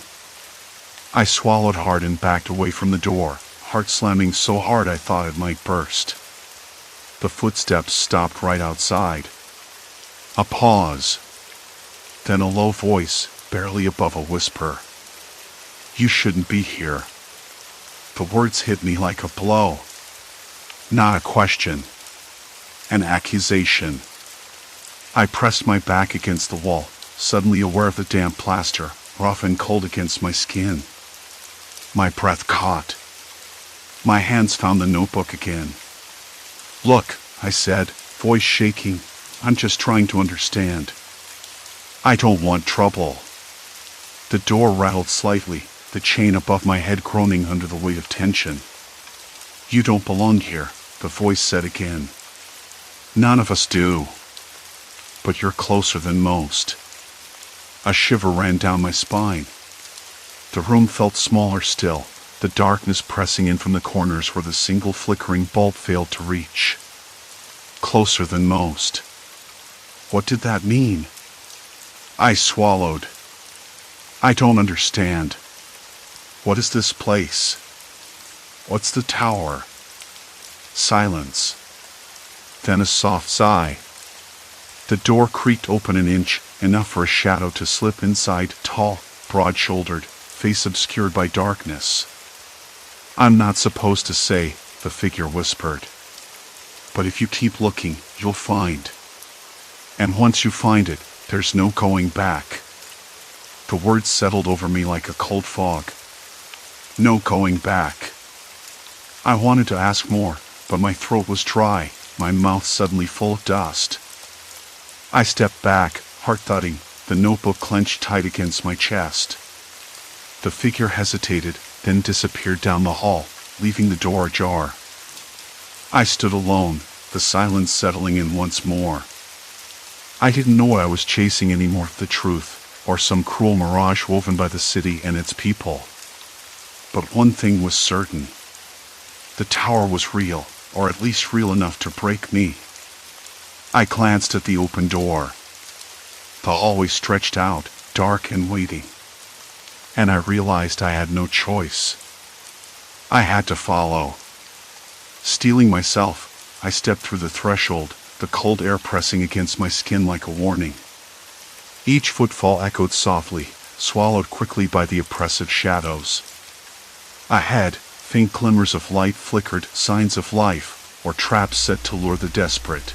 I swallowed hard and backed away from the door, heart slamming so hard I thought it might burst. The footsteps stopped right outside. A pause. Then a low voice, barely above a whisper. You shouldn't be here. The words hit me like a blow. Not a question. An accusation. I pressed my back against the wall, suddenly aware of the damp plaster, rough and cold against my skin. My breath caught. My hands found the notebook again. Look, I said, voice shaking, I'm just trying to understand. I don't want trouble. The door rattled slightly, the chain above my head groaning under the weight of tension. You don't belong here, the voice said again. None of us do. But you're closer than most. A shiver ran down my spine. The room felt smaller still, the darkness pressing in from the corners where the single flickering bulb failed to reach. Closer than most. What did that mean? I swallowed. I don't understand. What is this place? What's the tower? Silence. Then a soft sigh. The door creaked open an inch, enough for a shadow to slip inside, tall, broad-shouldered, face obscured by darkness. I'm not supposed to say, the figure whispered. But if you keep looking, you'll find. And once you find it, there's no going back. The words settled over me like a cold fog. No going back. I wanted to ask more, but my throat was dry, my mouth suddenly full of dust. I stepped back, heart thudding, the notebook clenched tight against my chest. The figure hesitated, then disappeared down the hall, leaving the door ajar. I stood alone, the silence settling in once more. I didn't know what I was chasing anymore, the truth, or some cruel mirage woven by the city and its people. But one thing was certain. The tower was real, or at least real enough to break me. I glanced at the open door. The hallway stretched out, dark and waiting. And I realized I had no choice. I had to follow. Steeling myself, I stepped through the threshold, the cold air pressing against my skin like a warning. Each footfall echoed softly, swallowed quickly by the oppressive shadows. Ahead, faint glimmers of light flickered, signs of life, or traps set to lure the desperate.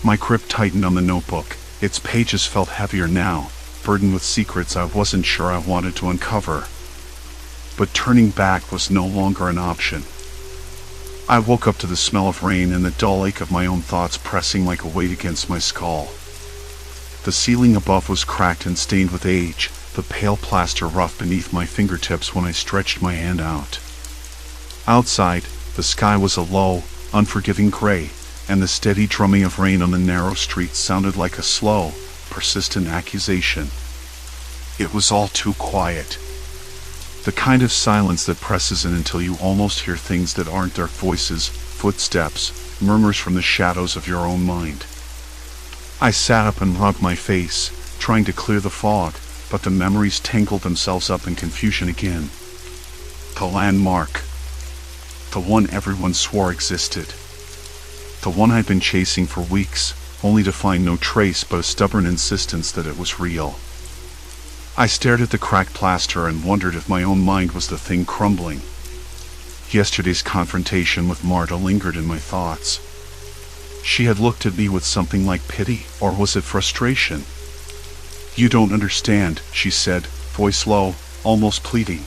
My grip tightened on the notebook, its pages felt heavier now, burdened with secrets I wasn't sure I wanted to uncover. But turning back was no longer an option. I woke up to the smell of rain and the dull ache of my own thoughts pressing like a weight against my skull. The ceiling above was cracked and stained with age, the pale plaster rough beneath my fingertips when I stretched my hand out. Outside, the sky was a low, unforgiving gray, and the steady drumming of rain on the narrow street sounded like a slow, persistent accusation. It was all too quiet. The kind of silence that presses in until you almost hear things that aren't there, voices, footsteps, murmurs from the shadows of your own mind. I sat up and rubbed my face, trying to clear the fog, but the memories tangled themselves up in confusion again. The landmark. The one everyone swore existed. The one I'd been chasing for weeks, only to find no trace but a stubborn insistence that it was real. I stared at the cracked plaster and wondered if my own mind was the thing crumbling. Yesterday's confrontation with Marta lingered in my thoughts. She had looked at me with something like pity, or was it frustration? "You don't understand," she said, voice low, almost pleading.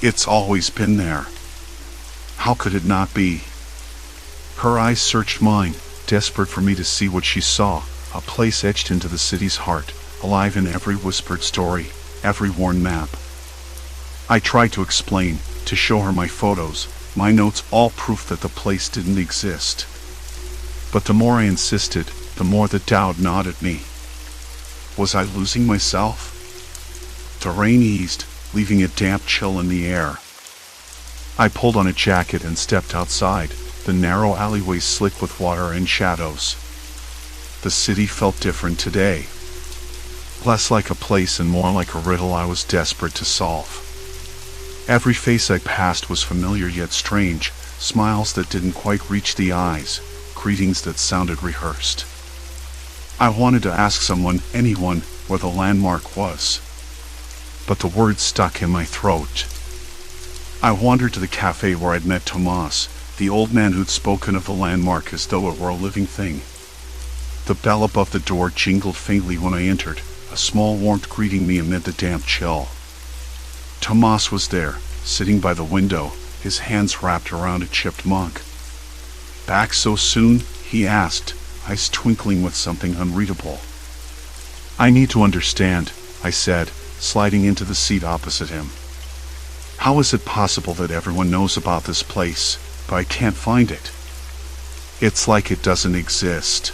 "It's always been there. How could it not be?" Her eyes searched mine, desperate for me to see what she saw, a place etched into the city's heart, alive in every whispered story, every worn map. I tried to explain, to show her my photos, my notes, all proof that the place didn't exist. But the more I insisted, the more the doubt gnawed at me. Was I losing myself? The rain eased, leaving a damp chill in the air. I pulled on a jacket and stepped outside, the narrow alleyway slick with water and shadows. The city felt different today. Less like a place and more like a riddle I was desperate to solve. Every face I passed was familiar yet strange, smiles that didn't quite reach the eyes, greetings that sounded rehearsed. I wanted to ask someone, anyone, where the landmark was. But the words stuck in my throat. I wandered to the cafe where I'd met Tomas, the old man who'd spoken of the landmark as though it were a living thing. The bell above the door jingled faintly when I entered, a small warmth greeting me amid the damp chill. Tomas was there, sitting by the window, his hands wrapped around a chipped mug. "Back so soon?" he asked, eyes twinkling with something unreadable. "I need to understand," I said, sliding into the seat opposite him. "How is it possible that everyone knows about this place, but I can't find it? It's like it doesn't exist."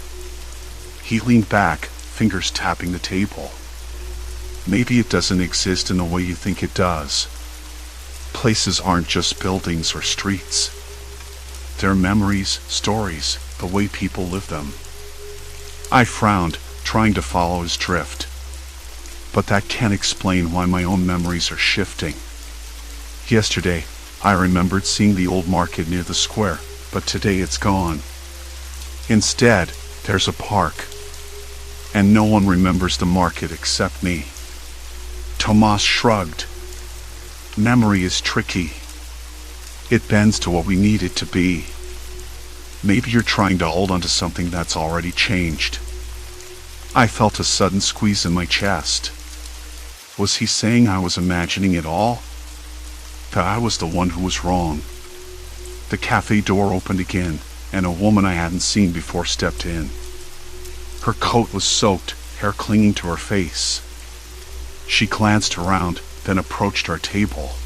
He leaned back, fingers tapping the table. "Maybe it doesn't exist in the way you think it does. places aren't just buildings or streets. They're memories, stories, the way people live them. I frowned, trying to follow his drift. But that can't explain why my own memories are shifting. Yesterday, I remembered seeing the old market near the square, but today it's gone. Instead, there's a park. And no one remembers the market except me. Tomas shrugged. Memory is tricky. It bends to what we need it to be. Maybe you're trying to hold onto something that's already changed. I felt a sudden squeeze in my chest. Was he saying I was imagining it all? That I was the one who was wrong? The cafe door opened again, and a woman I hadn't seen before stepped in. Her coat was soaked, hair clinging to her face. She glanced around, then approached our table.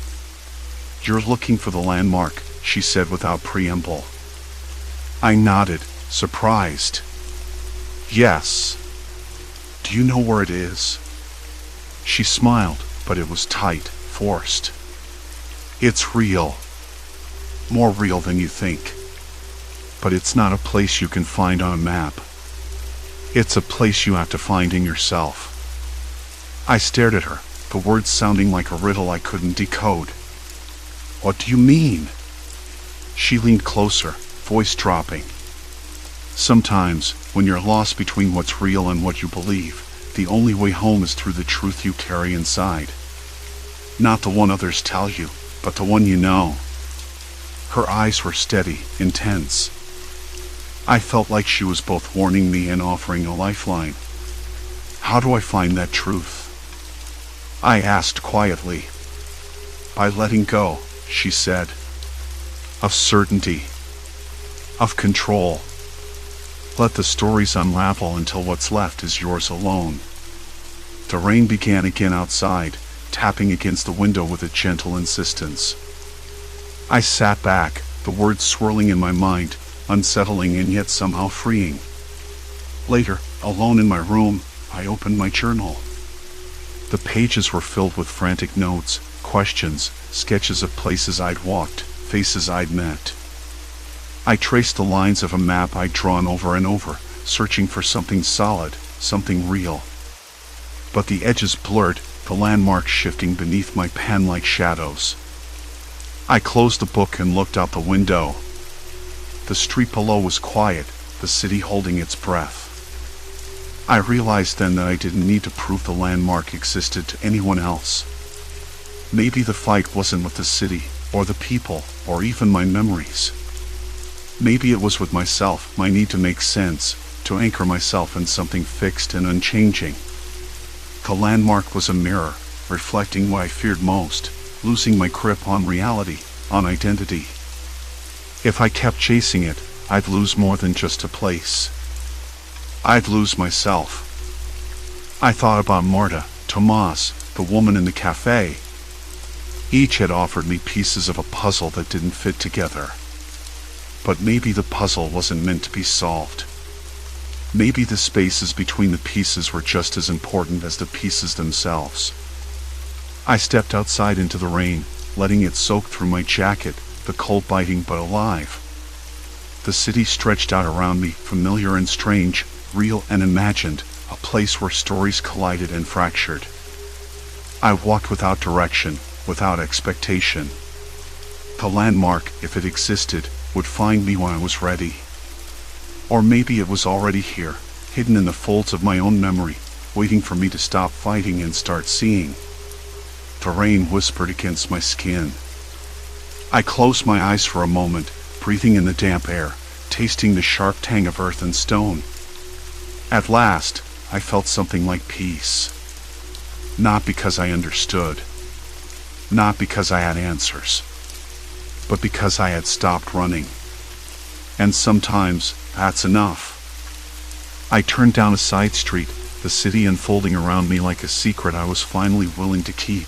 "You're looking for the landmark," she said without preamble. I nodded, surprised. "Yes. Do you know where it is?" She smiled, but it was tight, forced. "It's real. More real than you think. But it's not a place you can find on a map. It's a place you have to find in yourself." I stared at her, the words sounding like a riddle I couldn't decode. "What do you mean?" She leaned closer, voice dropping. "Sometimes, when you're lost between what's real and what you believe, the only way home is through the truth you carry inside. Not the one others tell you, but the one you know." Her eyes were steady, intense. I felt like she was both warning me and offering a lifeline. "How do I find that truth?" I asked quietly. "By letting go," she said. "Of certainty. Of control. Let the stories unravel until what's left is yours alone." The rain began again outside, tapping against the window with a gentle insistence. I sat back, the words swirling in my mind, unsettling and yet somehow freeing. Later, alone in my room, I opened my journal. The pages were filled with frantic notes, questions, sketches of places I'd walked, faces I'd met. I traced the lines of a map I'd drawn over and over, searching for something solid, something real. But the edges blurred, the landmarks shifting beneath my pen like shadows. I closed the book and looked out the window. The street below was quiet, the city holding its breath. I realized then that I didn't need to prove the landmark existed to anyone else. Maybe the fight wasn't with the city, or the people, or even my memories. Maybe it was with myself, my need to make sense, to anchor myself in something fixed and unchanging. The landmark was a mirror, reflecting what I feared most, losing my grip on reality, on identity. If I kept chasing it, I'd lose more than just a place. I'd lose myself. I thought about Marta, Tomas, the woman in the cafe. Each had offered me pieces of a puzzle that didn't fit together. But maybe the puzzle wasn't meant to be solved. Maybe the spaces between the pieces were just as important as the pieces themselves. I stepped outside into the rain, letting it soak through my jacket, the cold biting but alive. The city stretched out around me, familiar and strange, real and imagined, a place where stories collided and fractured. I walked without direction, without expectation. The landmark, if it existed, would find me when I was ready. Or maybe it was already here, hidden in the folds of my own memory, waiting for me to stop fighting and start seeing. The rain whispered against my skin. I closed my eyes for a moment, breathing in the damp air, tasting the sharp tang of earth and stone. At last, I felt something like peace. Not because I understood. Not because I had answers. But because I had stopped running. And sometimes, that's enough. I turned down a side street, the city unfolding around me like a secret I was finally willing to keep.